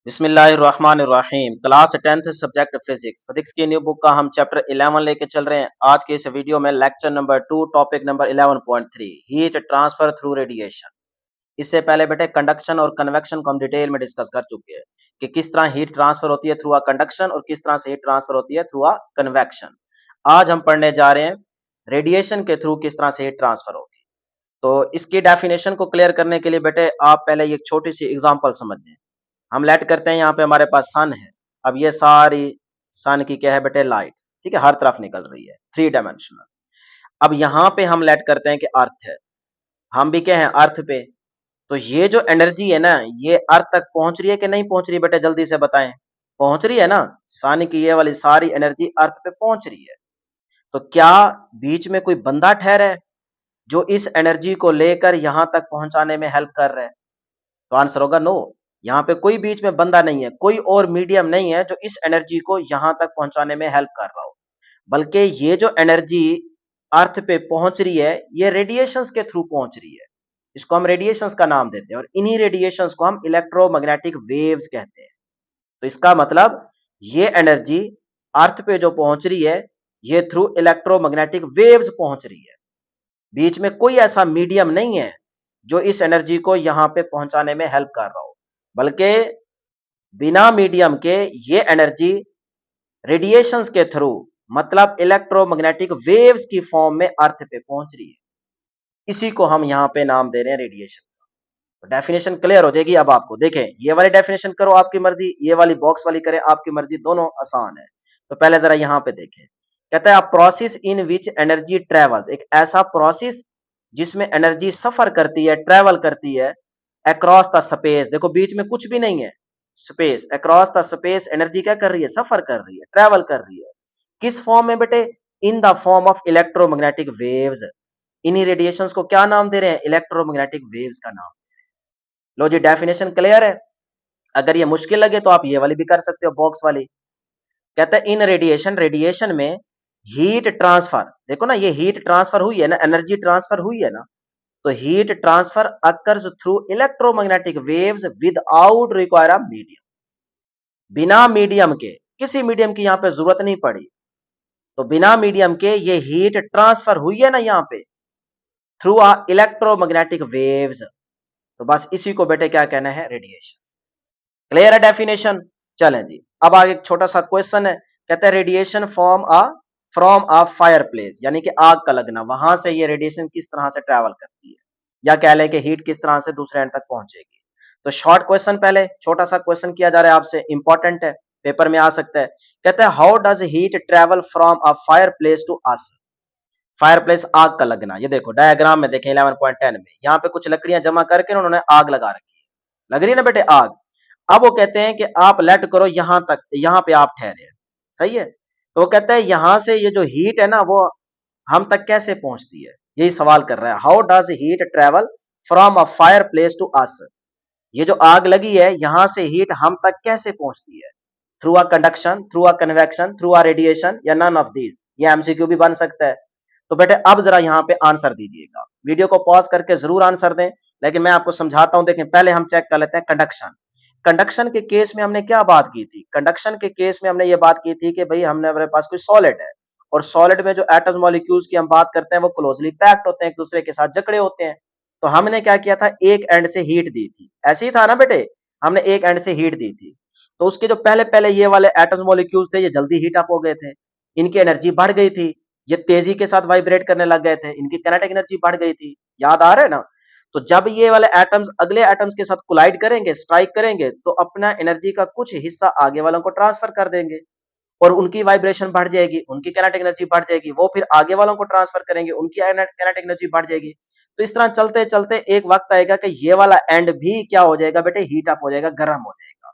बिस्मिल्लाहिर्रहमानिर्रहीम। Class 10th subject physics physics की new book का हम चैप्टर 11 लेके चल रहे हैं। आज के इस वीडियो में lecture number 2 topic number 11.3 heat transfer through radiation. इससे पहले बेटे कंडक्शन और कन्वेक्शन को हम डिटेल में डिस्कस कर चुके हैं कि किस तरह हीट ट्रांसफर होती है थ्रू अ कंडक्शन और किस तरह से हीट ट्रांसफर होती है थ्रू अ कन्वेक्शन। आज हम पढ़ने जा रहे हैं रेडिएशन के थ्रू किस तरह से हीट ट्रांसफर होगी। तो इसकी डेफिनेशन को क्लियर करने के लिए बेटे आप पहले एक छोटी सी एग्जांपल समझ लें। हम लेट करते हैं यहाँ पे हमारे पास सन है। अब ये सारी सन की क्या है बेटे लाइट, ठीक है, हर तरफ निकल रही है, 3 डायमेंशनल। अब यहाँ पे हम लेट करते हैं कि अर्थ है, हम भी क्या है अर्थ पे। तो ये जो एनर्जी है ना, ये अर्थ तक पहुंच रही है कि नहीं पहुंच रही है बेटे, जल्दी से बताएं। पहुंच रही है ना, सन की ये वाली सारी एनर्जी अर्थ पे पहुंच रही है। तो क्या बीच में कोई बंदा ठहरा है जो इस एनर्जी को लेकर यहां तक पहुंचाने में हेल्प कर रहा है? तो आंसर होगा नो। यहाँ पे कोई बीच में बंदा नहीं है, कोई और मीडियम नहीं है जो इस एनर्जी को यहां तक पहुंचाने में हेल्प कर रहा हो, बल्कि ये जो एनर्जी अर्थ पे पहुंच रही है ये रेडिएशंस के थ्रू पहुंच रही है। इसको हम रेडिएशंस का नाम देते हैं और इन्हीं रेडिएशंस को हम इलेक्ट्रोमैग्नेटिक वेव्स कहते हैं। तो इसका मतलब ये एनर्जी अर्थ पे जो पहुंच रही है ये थ्रू इलेक्ट्रोमैग्नेटिक वेव्स पहुंच रही है। बीच में कोई ऐसा मीडियम नहीं है जो इस एनर्जी को यहां पे पहुंचाने में हेल्प कर रहा हो, बल्कि बिना मीडियम के ये एनर्जी रेडिएशंस के थ्रू मतलब इलेक्ट्रोमैग्नेटिक वेव्स की फॉर्म में अर्थ पे पहुंच रही है। इसी को हम यहां पे नाम दे रहे हैं रेडिएशन। तो डेफिनेशन क्लियर हो जाएगी। अब आपको देखें, ये वाली डेफिनेशन करो आपकी मर्जी, ये वाली बॉक्स वाली करें आपकी मर्जी, दोनों आसान है। तो पहले जरा यहां पे देखें, कहता है a process in which energy travels, एक ऐसा प्रोसेस जिसमें एनर्जी सफर करती है, ट्रेवल करती है अक्रॉस द स्पेस। देखो बीच में कुछ भी नहीं है, space, across the space energy क्या कर रही है, सफर कर रही है, ट्रेवल कर रही है। किस फॉर्म में बेटे? In the form of electromagnetic waves. इन्हीं रेडिएशंस को क्या नाम दे रहे हैं? इलेक्ट्रोमैग्नेटिक वेव्स का नाम। लो जी, डेफिनेशन क्लियर है। अगर ये मुश्किल लगे तो आप ये वाली भी कर सकते हो, बॉक्स वाली। कहता है इन रेडिएशन, रेडिएशन में हीट ट्रांसफर, देखो ना ये हीट ट्रांसफर हुई है ना, एनर्जी ट्रांसफर हुई है ना। तो heat transfer occurs through electromagnetic waves without require a medium. बिना मीडियम के, किसी मीडियम की यहां पे जरूरत नहीं पड़ी। तो बिना मीडियम के ये हीट ट्रांसफर हुई है ना यहाँ पे थ्रू अ इलेक्ट्रोमैग्नेटिक वेव्स। तो बस इसी को बेटे क्या कहना है? रेडिएशन। क्लियर है डेफिनेशन? चलें जी, अब आगे एक छोटा सा क्वेश्चन है। कहते हैं radiation from a fire place, यानी कि आग का लगना, वहां से ये रेडिएशन किस तरह से ट्रेवल करती है, या कह लें कि हीट किस तरह से दूसरे एंड तक पहुंचेगी। तो शॉर्ट क्वेश्चन, पहले छोटा सा क्वेश्चन किया जा रहा है आपसे, इंपॉर्टेंट है, पेपर में आ सकता है। कहते हैं how does heat travel from a fire place to us. Fire place, आग का लगना। ये देखो डायग्राम में देखें 11.10 में, यहाँ पे कुछ लकड़ियां जमा करके उन्होंने आग लगा रखी है, लग रही है ना बेटे आग। अब वो कहते हैं कि आप लेट करो यहां तक, यहां पे आप ठहरे, सही है। तो वो कहता है यहां से ये जो हीट है ना वो हम तक कैसे पहुंचती है, यही सवाल कर रहा है। How does heat travel from a fire place to us. ये जो आग लगी है यहां से हीट हम तक कैसे पहुंचती है? Through a conduction, through a convection, through a radiation, या नन ऑफ दीज। ये एमसीक्यू भी बन सकता है। तो बेटे अब जरा यहाँ पे आंसर दीजिएगा, वीडियो को पॉज करके जरूर आंसर दें, लेकिन मैं आपको समझाता हूं। देखें पहले हम चेक कर लेते हैं कंडक्शन। कंडक्शन के केस में हमने क्या बात की थी? कंडक्शन के केस में हमने ये बात की थी कि भाई हमने हमारे पास कोई सॉलिड है, और सॉलिड में जो एटम्स मॉलिक्यूल्स की हम बात करते हैं वो क्लोजली पैक्ड होते हैं, एक दूसरे के साथ जकड़े होते हैं। तो हमने क्या किया था, एक एंड से हीट दी थी, ऐसे ही था ना बेटे, हमने एक एंड से हीट दी थी। तो उसके जो पहले पहले ये वाले एटम्स मॉलिक्यूल्स थे ये जल्दी हीट अप हो गए थे, इनकी एनर्जी बढ़ गई थी, ये तेजी के साथ वाइब्रेट करने लग गए थे, इनकी काइनेटिक एनर्जी बढ़ गई थी। याद आ रहा है ना? तो जब ये वाले एटम्स अगले एटम्स के साथ कोलाइड करेंगे, स्ट्राइक करेंगे, तो अपना एनर्जी का कुछ हिस्सा आगे वालों को ट्रांसफर कर देंगे, और उनकी वाइब्रेशन बढ़ जाएगी, उनकी काइनेटिक एनर्जी बढ़ जाएगी, वो फिर आगे वालों को ट्रांसफर करेंगे, उनकी काइनेटिक एनर्जी बढ़ जाएगी। तो इस तरह चलते चलते एक वक्त आएगा कि ये वाला एंड भी क्या हो जाएगा बेटे, हीट अप हो जाएगा, गर्म हो जाएगा।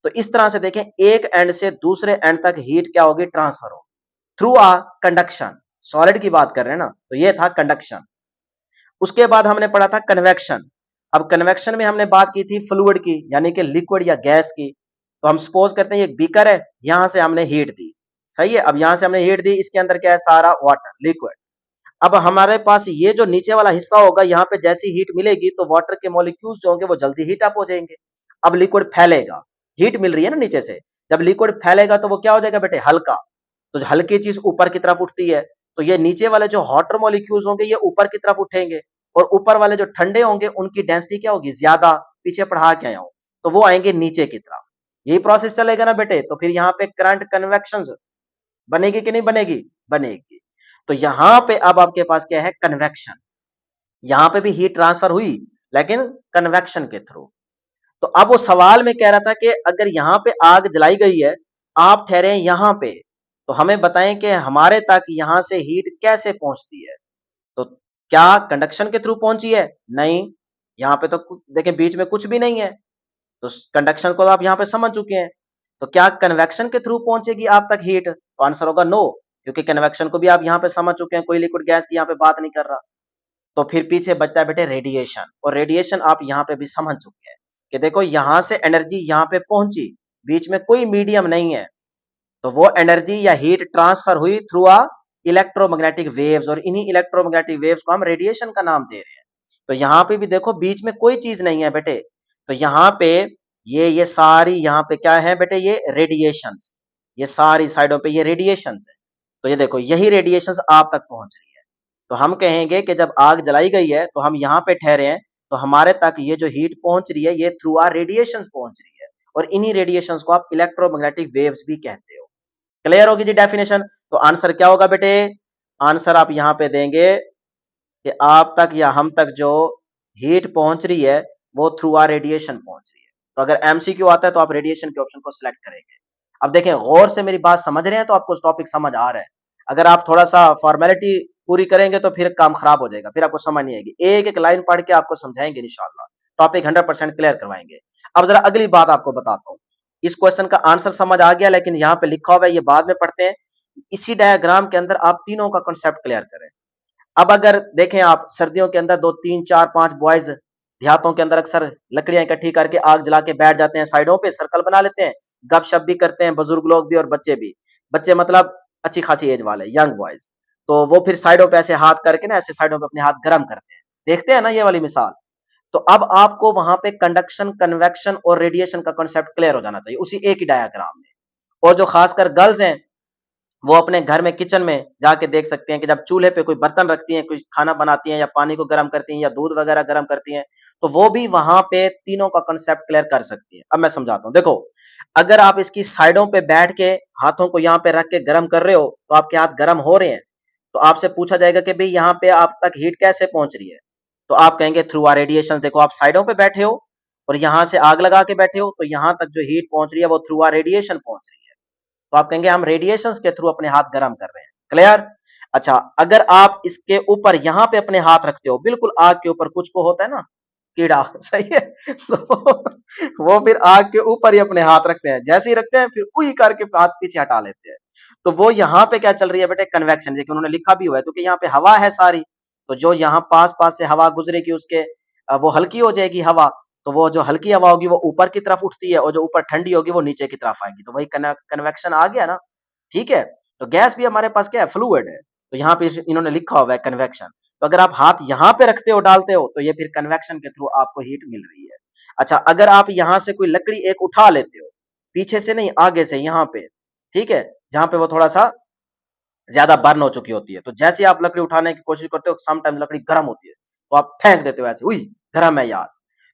तो इस तरह से देखें, एक एंड से दूसरे एंड तक हीट क्या होगी, ट्रांसफर हो थ्रू अ कंडक्शन। सॉलिड की बात कर रहे हैं ना, तो ये था कंडक्शन। उसके बाद हमने पढ़ा था कन्वेक्शन। अब कन्वेक्शन में हमने बात की थी फ्लूइड की, यानी कि लिक्विड या गैस की। तो हम सपोज करते हैं एक बीकर है, यहां से हमने हीट दी, सही है। अब यहां से हमने हीट दी, इसके अंदर क्या है, सारा वाटर, लिक्विड। अब हमारे पास ये जो नीचे वाला हिस्सा होगा, यहाँ पे जैसी हीट मिलेगी तो वाटर के मॉलिक्यूल्स जो होंगे वो जल्दी हीट अप हो जाएंगे। अब लिक्विड फैलेगा, हीट मिल रही है ना नीचे से। जब लिक्विड फैलेगा तो वो क्या हो जाएगा बेटे, हल्का। तो जो हल्की चीज ऊपर की तरफ उठती है, तो ये नीचे वाले जो हॉटर मॉलिक्यूल्स होंगे ये ऊपर की तरफ उठेंगे, और ऊपर वाले जो ठंडे होंगे उनकी डेंसिटी क्या होगी, ज्यादा। पीछे पढ़ा के आया हूं, तो वो आएंगे नीचे की तरफ। यही प्रोसेस चलेगा ना बेटे। तो फिर यहाँ पे करंट कन्वेक्शन बनेगी कि नहीं बनेगी, बनेगी। तो यहां पे अब आपके पास क्या है, कन्वेक्शन। यहां पे भी हीट ट्रांसफर हुई, लेकिन कन्वेक्शन के थ्रू। तो अब वो सवाल में कह रहा था कि अगर यहां पे आग जलाई गई है, आप ठहरे हैं यहां पे, तो हमें बताएं कि हमारे तक यहां से हीट कैसे पहुंचती है। तो क्या कंडक्शन के थ्रू पहुंची है, नहीं। यहां पे तो देखें बीच में कुछ भी नहीं है, तो कंडक्शन को तो आप यहां पे समझ चुके हैं। तो क्या कन्वेक्शन के थ्रू पहुंचेगी आप तक हीट, तो आंसर होगा नो, क्योंकि कन्वेक्शन को भी आप यहां पे समझ चुके हैं, कोई लिक्विड गैस की यहां पे बात नहीं कर रहा। तो फिर पीछे बचता है बेटे रेडिएशन, और रेडिएशन आप यहां पे भी समझ चुके हैं कि देखो यहां से एनर्जी यहां पे पहुंची, बीच में कोई मीडियम नहीं है, तो वो एनर्जी या हीट ट्रांसफर हुई थ्रू आ इलेक्ट्रोमैग्नेटिक वेव्स, और इन्हीं इलेक्ट्रोमैग्नेटिक वेव्स को हम रेडिएशन का नाम दे रहे हैं। तो यहां पे भी देखो बीच में कोई चीज नहीं है बेटे, तो यहां पे ये सारी यहां पे क्या है बेटे, ये रेडिएशन, ये सारी साइडों पे ये रेडिएशन है। तो ये देखो यही रेडिएशन आप तक पहुंच रही है। तो हम कहेंगे कि जब आग जलाई गई है तो हम यहाँ पे ठहरे हैं, तो हमारे तक ये जो हीट पहुंच रही है ये थ्रू आर रेडिएशन पहुंच रही है, और इन्हीं रेडिएशंस को आप इलेक्ट्रोमैग्नेटिक वेव्स भी कहते हो। क्लियर होगी जी डेफिनेशन। तो आंसर क्या होगा बेटे, आंसर आप यहां पे देंगे कि आप तक या हम तक जो हीट पहुंच रही है वो थ्रू आर रेडिएशन पहुंच रही है। तो अगर एमसीक्यू आता है तो आप रेडिएशन के ऑप्शन को सिलेक्ट करेंगे। अब देखें गौर से मेरी बात समझ रहे हैं, तो आपको टॉपिक समझ आ रहा है। अगर आप थोड़ा सा फॉर्मेलिटी पूरी करेंगे तो फिर काम खराब हो जाएगा, फिर आपको समझ नहीं आएगी। एक एक लाइन पढ़ के आपको समझाएंगे इंशाल्लाह, टॉपिक 100% क्लियर करवाएंगे। अब जरा अगली बात आपको बताता हूं। इस क्वेश्चन का आंसर समझ आ गया, लेकिन यहाँ पे लिखा हुआ है ये बाद में पढ़ते हैं। इसी डायग्राम के अंदर आप तीनों का कॉन्सेप्ट क्लियर करें। अब अगर देखें आप सर्दियों के अंदर 2 3 4 5 बॉयज देहातों के अंदर अक्सर लकड़ियां इकट्ठी करके आग जला के बैठ जाते हैं, साइडों पे सर्कल बना लेते हैं, गपशप भी करते हैं, बुजुर्ग लोग भी और बच्चे भी। बच्चे मतलब अच्छी खासी एज वाले यंग बॉयज, तो वो फिर साइडों पे ऐसे हाथ करके ना, ऐसे साइडों पे अपने हाथ गर्म करते हैं। देखते हैं ना ये वाली मिसाल। तो अब आपको वहां पे कंडक्शन, कन्वेक्शन और रेडिएशन का कॉन्सेप्ट क्लियर हो जाना चाहिए उसी एक ही डायग्राम में। और जो खासकर गर्ल्स हैं वो अपने घर में किचन में जाके देख सकते हैं कि जब चूल्हे पे कोई बर्तन रखती हैं, कुछ खाना बनाती हैं, या पानी को गर्म करती हैं, या दूध वगैरह गर्म करती हैं, तो वो भी वहां पे तीनों का कंसेप्ट क्लियर कर सकती हैं। अब मैं समझाता हूं, देखो अगर आप इसकी साइडों पे बैठ के हाथों को यहाँ पे रख के गर्म कर रहे हो, तो आपके हाथ गर्म हो रहे हैं, तो आपसे पूछा जाएगा कि भाई यहाँ पे आप तक हीट कैसे पहुंच रही है, तो आप कहेंगे थ्रू आर रेडिएशन। देखो आप साइडों पे बैठे हो और यहां से आग लगा के बैठे हो, तो यहां तक जो हीट पहुंच रही है वो थ्रू आर रेडिएशन पहुंच रही है। तो आप कहेंगे हम रेडिएशंस के थ्रू अपने हाथ गर्म कर रहे हैं। क्लियर। अच्छा, अगर आप इसके ऊपर यहां पे अपने हाथ रखते हो, बिल्कुल आग के ऊपर, कुछ को होता है ना कीड़ा, सही है, तो वो फिर आग के ऊपर ही अपने हाथ रखते हैं, जैसे ही रखते हैं फिर उई करके हाथ पीछे हटा लेते हैं। तो वो यहाँ पे क्या चल रही है बेटे, कन्वेक्शन। देखिए उन्होंने लिखा भी हुआ है, क्योंकि यहाँ पे हवा है सारी, तो जो यहाँ पास पास से हवा गुजरेगी उसके वो हल्की हो जाएगी हवा, तो वो जो हल्की हवा होगी वो ऊपर की तरफ उठती है, और जो ऊपर ठंडी होगी वो नीचे की तरफ आएगी, तो वही कन्वेक्शन आ गया ना। ठीक है। तो गैस भी हमारे पास क्या है, फ्लूइड है, तो यहाँ पे इन्होंने लिखा हुआ है कन्वेक्शन। तो अगर आप हाथ यहाँ पे रखते हो, डालते हो, तो ये फिर कन्वेक्शन के थ्रू आपको हीट मिल रही है। अच्छा, अगर आप यहाँ से कोई लकड़ी एक उठा लेते हो, पीछे से नहीं आगे से, यहाँ पे, ठीक है, जहां पे वो थोड़ा सा ज्यादा बर्न हो चुकी होती है, तो जैसे ही आप लकड़ी उठाने की कोशिश करते हो, सम टाइम लकड़ी गर्म होती है, तो आप फेंक देते हो ऐसे, उई गर्म है यार।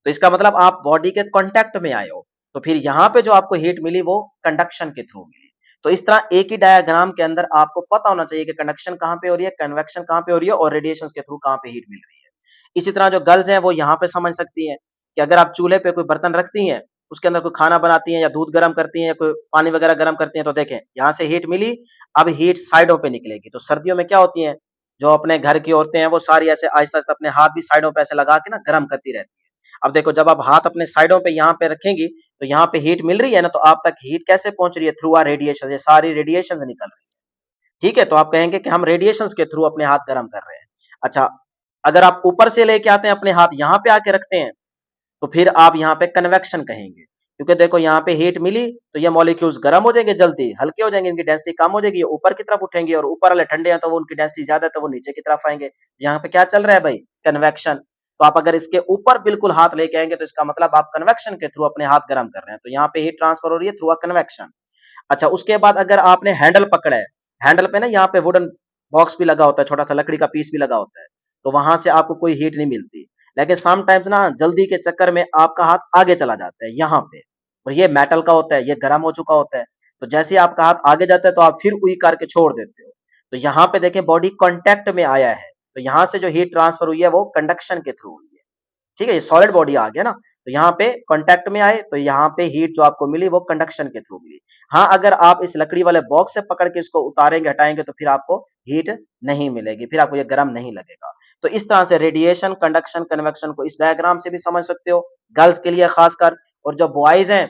तो इसका मतलब आप बॉडी के कांटेक्ट में आए हो, तो फिर यहाँ पे जो आपको हीट मिली वो कंडक्शन के थ्रू मिली। तो इस तरह एक ही डायग्राम के अंदर आपको पता होना चाहिए कि कंडक्शन कहाँ पे हो रही है, कन्वेक्शन कहाँ पे हो रही है, और रेडिएशन के थ्रू कहाँ पे हीट मिल रही है। इसी तरह जो गर्ल्स हैं वो यहाँ पे समझ सकती हैं कि अगर आप चूल्हे पे कोई बर्तन रखती हैं, उसके अंदर कोई खाना बनाती हैं, या दूध गर्म करती हैं, या कोई पानी वगैरह गर्म करती हैं, तो देखें यहाँ से हीट मिली, अब हीट साइडों पे निकलेगी। तो सर्दियों में क्या होती है, जो अपने घर की औरतें हैं वो सारी ऐसे आहिस्ता आहिस्ता अपने हाथ भी साइडों पे ऐसे लगा के ना गर्म करती रहती है। अब देखो जब आप हाथ अपने साइडों पे यहाँ पे रखेंगी, तो यहाँ पे हीट मिल रही है ना, तो आप तक हीट कैसे पहुंच रही है, थ्रू आर रेडिएशन, ये सारी रेडिएशन निकल रही है। ठीक है, तो आप कहेंगे कि हम रेडिएशन के थ्रू अपने हाथ गर्म कर रहे हैं। अच्छा, अगर आप ऊपर से लेके आते हैं अपने हाथ यहाँ पे आके रखते हैं, तो फिर आप यहाँ पे कन्वेक्शन कहेंगे, क्योंकि देखो यहाँ पे हीट मिली तो ये मॉलिक्यूल्स गर्म हो जाएंगे, जल्दी हल्के हो जाएंगे, इनकी डेंसिटी कम हो जाएगी, ऊपर की तरफ उठेंगे, और ऊपर वाले ठंडे हैं तो वो उनकी डेंसिटी ज्यादा है तो वो नीचे की तरफ आएंगे। यहाँ पे क्या चल रहा है भाई, कन्वेक्शन। तो आप अगर इसके ऊपर बिल्कुल हाथ लेके आएंगे तो इसका मतलब आप कन्वेक्शन के थ्रू अपने हाथ गर्म कर रहे हैं, तो यहाँ पे हीट ट्रांसफर हो रही है थ्रू अ कन्वेक्शन। अच्छा, उसके बाद अगर आपने हैंडल पकड़ा है, हैंडल पे ना यहाँ पे वुडन बॉक्स भी लगा होता है, छोटा सा लकड़ी का पीस भी लगा होता है, तो वहां से आपको कोई हीट नहीं मिलती। लेकिन समटाइम्स ना जल्दी के चक्कर में आपका हाथ आगे चला जाता है यहाँ पे, और ये मेटल का होता है, ये गर्म हो चुका होता है, तो जैसे ही आपका हाथ आगे जाता है तो आप फिर उई करके छोड़ देते हो। तो यहाँ पे देखें बॉडी कांटेक्ट में आया है, तो यहाँ से जो हीट ट्रांसफर हुई है वो कंडक्शन के थ्रू हुई है। ठीक है, ये सॉलिड बॉडी आ गया ना, तो यहाँ पे कांटेक्ट में आए तो यहाँ पे हीट जो आपको मिली वो कंडक्शन के थ्रू मिली। हाँ, अगर आप इस लकड़ी वाले बॉक्स से पकड़ के इसको उतारेंगे हटाएंगे तो फिर आपको हीट नहीं मिलेगी, फिर आपको ये गर्म नहीं लगेगा। तो इस तरह से रेडिएशन, कंडक्शन, कन्वेक्शन को इस डायग्राम से भी समझ सकते हो, गर्ल्स के लिए खासकर, और जो बॉयज हैं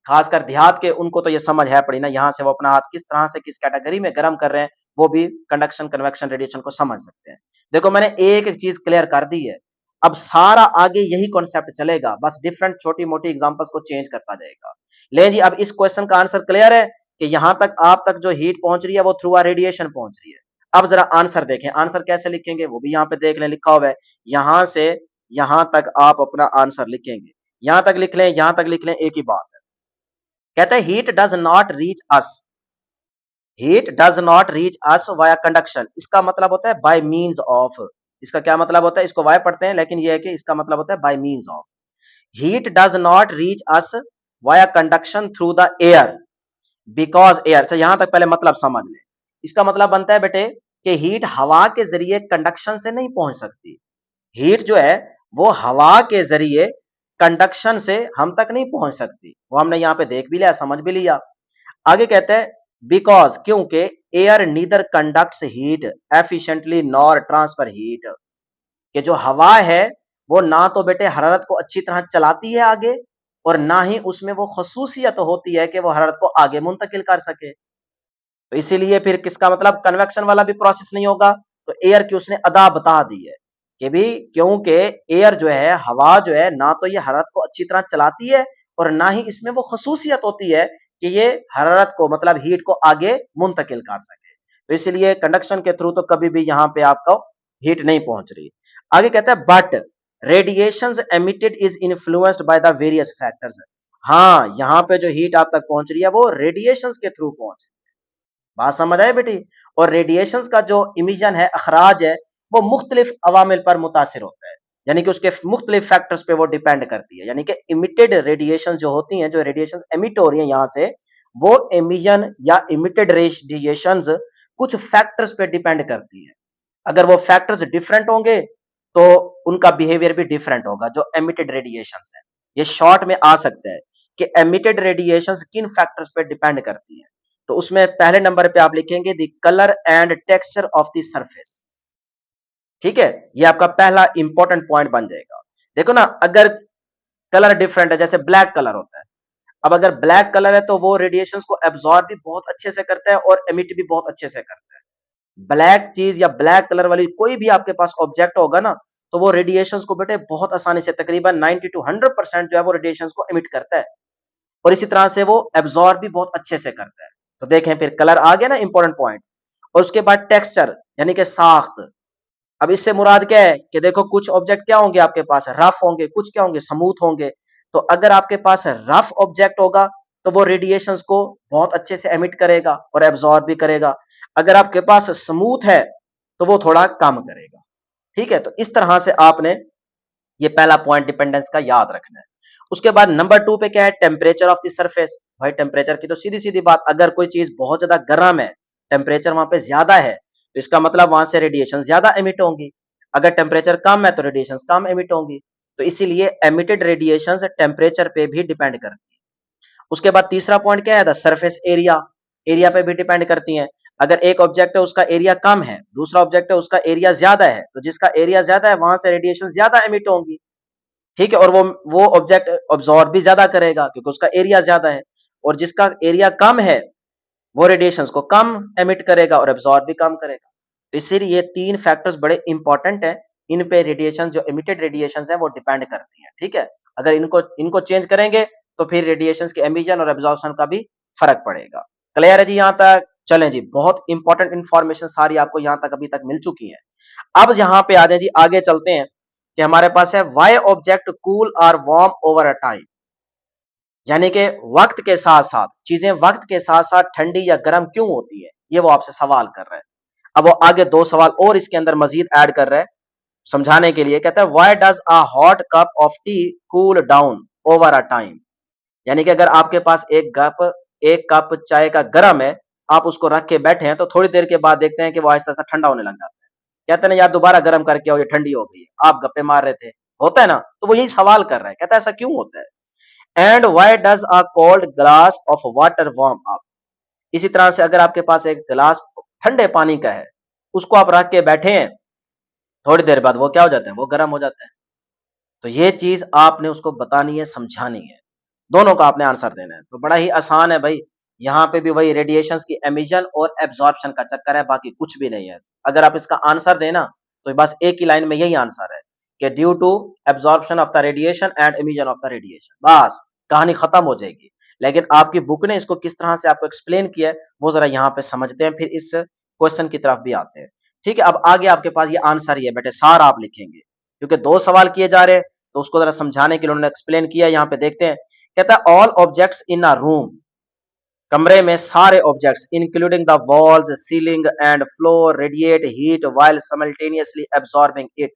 खासकर देहात के, उनको तो ये समझ है पड़ी ना, यहाँ से वो अपना हाथ किस तरह से किस कैटेगरी में गर्म कर रहे हैं, वो भी कंडक्शन, कन्वेक्शन, रेडिएशन को समझ सकते हैं। देखो मैंने एक एक चीज क्लियर कर दी है, अब सारा आगे यही कॉन्सेप्ट चलेगा, बस डिफरेंट छोटी मोटी एग्जांपल्स को चेंज करता जाएगा। ले जी, अब इस क्वेश्चन का आंसर क्लियर है कि यहां तक आप तक जो हीट पहुंच रही है वो थ्रू आ रेडिएशन पहुंच रही है। अब जरा आंसर देखें, आंसर कैसे लिखेंगे वो भी यहाँ पे देख लें, लिखा हुआ है, यहां से यहां तक आप अपना आंसर लिखेंगे, यहां तक लिख लें, यहां तक लिख लें, एक ही बात है। कहते हैं heat does not reach us, heat does not reach us via conduction, इसका मतलब होता है बाय मींस ऑफ। इसका क्या मतलब होता है, इसको वाया पढ़ते हैं लेकिन यह है कि इसका मतलब होता है by means of. Heat does not reach us via conduction through the air because air. अच्छा, यहां तक पहले मतलब समझ लें, इसका मतलब बनता है बेटे कि हीट हवा के जरिए कंडक्शन से नहीं पहुंच सकती, हीट जो है वो हवा के जरिए कंडक्शन से हम तक नहीं पहुंच सकती, वो हमने यहां पे देख भी लिया, समझ भी लिया। आगे कहते हैं बिकॉज, क्योंकि air neither conducts heat efficiently nor transfer heat, कि जो हवा है वो ना तो बेटे हरारत को अच्छी तरह चलाती है आगे, और ना ही उसमें वो खसूसियत होती है कि वो हरारत को आगे मुंतकिल कर सके। तो इसीलिए फिर किसका मतलब कन्वेक्शन वाला भी प्रोसेस नहीं होगा, तो एयर की उसने अदा बता दी है कि भी क्योंकि एयर जो है, हवा जो है, ना तो ये हरारत को अच्छी तरह चलाती है और ना ही इसमें वो खसूसियत होती है कि ये हरारत को मतलब हीट को आगे मुंतकिल कर सके, तो इसलिए कंडक्शन के थ्रू तो कभी भी यहाँ पे आपको हीट नहीं पहुंच रही। आगे कहता है but radiation emitted is influenced by the various factors. हाँ, यहाँ पे जो हीट आप तक पहुंच रही है वो रेडिएशन के थ्रू पहुंच रही है, बात समझ आए बेटी। और रेडिएशंस का जो इमिशन है, अखराज है, वो मुख्तलिफ अवामिल पर मुतासिर होता है, यानी कि उसके मुख्तलिफ फैक्टर्स पे वो डिपेंड करती है, यानी कि इमिटेड रेडिएशन जो होती हैं, जो रेडिएशन एमिट हो रही है यहाँ से, वो एमिशन या इमिटेड रेडिएशन कुछ फैक्टर्स पे डिपेंड करती है। अगर वो फैक्टर्स डिफरेंट होंगे तो उनका बिहेवियर भी डिफरेंट होगा, जो एमिटेड रेडिएशन है। ये शॉर्ट में आ सकता है कि एमिटेड रेडिएशन किन फैक्टर्स पे डिपेंड करती है, तो उसमें पहले नंबर पे आप लिखेंगे the colour and texture of the surface. ठीक है, ये आपका पहला इंपॉर्टेंट पॉइंट बन जाएगा। देखो ना, अगर कलर डिफरेंट है, जैसे ब्लैक कलर होता है, अब अगर ब्लैक कलर है तो वो रेडिएशंस को एब्जॉर्ब भी बहुत अच्छे से करता है और एमिट भी बहुत अच्छे से करता है। ब्लैक चीज या ब्लैक कलर वाली कोई भी आपके पास ऑब्जेक्ट होगा ना, तो वो रेडिएशंस को बेटे बहुत आसानी से, तकरीबन 90 to 100% जो है वो रेडिएशंस को एमिट करता है, और इसी तरह से वो एब्जॉर्ब भी बहुत अच्छे से करता है। तो देखें, फिर कलर आ गया ना इंपॉर्टेंट पॉइंट, और उसके बाद टेक्सचर यानी कि साख्त। अब इससे मुराद क्या है कि देखो कुछ ऑब्जेक्ट क्या होंगे आपके पास, रफ होंगे, कुछ क्या होंगे, स्मूथ होंगे। तो अगर आपके पास रफ ऑब्जेक्ट होगा तो वो रेडिएशंस को बहुत अच्छे से एमिट करेगा और एब्जॉर्ब भी करेगा, अगर आपके पास स्मूथ है तो वो थोड़ा कम करेगा। ठीक है, तो इस तरह से आपने ये पहला पॉइंट डिपेंडेंस का याद रखना है। उसके बाद नंबर 2 पे क्या है, टेम्परेचर ऑफ द सरफेस। भाई टेम्परेचर की तो सीधी सीधी बात, अगर कोई चीज बहुत ज्यादा गर्म है, टेम्परेचर वहां पे ज्यादा है, तो इसका मतलब वहां से रेडिएशन ज्यादा एमिट होंगी, अगर टेम्परेचर कम है तो रेडिएशन कम एमिट होंगी, तो इसीलिए एमिटेड रेडिएशन टेम्परेचर पे भी डिपेंड करती है। उसके बाद तीसरा पॉइंट क्या है, द सरफेस एरिया, एरिया पे भी डिपेंड करती है। अगर एक ऑब्जेक्ट है उसका एरिया कम है, दूसरा ऑब्जेक्ट है उसका एरिया ज्यादा है, तो जिसका एरिया ज्यादा है वहां से रेडिएशन ज्यादा एमिट होंगी। ठीक है, और वो ऑब्जेक्ट ऑब्जॉर्ब भी ज्यादा करेगा क्योंकि उसका एरिया ज्यादा है, और जिसका एरिया कम है वो रेडिएशंस को कम एमिट करेगा और एब्जॉर्ब भी कम करेगा। तो इसीलिए ये तीन फैक्टर्स बड़े इंपॉर्टेंट हैं, इन पे रेडिएशन जो एमिटेड रेडिएशन है वो डिपेंड करती है। ठीक है, अगर इनको इनको चेंज करेंगे तो फिर रेडिएशन के एमिशन और एब्जॉर्प्शन का भी फर्क पड़ेगा। क्लियर है जी यहाँ तक? चलें जी, बहुत इंपॉर्टेंट इंफॉर्मेशन सारी आपको यहाँ तक अभी तक मिल चुकी है। अब यहाँ पे आ जाए जी, आगे चलते हैं कि हमारे पास है वाई ऑब्जेक्ट कूल और वार्म ओवर अ टाइम, यानी कि वक्त के साथ साथ चीजें वक्त के साथ साथ ठंडी या गर्म क्यों होती है, ये वो आपसे सवाल कर रहा है। अब वो आगे दो सवाल और इसके अंदर मजीद ऐड कर रहा है समझाने के लिए, कहता है why does a hot cup of T cool down over a time, यानी कि अगर आपके पास एक कप चाय का गर्म है, आप उसको रख के बैठे हैं तो थोड़ी देर के बाद देखते हैं कि वो आहिस्ता आहिस्ता ठंडा होने लग जाता है। कहते हैं ना यार दोबारा गर्म करके आओ, ये ठंडी हो गई है, आप गप्पे मार रहे थे, होता है ना। तो वो यही सवाल कर रहा है, कहता है ऐसा क्यों होता है। And why does a cold glass of water warm up, इसी तरह से अगर आपके पास एक गिलास ठंडे पानी का है, उसको आप रख के बैठे हैं, थोड़ी देर बाद वो क्या हो जाता है, वो गर्म हो जाता है। तो ये चीज आपने उसको बतानी है, समझानी है, दोनों का आपने आंसर देना है। तो बड़ा ही आसान है भाई, यहाँ पे भी वही रेडिएशंस की एमिशन और एब्जॉर्प्शन का चक्कर है, बाकी कुछ भी नहीं है। अगर आप इसका आंसर देना तो बस एक ही लाइन में यही आंसर है कि due to absorption of the radiation and emission of the radiation, बस कहानी खत्म हो जाएगी। लेकिन आपकी बुक ने इसको किस तरह से आपको एक्सप्लेन किया है वो जरा यहाँ पे समझते हैं, फिर इस क्वेश्चन की तरफ भी आते हैं। ठीक है, अब आगे आपके पास ये आंसर ही है बेटे, सार आप लिखेंगे क्योंकि दो सवाल किए जा रहे हैं, तो उसको जरा समझाने के लिए उन्होंने एक्सप्लेन किया। यहाँ पे देखते हैं, कहता है all objects in a room, कमरे में सारे objects including the walls ceiling and floor radiate heat while simultaneously absorbing it.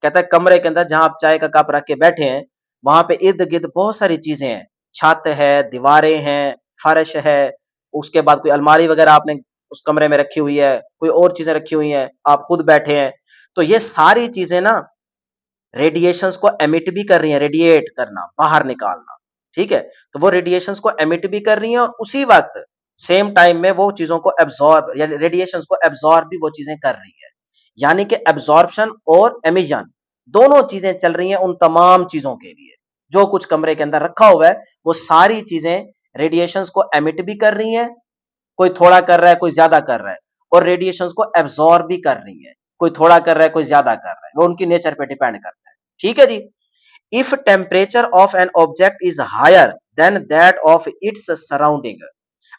कहता है कमरे के अंदर जहां आप चाय का कप रख के बैठे हैं, वहां पे इर्द गिर्द बहुत सारी चीजें हैं, छत है, दीवारें हैं, फर्श है, उसके बाद कोई अलमारी वगैरह आपने उस कमरे में रखी हुई है, कोई और चीजें रखी हुई हैं, आप खुद बैठे हैं, तो ये सारी चीजें ना रेडिएशंस को एमिट भी कर रही हैं, रेडिएट करना, बाहर निकालना। ठीक है, तो वो रेडिएशंस को एमिट भी कर रही हैं और उसी वक्त सेम टाइम में वो चीजों को एब्सॉर्ब या रेडिएशंस को एब्सॉर्ब भी वो चीजें कर रही है। यानी कि एब्सॉर्प्शन और एमिशन दोनों चीजें चल रही हैं उन तमाम चीजों के लिए जो कुछ कमरे के अंदर रखा हुआ है, वो सारी चीजें रेडिएशंस को एमिट भी कर रही हैं, कोई थोड़ा कर रहा है, कोई ज्यादा कर रहा है, और रेडिएशंस को एब्सॉर्ब भी कर रही है, कोई थोड़ा कर रहा है, कोई ज्यादा कर रहा है, वो उनकी नेचर पे डिपेंड करता है। ठीक है जी। If temperature of an object is higher than that of its surrounding,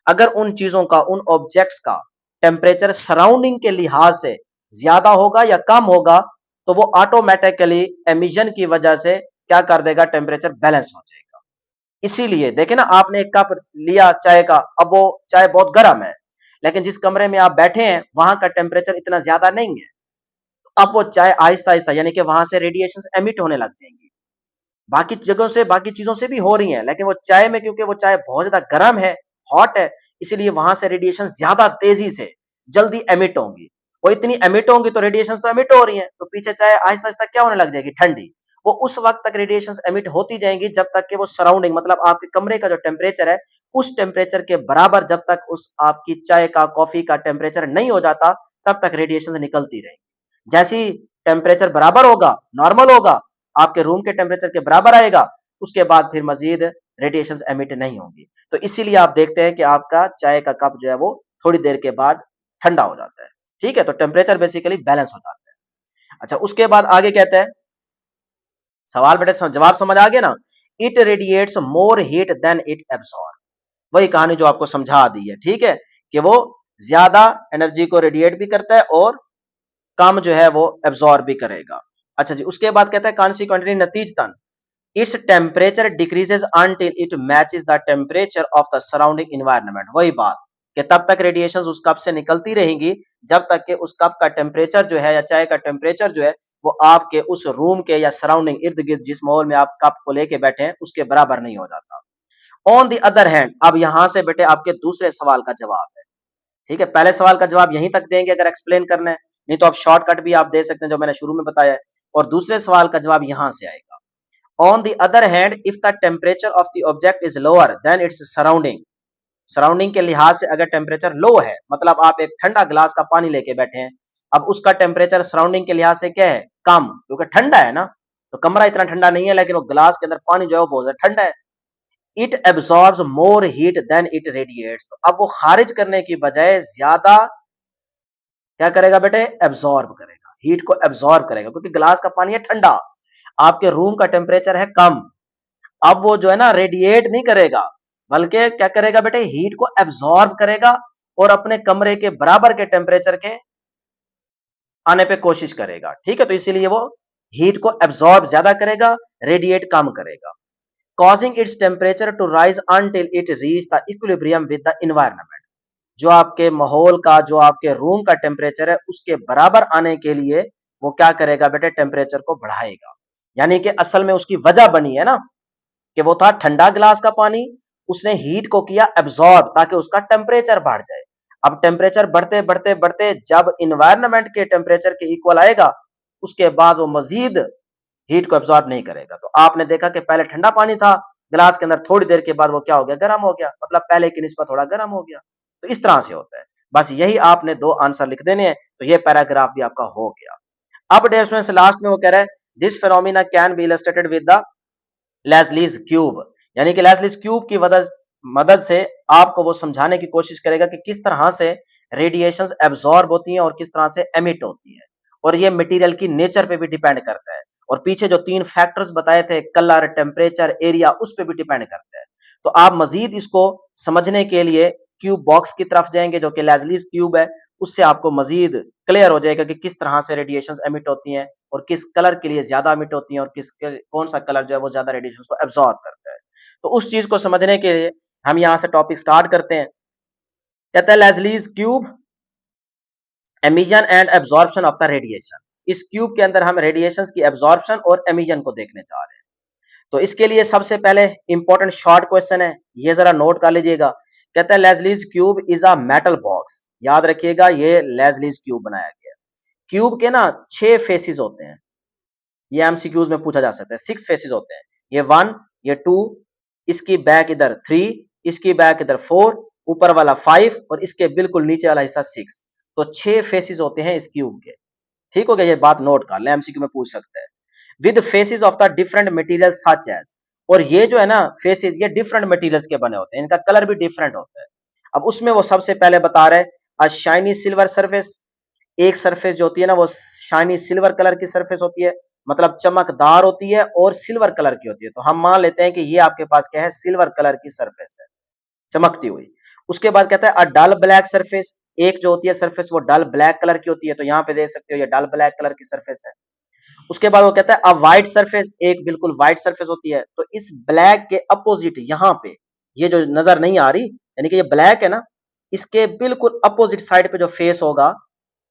अगर उन चीजों का, उन ऑब्जेक्ट्स का टेम्परेचर सराउंडिंग के लिहाज से ज्यादा होगा या कम होगा, तो वो ऑटोमेटिकली एमिशन की वजह से क्या कर देगा, टेम्परेचर बैलेंस हो जाएगा। इसीलिए देखे ना, आपने एक कप लिया चाय का, अब वो चाय बहुत गर्म है, लेकिन जिस कमरे में आप बैठे हैं वहां का टेम्परेचर इतना ज्यादा नहीं है, अब वो चाय आहिस्ता आहिस्ता यानी कि वहां से रेडिएशन एमिट होने लग जाएंगी। बाकी जगहों से, बाकी चीजों से भी हो रही हैं, लेकिन वो चाय में क्योंकि वो चाय बहुत ज्यादा गर्म है, हॉट है, इसीलिए वहां से रेडिएशन ज्यादा तेजी से जल्दी एमिट होंगी। वो इतनी एमिट होंगी तो रेडिएशन तो एमिट हो रही हैं, तो पीछे चाय आहिस्ता आहिस्ता क्या होने लग जाएगी, ठंडी। वो उस वक्त तक रेडिएशन एमिट होती जाएंगी जब तक कि वो सराउंडिंग मतलब आपके कमरे का जो टेम्परेचर है उस टेम्परेचर के बराबर, जब तक उस आपकी चाय का, कॉफी का टेम्परेचर नहीं हो जाता, तब तक रेडिएशन निकलती रहेगी। जैसे ही टेम्परेचर बराबर होगा, नॉर्मल होगा, आपके रूम के टेम्परेचर के बराबर आएगा, उसके बाद फिर मजीद रेडिएशन एमिट नहीं होंगी। तो इसीलिए आप देखते हैं कि आपका चाय का कप जो है वो थोड़ी देर के बाद ठंडा हो जाता है। ठीक है, तो टेम्परेचर बेसिकली बैलेंस हो जाता है। अच्छा, उसके बाद आगे कहते हैं, सवाल बेटे जवाब समझ आ गया ना, it radiates more heat than it absorb, वही कहानी जो आपको समझा दी है। ठीक है, कि वो ज्यादा एनर्जी को रेडिएट भी करता है और कम जो है वो एब्सॉर्ब भी करेगा। अच्छा जी, उसके बाद कहता है कॉन्सिक्वेंटली नतीजतन its temperature decreases until it matches the temperature of the surrounding environment, वही बात कि तब तक रेडिएशन उस कप से निकलती रहेंगी जब तक कि उस कप का टेम्परेचर जो है या चाय का टेम्परेचर जो है वो आपके उस रूम के या सराउंडिंग इर्द गिर्द जिस माहौल में आप कप को लेके बैठे हैं उसके बराबर नहीं हो जाता। ऑन द अदर हैंड, अब यहां से बेटे आपके दूसरे सवाल का जवाब है। ठीक है, पहले सवाल का जवाब यहीं तक देंगे अगर एक्सप्लेन करना है, नहीं तो आप शॉर्टकट भी आप दे सकते हैं जो मैंने शुरू में बताया है, और दूसरे सवाल का जवाब यहां से आएगा। On the other hand, if the temperature of the object is lower than its surrounding, surrounding के लिहाज से अगर टेम्परेचर लो है, मतलब आप एक ठंडा गिलास का पानी लेके बैठे हैं, अब उसका टेम्परेचर सराउंडिंग के लिहाज से क्या है, कम, क्योंकि ठंडा है ना, तो कमरा इतना ठंडा नहीं है, लेकिन वो गिलास के अंदर पानी जो है वो बहुत ज्यादा ठंडा है। It absorbs more heat than it radiates, तो अब वो खारिज करने की बजाय ज्यादा क्या करेगा बेटे, एब्सॉर्ब करेगा, हीट को एब्सॉर्ब करेगा, क्योंकि गिलास का पानी है ठंडा, आपके रूम का टेम्परेचर है कम, अब वो जो है ना रेडिएट नहीं करेगा, बल्कि क्या करेगा बेटे, हीट को एब्सॉर्ब करेगा और अपने कमरे के बराबर के टेम्परेचर के आने पे कोशिश करेगा। ठीक है, तो इसीलिए वो हीट को एब्जॉर्ब ज्यादा करेगा, रेडिएट कम करेगा, causing its temperature to rise until it reach the equilibrium with the environment। जो आपके माहौल का, जो आपके रूम का टेम्परेचर है, उसके बराबर आने के लिए वो क्या करेगा बेटे, टेम्परेचर को बढ़ाएगा। यानी कि असल में उसकी वजह बनी है ना कि वो था ठंडा गिलास का पानी, उसने हीट को किया एब्जॉर्ब ताकि उसका टेम्परेचर बढ़ जाए। अब टेम्परेचर बढ़ते बढ़ते बढ़ते जब इन्वायरमेंट के टेम्परेचर के इक्वल आएगा, उसके बाद वो मजीद हीट को एब्जॉर्ब नहीं करेगा। तो आपने देखा कि पहले ठंडा पानी था गिलास के अंदर, थोड़ी देर के बाद वो क्या हो गया, गर्म हो गया, मतलब पहले की निस्बत थोड़ा गर्म हो गया। तो इस तरह से होता है। बस यही आपने दो आंसर लिख देने हैं, तो ये पैराग्राफ भी आपका हो गया। अब डियर स्टूडेंट्स लास्ट में वो कह रहा है this phenomena can be illustrated with the Leslie's cube, यानी कि लेस्लीज क्यूब की मदद से आपको वो समझाने की कोशिश करेगा कि किस तरह से रेडिएशंस एब्जॉर्ब होती हैं और किस तरह से एमिट होती है, और ये मटेरियल की नेचर पे भी डिपेंड करता है। और पीछे जो तीन फैक्टर्स बताए थे, कलर, टेम्परेचर, एरिया, उस पे भी डिपेंड करता है। तो आप मजीद इसको समझने के लिए क्यूब बॉक्स की तरफ जाएंगे जो कि लेस्लीज क्यूब है, उससे आपको मजीद क्लियर हो जाएगा कि किस तरह से रेडिएशंस एमिट होती हैं और किस कलर के लिए ज्यादा एमिट होती हैं और कौन सा कलर जो है वो ज्यादा रेडिएशंस को एब्जॉर्ब करता है। तो उस चीज को समझने के लिए हम यहां से टॉपिक स्टार्ट करते हैं। कहता है Leslie's cube, emission and absorption of the radiation. इस क्यूब के अंदर हम रेडिएशंस की एब्जॉर्प्शन और एमिशन को देखने जा रहे हैं। तो इसके लिए सबसे पहले इंपॉर्टेंट शॉर्ट क्वेश्चन है, ये जरा नोट कर लीजिएगा। कहता है Leslie's cube is a metal box. याद रखिएगा ये लेस्लीज क्यूब बनाया गया। क्यूब के ना 6 फेसेस होते हैं, ये एमसीक्यूज में पूछा जा सकता है। 6 फेसेस होते हैं, ये 1, ये 2, इसकी बैक इधर 3, इसकी बैक इधर 4, ऊपर वाला 5 और इसके बिल्कुल नीचे वाला हिस्सा 6। तो 6 फेसेस होते हैं इस क्यूब के। ठीक हो गया, ये बात नोट कर ले, एमसीक्यू में पूछ सकता है। With faces of the different material such as, और ये जो है ना फेसेस, ये डिफरेंट मटेरियल्स के बने होते हैं, इनका कलर भी डिफरेंट होता है। अब उसमें वो सबसे पहले बता रहे हैं अ शाइनी सिल्वर सरफेस। एक सरफेस जो होती है ना वो शाइनी सिल्वर कलर की सरफेस होती है, मतलब चमकदार होती है और सिल्वर कलर की होती है। तो हम मान लेते हैं कि ये आपके पास क्या है, सिल्वर कलर की सरफेस है, चमकती हुई। उसके बाद कहता है अ डल ब्लैक सरफेस, एक जो होती है सरफेस वो डल ब्लैक कलर की होती है। तो यहाँ पे देख सकते हो ये डल ब्लैक कलर की सरफेस है। उसके बाद वो कहता है अ व्हाइट सरफेस, एक बिल्कुल व्हाइट सरफेस होती है। तो इस ब्लैक के अपोजिट यहाँ पे ये जो नजर नहीं आ रही, यानी कि ये ब्लैक है ना, इसके बिल्कुल अपोजिट साइड पे जो फेस होगा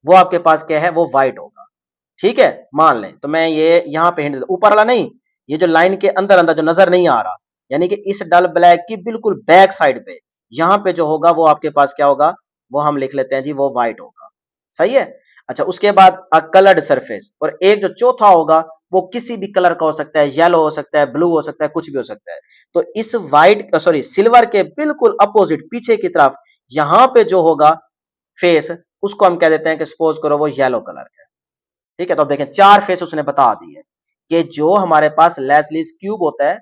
वो आपके पास क्या है, वो व्हाइट होगा। ठीक है, मान लें। तो मैं ये यहाँ पे हिंट, ऊपर वाला नहीं, ये जो लाइन के अंदर अंदर जो नजर नहीं आ रहा, यानी कि इस डल ब्लैक की बिल्कुल बैक साइड पे यहाँ पे जो होगा वो आपके पास क्या होगा, वो हम लिख लेते हैं जी, वो व्हाइट होगा। सही है। अच्छा, उसके बाद अ कलर्ड सरफेस, और एक जो चौथा होगा वो किसी भी कलर का हो सकता है, येलो हो सकता है, ब्लू हो सकता है, कुछ भी हो सकता है। तो इस व्हाइट सॉरी सिल्वर के बिल्कुल अपोजिट पीछे की तरफ यहाँ पे जो होगा फेस, उसको हम कह देते हैं कि सपोज करो वो येलो कलर का है। ठीक है, तो अब देखें 4 फेस उसने बता दिए कि जो हमारे पास लेस्लीज क्यूब होता है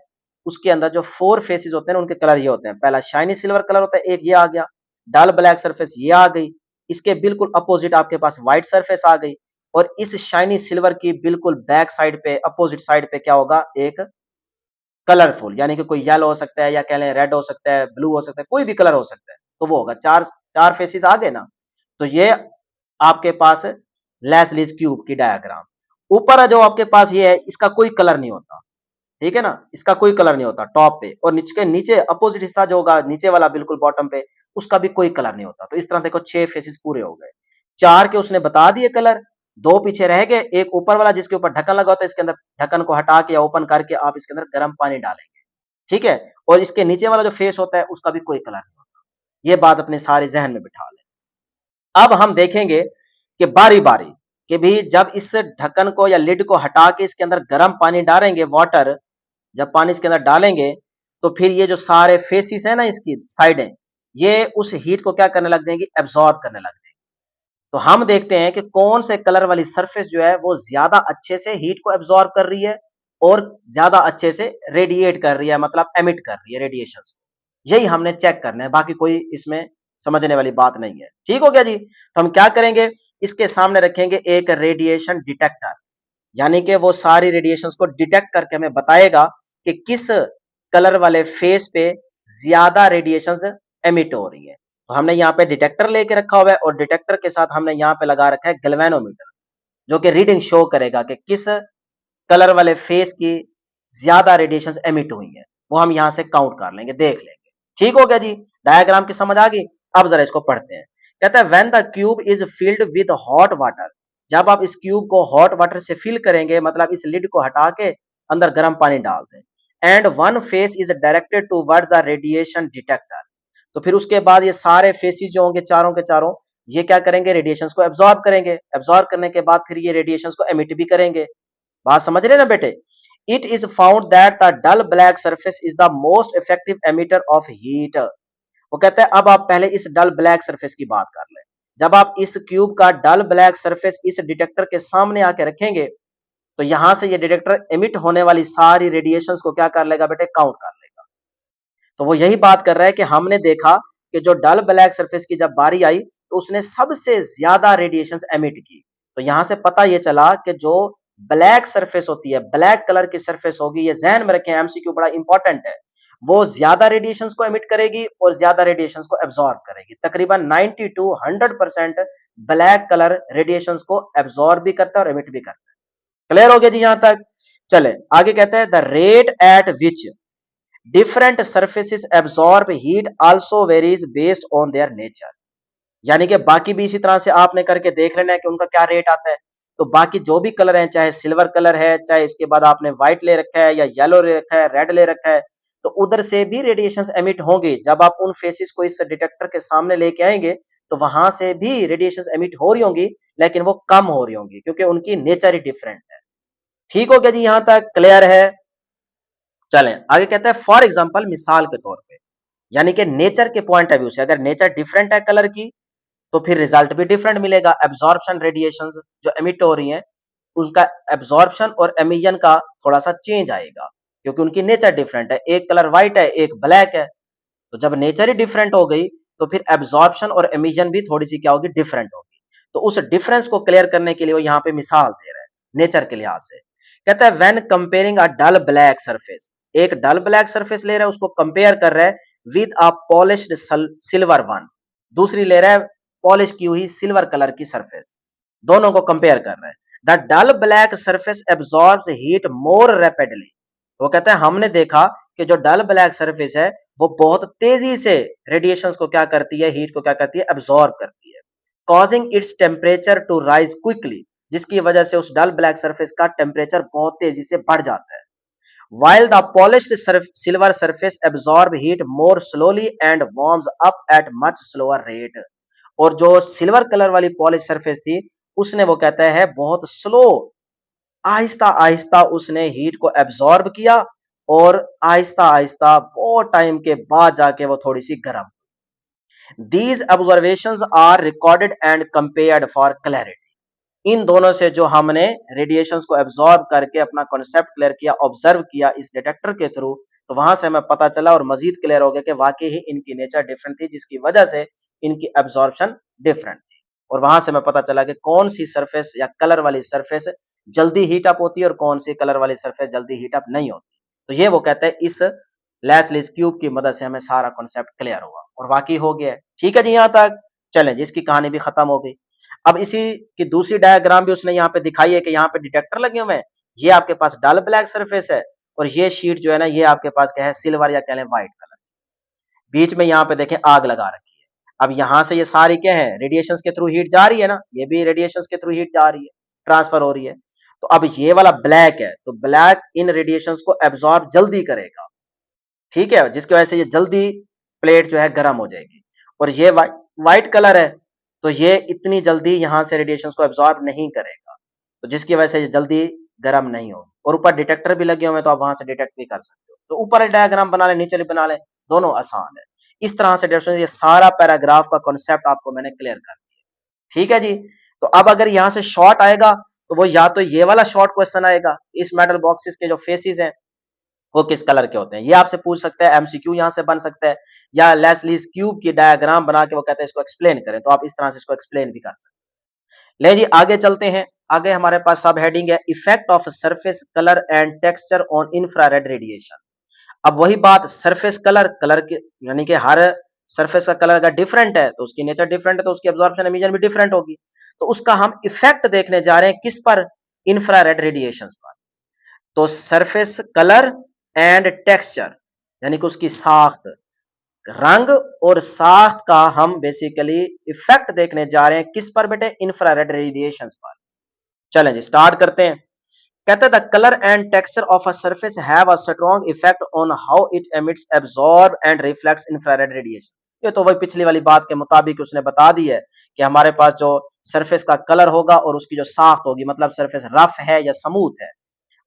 उसके अंदर जो 4 फेसेस होते हैं उनके कलर ये होते हैं। पहला शाइनी सिल्वर कलर होता है, एक ये आ गया, डल ब्लैक सरफेस ये आ गई, इसके बिल्कुल अपोजिट आपके पास व्हाइट सरफेस आ गई, और इस शाइनी सिल्वर की बिल्कुल बैक साइड पे अपोजिट साइड पे क्या होगा, एक कलरफुल, यानी कि कोई येलो हो सकता है या कह लें रेड हो सकता है, ब्लू हो सकता है, कोई भी कलर हो सकता है। तो वो होगा, चार चार फेसेस आ गए ना। तो ये आपके पास लेस्लीज क्यूब की डायग्राम। ऊपर जो आपके पास ये है, इसका कोई कलर नहीं होता। ठीक है ना, इसका कोई कलर नहीं होता टॉप पे, और नीचे नीचे अपोजिट हिस्सा जो होगा नीचे वाला बिल्कुल बॉटम पे, उसका भी कोई कलर नहीं होता। तो इस तरह देखो 6 फेसेस पूरे हो गए। 4 के उसने बता दिए कलर, 2 पीछे रह गए, एक ऊपर वाला जिसके ऊपर ढक्कन लगा होता है, इसके अंदर ढक्कन को हटा के या ओपन करके आप इसके अंदर गर्म पानी डालेंगे। ठीक है, और इसके नीचे वाला जो फेस होता है उसका भी कोई कलर नहीं होता। ये बात अपने सारे जहन में बिठा लें। अब हम देखेंगे कि बारी बारी कि भी जब इस ढक्कन को या लिड को हटा के इसके अंदर गर्म पानी डालेंगे, वाटर जब पानी इसके अंदर डालेंगे, तो फिर ये जो सारे फेसिस है ना इसकी साइडें, ये उस हीट को क्या करने लग जाएंगी, एब्जॉर्ब करने लग जाएंगी। तो हम देखते हैं कि कौन से कलर वाली सरफेस जो है वो ज्यादा अच्छे से हीट को एब्जॉर्ब कर रही है और ज्यादा अच्छे से रेडिएट कर रही है, मतलब एमिट कर रही है रेडिएशन। यही हमने चेक करना है, बाकी कोई इसमें समझने वाली बात नहीं है। ठीक हो गया जी। तो हम क्या करेंगे, इसके सामने रखेंगे एक रेडिएशन डिटेक्टर, यानी कि वो सारी रेडिएशंस को डिटेक्ट करके हमें बताएगा कि किस कलर वाले फेस पे ज्यादा रेडिएशंस एमिट हो रही है। तो हमने यहाँ पे डिटेक्टर लेके रखा हुआ है, और डिटेक्टर के साथ हमने यहाँ पे लगा रखा है गैल्वेनोमीटर, जो कि रीडिंग शो करेगा कि किस कलर वाले फेस की ज्यादा रेडिएशन एमिट हुई है, वो हम यहां से काउंट कर लेंगे, देख लेंगे। ठीक हो गया जी, डायग्राम की समझ आ गई। अब जरा इसको पढ़ते हैं। कहता है when the cube is filled with hot water, जब आप इस क्यूब को हॉट वाटर से फिल करेंगे, मतलब इस लिड को हटा के अंदर गर्म पानी डाल दें, and one face is directed towards the radiation detector, तो फिर उसके बाद ये सारे फेसिस जो होंगे चारों के चारों, ये क्या करेंगे, रेडिएशंस को एब्जॉर्ब करेंगे। एब्जॉर्ब करने के बाद फिर ये रेडिएशंस को एमिट भी करेंगे। बात समझ रहे ना बेटे। It is found that the dull black surface is the most effective emitter of heat. वो कहते हैं अब आप पहले इस डल ब्लैक सरफेस की बात कर लें। जब आप इस क्यूब का डल ब्लैक सरफेस इस डिटेक्टर के सामने आके रखेंगे, तो यहां से ये डिटेक्टर एमिट होने वाली सारी रेडिएशंस को क्या कर लेगा बेटे, काउंट कर लेगा। तो वो यही बात कर रहा है कि हमने देखा कि जो डल ब्लैक सरफेस की जब बारी आई, तो उसने सबसे ज्यादा रेडिएशंस एमिट की। तो यहां से पता ये चला कि जो ब्लैक सरफेस होती है, ब्लैक कलर की सरफेस होगी, ये ध्यान में रखें, एमसीक्यू बड़ा इंपॉर्टेंट है, वो ज्यादा रेडिएशंस को एमिट करेगी और ज्यादा रेडिएशंस को एब्जॉर्ब करेगी। तकरीबन 90 to 100% ब्लैक कलर रेडिएशंस को एब्जॉर्ब भी करता है और एमिट भी करता है। क्लियर हो गया जी यहां तक। चले आगे, कहते हैं the rate at which different surfaces absorb heat also varies based on their nature. यानी कि बाकी भी इसी तरह से आपने करके देख लेना है कि उनका क्या रेट आता है। तो बाकी जो भी कलर है, चाहे सिल्वर कलर है, चाहे इसके बाद आपने व्हाइट ले रखा है या येलो ले रखा है, रेड ले रखा है, तो उधर से भी रेडिएशंस एमिट होंगे। जब आप उन फेसिस को इस डिटेक्टर के सामने लेके आएंगे, तो वहां से भी रेडिएशंस एमिट हो रही होंगी, लेकिन वो कम हो रही होंगी क्योंकि उनकी नेचर ही डिफरेंट है। ठीक हो गया जी, यहां तक क्लियर है। चलें आगे, कहता है फॉर एग्जाम्पल, मिसाल के तौर पे, यानी कि नेचर के पॉइंट ऑफ व्यू से अगर नेचर डिफरेंट है कलर की, तो फिर रिजल्ट भी डिफरेंट मिलेगा। एब्जॉर्प्शन रेडिएशंस जो एमिट हो रही हैं, उनका एब्जॉर्प्शन और एमिशन का थोड़ा सा चेंज आएगा क्योंकि उनकी नेचर डिफरेंट है। एक कलर व्हाइट है, एक ब्लैक है, तो जब नेचर ही डिफरेंट हो गई, तो फिर एब्जॉर्प्शन और एमिशन भी थोड़ी सी क्या होगी, डिफरेंट होगी। तो उस डिफरेंस को क्लियर करने के लिए वो यहाँ पे मिसाल दे रहा है नेचर के लिहाज से। कहता है when comparing a dull black surface, एक डल ब्लैक सरफेस ले रहा है, उसको कंपेयर कर रहा है with a polished silver one, दूसरी ले रहा है पॉलिश की हुई सिल्वर कलर की सरफेस, दोनों को कंपेयर कर रहा है। The dull black surface absorbs heat more rapidly. वो कहता है हमने देखा कि जो डल ब्लैक सरफेस है, वो बहुत तेजी से रेडिएशंस को क्या करती है, हीट को क्या करती है, एब्सॉर्ब करती है, causing its temperature to rise quickly, जिसकी वजह से उस डल ब्लैक सरफेस का टेम्परेचर बहुत तेजी से बढ़ जाता है। while the polished silver surface absorb heat more slowly and warms up at much slower rate। और जो सिल्वर कलर वाली पॉलिश सरफेस थी, उसने वो कहता है बहुत स्लो, आहिस्ता आहिस्ता उसने हीट को एब्सॉर्ब किया और आहिस्ता आहिस्ता बहुत टाइम के बाद जाके वो थोड़ी सी गर्म। These observations are recorded and compared for clarity। इन दोनों से जो हमने रेडिएशंस को एब्सॉर्ब करके अपना कॉन्सेप्ट क्लियर किया, ऑब्जर्व किया इस डिटेक्टर के थ्रू, तो वहां से हमें पता चला और मजीद क्लियर हो गया कि वाकई ही इनकी नेचर डिफरेंट थी, जिसकी वजह से इनकी एब्सॉर्प्शन डिफरेंट थी। और वहां से हमें पता चला कि कौन सी सरफेस या कलर वाली सरफेस जल्दी हीट अप होती है और कौन सी कलर वाली सरफेस जल्दी हीट अप नहीं होती। तो ये वो कहते हैं इस लैसलिस क्यूब की मदद से हमें सारा कॉन्सेप्ट क्लियर हुआ और वाकई हो गया। ठीक है जी, यहां तक चलें, जिसकी कहानी भी खत्म हो गई। अब इसी की दूसरी डायग्राम भी उसने यहाँ पे दिखाई है कि यहाँ पे डिटेक्टर लगे हुए हैं, ये आपके पास डल ब्लैक सरफेस है और ये शीट जो है ना, ये आपके पास क्या है, सिल्वर या कह लें व्हाइट कलर। बीच में यहाँ पे देखें आग लगा रखी है। अब यहाँ से ये सारी क्या है, रेडिएशंस के थ्रू हीट जा रही है ना, ये भी रेडिएशंस के थ्रू हीट जा रही है, ट्रांसफर हो रही है। तो अब ये वाला ब्लैक है, तो ब्लैक इन रेडिएशंस को एब्सॉर्ब जल्दी करेगा, ठीक है, जिसकी वजह से ये जल्दी प्लेट जो है गर्म हो जाएगी। और ये व्हाइट कलर है, तो ये इतनी जल्दी यहां से रेडिएशंस को एब्सॉर्ब नहीं करेगा, तो जिसकी वजह से ये जल्दी गर्म नहीं होगी। और ऊपर डिटेक्टर भी लगे हुए हैं, तो आप वहां से डिटेक्ट भी कर सकते हो। तो ऊपर डायग्राम बना ले, नीचे बना ले, दोनों आसान है। इस तरह से ये सारा पैराग्राफ का कॉन्सेप्ट आपको मैंने क्लियर कर दिया। ठीक है जी। तो अब अगर यहां से शॉर्ट आएगा, तो वो या तो ये वाला शॉर्ट क्वेश्चन आएगा, इस मेटल बॉक्सेस के जो फेसेस हैं वो किस कलर के होते हैं, ये आपसे पूछ सकते हैं, एमसीक्यू यहां से बन सकता है, या लेस्लीज क्यूब की डायग्राम बना के वो कहते हैं इसको एक्सप्लेन करें, तो आप इस तरह से इसको एक्सप्लेन भी कर सकते हैं। ले जी आगे चलते हैं। आगे हमारे पास सब हेडिंग है effect of surface colour and texture on infrared radiation. अब वही बात, सरफेस कलर, कलर के यानी कि हर सरफेस का कलर अगर डिफरेंट है तो उसकी नेचर डिफरेंट है, तो उसकी एब्जॉर्प्शन एमिशन भी डिफरेंट होगी। तो उसका हम इफेक्ट देखने जा रहे हैं किस पर, इंफ्रारेड रेडिएशन पर। तो सरफेस कलर एंड टेक्सचर यानी कि उसकी साख्त, रंग और साख्त का हम बेसिकली इफेक्ट देखने जा रहे हैं किस पर बेटे, इंफ्रारेड रेडिएशंस पर। चलें जी स्टार्ट करते हैं। कहते हैं the colour and texture of a surface have a strong effect on how it emits, absorb and reflects infrared radiation. ये तो वही पिछली वाली बात के मुताबिक उसने बता दी है कि हमारे पास जो सरफेस का कलर होगा और उसकी जो साख्त होगी, मतलब सरफेस रफ है या स्मूथ है,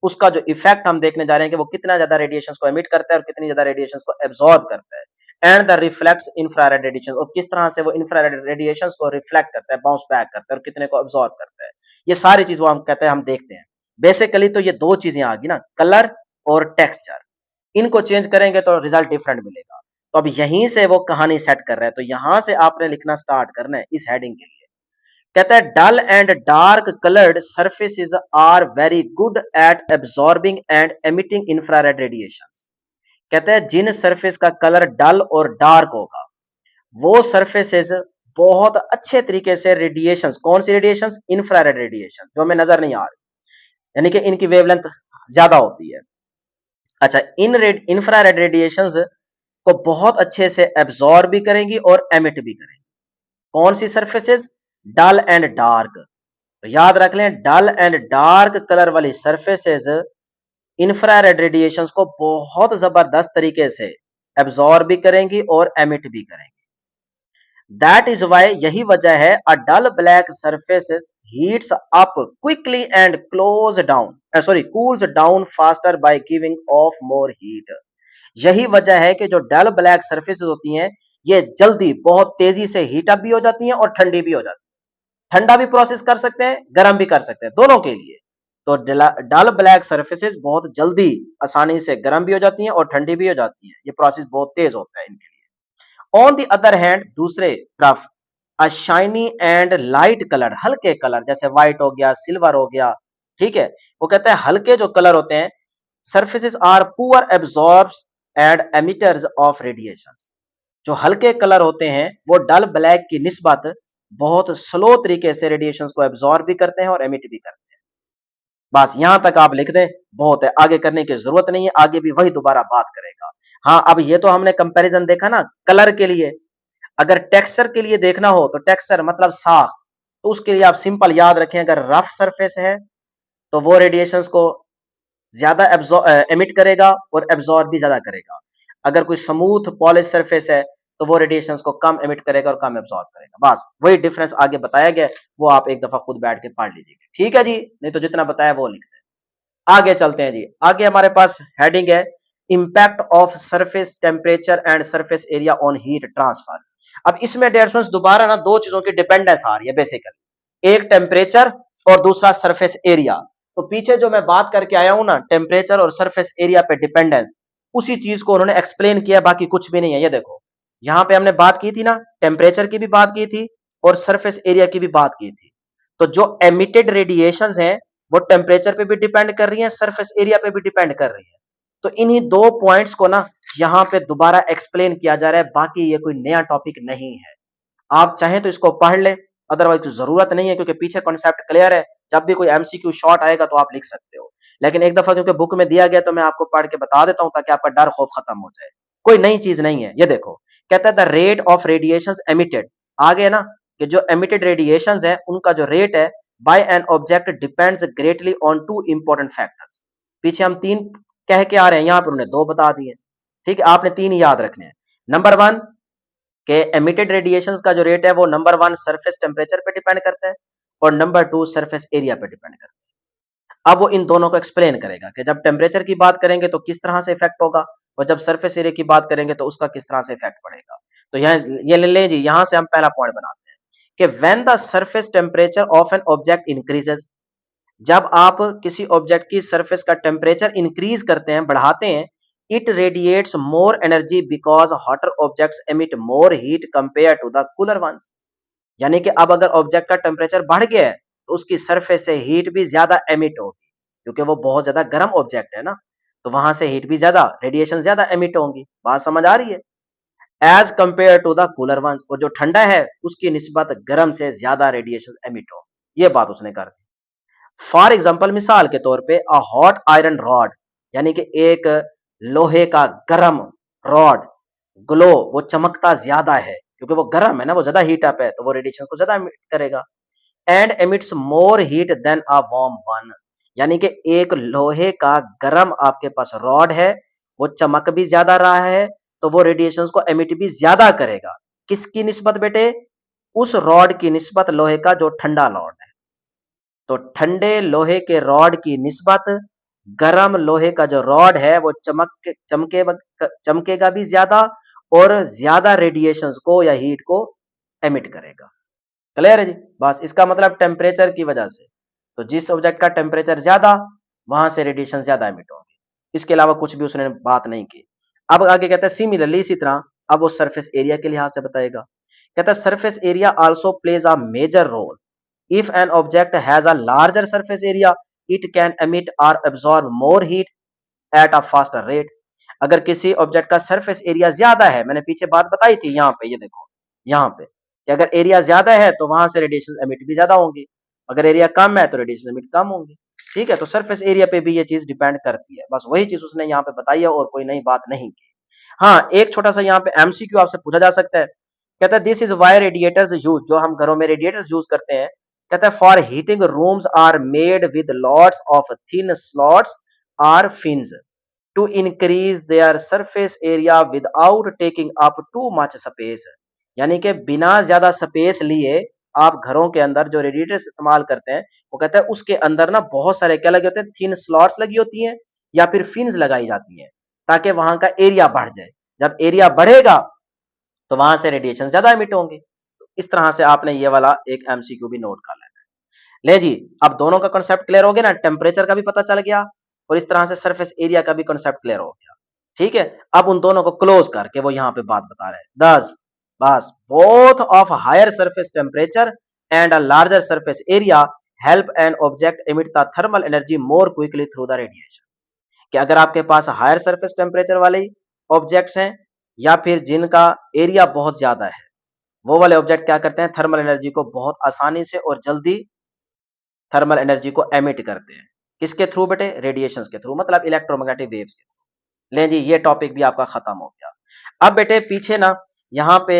उसका जो इफेक्ट हम देखने जा रहे हैं कि वो कितना ज्यादा रेडिएशंस को एमिट करता है और कितनी ज्यादा रेडिएशंस को एब्जॉर्ब करता है। And the reflects infrared radiation, और किस तरह से वो इंफ्रारेड रेडिएशंस को रिफ्लेक्ट करता है, बाउंस बैक करता है और कितने को एब्जॉर्ब करता है। ये सारी चीज वो हम कहते हैं, हम देखते हैं। बेसिकली तो ये दो चीजें आ गई ना, कलर और टेक्सचर, इनको चेंज करेंगे तो रिजल्ट डिफरेंट मिलेगा। तो अब यहीं से वो कहानी सेट कर रहा है, तो यहां से आपने लिखना स्टार्ट करना है इस हेडिंग के लिए। कहता है dull and dark coloured surfaces are very good at absorbing and emitting infrared radiations. कहता है जिन सरफेस का कलर डल और डार्क होगा वो सरफेसेस बहुत अच्छे तरीके से रेडिएशंस, कौन सी रेडिएशंस, इंफ्रारेड रेडिएशन, जो हमें नजर नहीं आ रही, यानी कि इनकी वेवलेंथ ज्यादा होती है। अच्छा, इन इंफ्रारेड रेडिएशंस को बहुत अच्छे से एब्जॉर्ब भी करेंगी और एमिट भी करेंगी। कौन सी सरफेसेस, डल एंड डार्क। तो याद रख लें, डल एंड डार्क कलर वाली सरफेसेस इंफ्रारेड रेडिएशंस को बहुत जबरदस्त तरीके से एब्जॉर्ब भी करेंगी और एमिट भी करेंगी। दैट इज वाई, यही वजह है, a dull black surfaces heats up quickly and close down sorry cools down faster by giving off more heat. यही वजह है कि जो डल ब्लैक सरफेसेस होती हैं ये जल्दी बहुत तेजी से हीट अप भी हो जाती हैं और ठंडी भी हो जाती हैं। ठंडा भी प्रोसेस कर सकते हैं, गर्म भी कर सकते हैं, दोनों के लिए। तो डल ब्लैक सरफेसेस बहुत जल्दी आसानी से गर्म भी हो जाती हैं और ठंडी भी हो जाती हैं, ये प्रोसेस बहुत तेज होता है इनके लिए। ऑन द अदर हैंड, दूसरे तरफ, अ शाइनी एंड लाइट कलर, हल्के कलर जैसे व्हाइट हो गया, सिल्वर हो गया, ठीक है, वो कहते हैं हल्के जो कलर होते हैं surfaces are poor absorbs and emitters of radiations. जो हल्के कलर होते हैं वो डल ब्लैक की निस्बत बहुत स्लो तरीके से रेडिएशंस को एब्जॉर्ब भी करते हैं और एमिट भी करते हैं। बस यहां तक आप लिख दें, बहुत है, आगे करने की जरूरत नहीं है, आगे भी वही दोबारा बात करेगा। हाँ, अब ये तो हमने कंपैरिजन देखा ना कलर के लिए। अगर टेक्सचर के लिए देखना हो तो टेक्सचर मतलब साफ, तो उसके लिए आप सिंपल याद रखें, अगर रफ सरफेस है तो वो रेडिएशंस को ज्यादा एमिट करेगा और एब्जॉर्ब भी ज्यादा करेगा। अगर कोई स्मूथ पॉलिश सरफेस है तो वो रेडिएशंस को कम एमिट करेगा और कम एब्जॉर्ब करेगा। बस वही डिफरेंस आगे बताया गया, वो आप एक दफा खुद बैठ के पढ़ लीजिएगा, ठीक है जी, नहीं तो जितना बताया वो लिख दें। आगे चलते हैं जी, आगे हमारे पास हेडिंग है impact of surface temperature and surface area on heat transfer. अब इसमें डेयर स्टूडेंट्स दोबारा ना दो चीजों की डिपेंडेंस आ रही है बेसिकली, एक टेम्परेचर और दूसरा सरफेस एरिया। तो पीछे जो मैं बात करके आया हूं ना, टेम्परेचर और सरफेस एरिया पे डिपेंडेंस, उसी चीज को उन्होंने एक्सप्लेन किया, बाकी कुछ भी नहीं है। ये देखो यहां पे हमने बात की थी ना, टेम्परेचर की भी बात की थी और सरफेस एरिया की भी बात की थी। तो जो एमिटेड रेडिएशंस हैं वो टेम्परेचर पे भी डिपेंड कर रही है, सरफेस एरिया पे भी डिपेंड कर रही है। तो इन्हीं दो पॉइंट्स को ना यहां पे दोबारा एक्सप्लेन किया जा रहा है, बाकी ये कोई नया टॉपिक नहीं है। आप चाहें तो इसको पढ़ लें, अदरवाइज जरूरत नहीं है, क्योंकि पीछे कॉन्सेप्ट क्लियर है। जब भी कोई एमसीक्यू शॉर्ट आएगा तो आप लिख सकते हो, लेकिन एक दफा क्योंकि बुक में दिया गया तो मैं आपको पढ़ के बता देता हूं ताकि आपका डर खौफ खत्म हो जाए। कोई नई चीज नहीं है। ये देखो कहता है the rate of radiation emitted, आगे ना कि जो एमिटेड रेडिएशन है उनका जो रेट है by an object depends greatly on two important factors. पीछे हम तीन कह के आ रहे हैं, यहां पर उन्होंने दो बता दिए, ठीक है, आपने तीन ही याद रखने हैं। नंबर वन के एमिटेड रेडिएशंस का जो रेट है वो नंबर वन सरफेस टेम्परेचर पे डिपेंड करता है और नंबर टू सरफेस एरिया पे डिपेंड करता है। अब वो इन दोनों को एक्सप्लेन करेगा कि जब टेम्परेचर की बात करेंगे तो किस तरह से इफेक्ट होगा और जब सरफेस एरिया की बात करेंगे तो उसका किस तरह से इफेक्ट पड़ेगा। तो यहाँ ये ले लें जी, यहां से हम पहला पॉइंट बनाते हैं कि when the surface temperature of an object increases, जब आप किसी ऑब्जेक्ट की सरफेस का टेम्परेचर इंक्रीज करते हैं, बढ़ाते हैं, it radiates more energy because hotter objects emit more heat compare to the cooler ones. यानी कि अब अगर ऑब्जेक्ट का टेम्परेचर बढ़ गया है तो उसकी सरफेस से हीट भी ज्यादा एमिट होगी, क्योंकि वो बहुत ज्यादा गर्म ऑब्जेक्ट है ना, तो वहां से हीट भी ज्यादा, रेडिएशन ज्यादा एमिट होंगी। बात समझ आ रही है? As compare to the cooler ones, और जो ठंडा है उसकी निस्बत गर्म से ज्यादा रेडिएशन एमिट हो, ये बात उसने कर दी। फॉर एग्जाम्पल, मिसाल के तौर पे अ हॉट आयरन रॉड, यानी कि एक लोहे का गरम रॉड, ग्लो, वो चमकता ज्यादा है क्योंकि वो गर्म है ना, वो ज्यादा हीट अप है, तो वो रेडिएशन को ज्यादा emit करेगा। And emits more heat than a warm one, यानी कि एक लोहे का गरम आपके पास रॉड है, वो चमक भी ज्यादा रहा है, तो वो रेडिएशन को एमिट भी ज्यादा करेगा। किसकी निस्बत बेटे? उस रॉड की निस्बत लोहे का जो ठंडा रॉड है। तो ठंडे लोहे के रॉड की निस्बत गरम लोहे का जो रॉड है वो चमकेगा भी ज्यादा और ज्यादा रेडिएशंस को या हीट को एमिट करेगा। क्लियर है जी? बस इसका मतलब टेम्परेचर की वजह से, तो जिस ऑब्जेक्ट का टेम्परेचर ज्यादा, वहां से रेडिएशन ज्यादा एमिट होंगे। इसके अलावा कुछ भी उसने बात नहीं की। अब आगे कहता है सिमिलरली, इसी तरह अब वो सरफेस एरिया के लिहाज से बताएगा। कहता है surface area also plays a major role. If an object has a larger surface area, it can emit or absorb more heat at a faster rate. अगर किसी ऑब्जेक्ट का सरफेस एरिया ज्यादा है, मैंने पीछे बात बताई थी, यहाँ पे ये देखो, यहाँ पे कि अगर एरिया ज्यादा है तो वहां से रेडिएशन एमिट भी ज्यादा होंगी, अगर एरिया कम है तो रेडिएशन एमिट कम होंगी। ठीक है, तो सरफेस एरिया पे भी ये चीज डिपेंड करती है। बस वही चीज उसने यहाँ पे बताई है और कोई नई बात नहीं की। हाँ, एक छोटा सा यहाँ पे एमसीक्यू आपसे पूछा जा सकता है। कहता है this is why radiators use, जो हम घरों में रेडिएटर्स यूज करते हैं, कहता है for heating rooms are made with lots of thin slots or fins to increase their surface area without taking up too much space. यानी कि बिना ज्यादा स्पेस लिए आप घरों के अंदर जो रेडिएटर्स इस्तेमाल करते हैं, वो कहता है उसके अंदर ना बहुत सारे क्या लगे होते हैं, थिन स्लॉट्स लगी होती हैं या फिर फिन्स लगाई जाती हैं, ताकि वहां का एरिया बढ़ जाए। जब एरिया बढ़ेगा तो वहां से रेडिएशन ज्यादा एमिट होंगे। इस तरह से आपने ये वाला एक एमसीक्यू भी नोट कर लेना है। ले जी, अब दोनों का कॉन्सेप्ट क्लियर हो गया ना, टेम्परेचर का भी पता चल गया और इस तरह से सरफेस एरिया का भी कॉन्सेप्ट क्लियर हो गया। ठीक है, अब उन दोनों को क्लोज करके वो यहाँ पे बात बता रहे हैं। दस, बस both of higher surface temperature and a larger surface area help an object emit the thermal energy more quickly through the radiation. कि अगर आपके पास हायर सरफेस टेम्परेचर वाले ऑब्जेक्ट्स हैं या फिर जिनका एरिया बहुत ज्यादा है, वो वाले ऑब्जेक्ट क्या करते हैं, थर्मल एनर्जी को बहुत आसानी से और जल्दी थर्मल एनर्जी को एमिट करते हैं। किसके थ्रू बेटे? रेडिएशंस के थ्रू, मतलब इलेक्ट्रोमैग्नेटिक वेव्स के थ्रू। ले जी, ये टॉपिक भी आपका खत्म हो गया। अब बेटे पीछे ना, यहाँ पे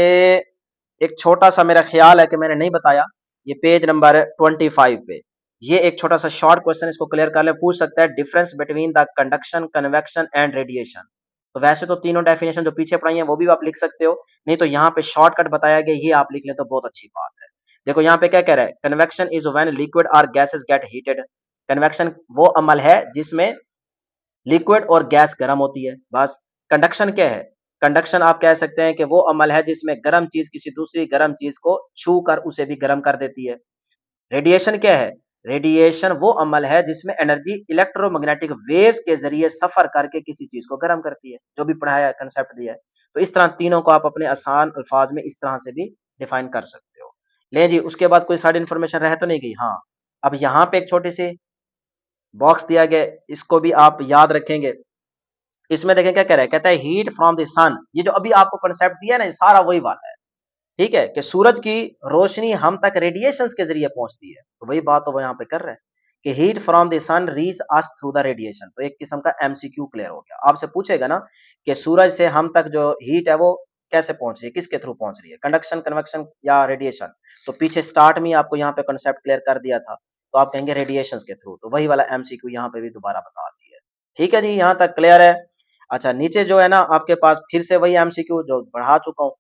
एक छोटा सा मेरा ख्याल है कि मैंने नहीं बताया, ये पेज नंबर 25 पे ये एक छोटा सा शॉर्ट क्वेश्चन, इसको क्लियर कर ले, पूछ सकता है difference between the conduction, convection and radiation. तो वैसे तो तीनों डेफिनेशन जो पीछे पढ़ाई है वो भी आप लिख सकते हो, नहीं तो यहाँ पे शॉर्टकट बताया गया, ये आप लिख ले तो बहुत अच्छी बात है। देखो यहाँ पे क्या कह रहा है, कन्वेक्शन इज व्हेन लिक्विड और गैसेस गेट हीटेड। कन्वेक्शन वो अमल है जिसमें लिक्विड और गैस गर्म होती है, बस। कंडक्शन क्या है? कंडक्शन आप कह सकते हैं कि वो अमल है जिसमें गर्म चीज किसी दूसरी गर्म चीज को छू कर उसे भी गर्म कर देती है। रेडिएशन क्या है? रेडिएशन वो अमल है जिसमें एनर्जी इलेक्ट्रोमैग्नेटिक वेव्स के जरिए सफर करके किसी चीज को गर्म करती है, जो भी पढ़ाया है, कंसेप्ट दिया है। तो इस तरह तीनों को आप अपने आसान अल्फाज में इस तरह से भी डिफाइन कर सकते हो। ले जी, उसके बाद कोई साइड इन्फॉर्मेशन रह तो नहीं गई? हाँ, अब यहाँ पे एक छोटी सी बॉक्स दिया गया, इसको भी आप याद रखेंगे। इसमें देखें क्या कह रहा है, कहता है हीट फ्रॉम द सन। ये जो अभी आपको कंसेप्ट दिया ना, ये सारा वही वाला है। ठीक है, कि सूरज की रोशनी हम तक रेडिएशंस के जरिए पहुंचती है, तो वही बात तो वो यहाँ पे कर रहे हैं कि heat from the sun reach us through the radiation. तो एक किस्म का एमसीक्यू क्लियर हो गया। आपसे पूछेगा ना कि सूरज से हम तक जो हीट है वो कैसे पहुंच रही है, किसके थ्रू पहुंच रही है, कंडक्शन, कन्वेक्शन या रेडिएशन। तो पीछे स्टार्ट में आपको यहाँ पे कंसेप्ट क्लियर कर दिया था, तो आप कहेंगे रेडिएशन के थ्रू। तो वही वाला एमसीक्यू यहाँ पे भी दोबारा बता दिया। ठीक है जी, यहाँ तक क्लियर है। अच्छा, नीचे जो है ना आपके पास फिर से वही एमसीक्यू जो बढ़ा चुका हूँ।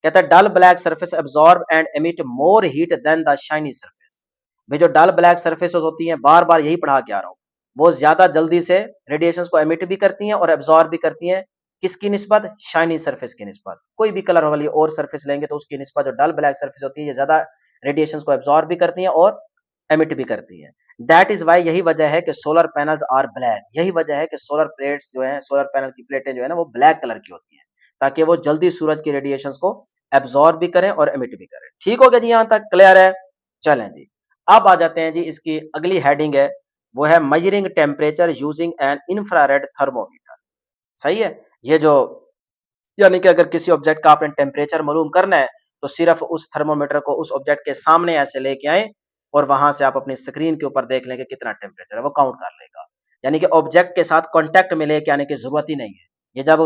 कहता है dull black surface absorb and emit more heat than the shiny surface. भाई जो डल ब्लैक सरफेसेस होती हैं, बार बार यही पढ़ा के आ रहा हूँ, वो ज्यादा जल्दी से रेडिएशंस को एमिट भी करती हैं और एब्जॉर्ब भी करती हैं। किसकी निस्बत? शाइनी सरफेस की निस्बत। कोई भी कलर वाली और सरफेस लेंगे तो उसकी निस्बत जो डल ब्लैक सरफेस होती है, ये ज्यादा रेडिएशंस को एब्जॉर्ब भी करती हैं और एमिट भी करती हैं। दैट इज वाई, यही वजह है कि सोलर पैनल्स आर ब्लैक। यही वजह है कि सोलर प्लेट्स जो है, सोलर पैनल की प्लेटें जो है ना, वो ब्लैक कलर की होती हैं, ताकि वो जल्दी सूरज की रेडिएशंस को एब्जॉर्ब भी करें और एमिट भी करें। ठीक हो गया जी, यहां तक क्लियर है? चलें जी, अब आ जाते हैं जी, इसकी अगली हेडिंग है, वो है measuring temperature using an infrared thermometer. सही है, ये जो, यानी कि अगर किसी ऑब्जेक्ट का आपने टेम्परेचर मालूम करना है, तो सिर्फ उस थर्मोमीटर को उस ऑब्जेक्ट के सामने ऐसे लेके आए और वहां से आप अपनी स्क्रीन के ऊपर देख लेंगे कितना टेम्परेचर है, वो काउंट कर लेगा। यानी कि ऑब्जेक्ट के साथ कॉन्टेक्ट में लेके आने की जरूरत ही नहीं है। ये जब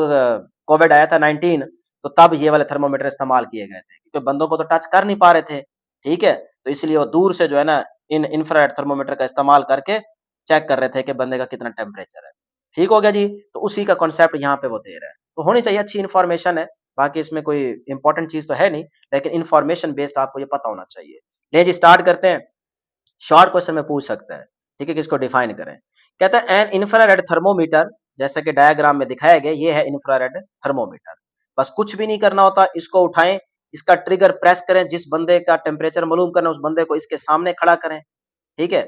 कोविड आया था 19, तो तब ये वाले थर्मोमीटर इस्तेमाल किए गए थे, क्योंकि बंदों को तो टच कर नहीं पा रहे थे। ठीक है, तो इसलिए वो दूर से जो है ना इन इंफ्रारेड थर्मोमीटर का इस्तेमाल करके चेक कर रहे थे कि बंदे का कितना टेम्परेचर है। ठीक हो गया जी। तो उसी का कॉन्सेप्ट यहाँ पे वो दे रहे हैं, तो होनी चाहिए, अच्छी इन्फॉर्मेशन है। बाकी इसमें कोई इंपॉर्टेंट चीज तो है नहीं, लेकिन इन्फॉर्मेशन बेस्ड आपको ये पता होना चाहिए। ले जी, स्टार्ट करते हैं। शॉर्ट क्वेश्चन में पूछ सकता है, ठीक है, किसको डिफाइन करें। कहता है एन इंफ्रारेड थर्मोमीटर, जैसा कि डायग्राम में दिखाया गया, ये है इंफ्रारेड थर्मोमीटर। बस कुछ भी नहीं करना होता, इसको उठाएं, इसका ट्रिगर प्रेस करें, जिस बंदे का टेम्परेचर मालूम करना उस बंदे को इसके सामने खड़ा करें। ठीक है,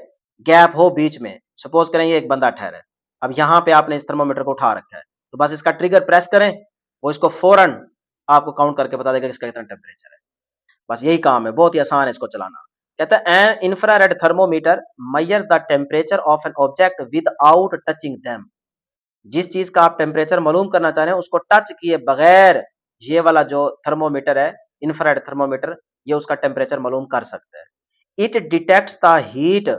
गैप हो बीच में, सपोज करें ये एक बंदा ठहरा है, अब यहाँ पे आपने इस थर्मोमीटर को उठा रखा है, तो बस इसका ट्रिगर प्रेस करें, वो इसको फौरन आपको काउंट करके बता देगा इसका कितना टेम्परेचर है। बस यही काम है, बहुत ही आसान है इसको चलाना। कहता है an infrared thermometer measures the temperature of an object without touching them. जिस चीज का आप टेम्परेचर मालूम करना चाह रहे हैं उसको टच किए बगैर ये वाला जो थर्मोमीटर है, इंफ्रारेड थर्मोमीटर, ये उसका टेम्परेचर मालूम कर सकता है। इट डिटेक्ट्स द हीट,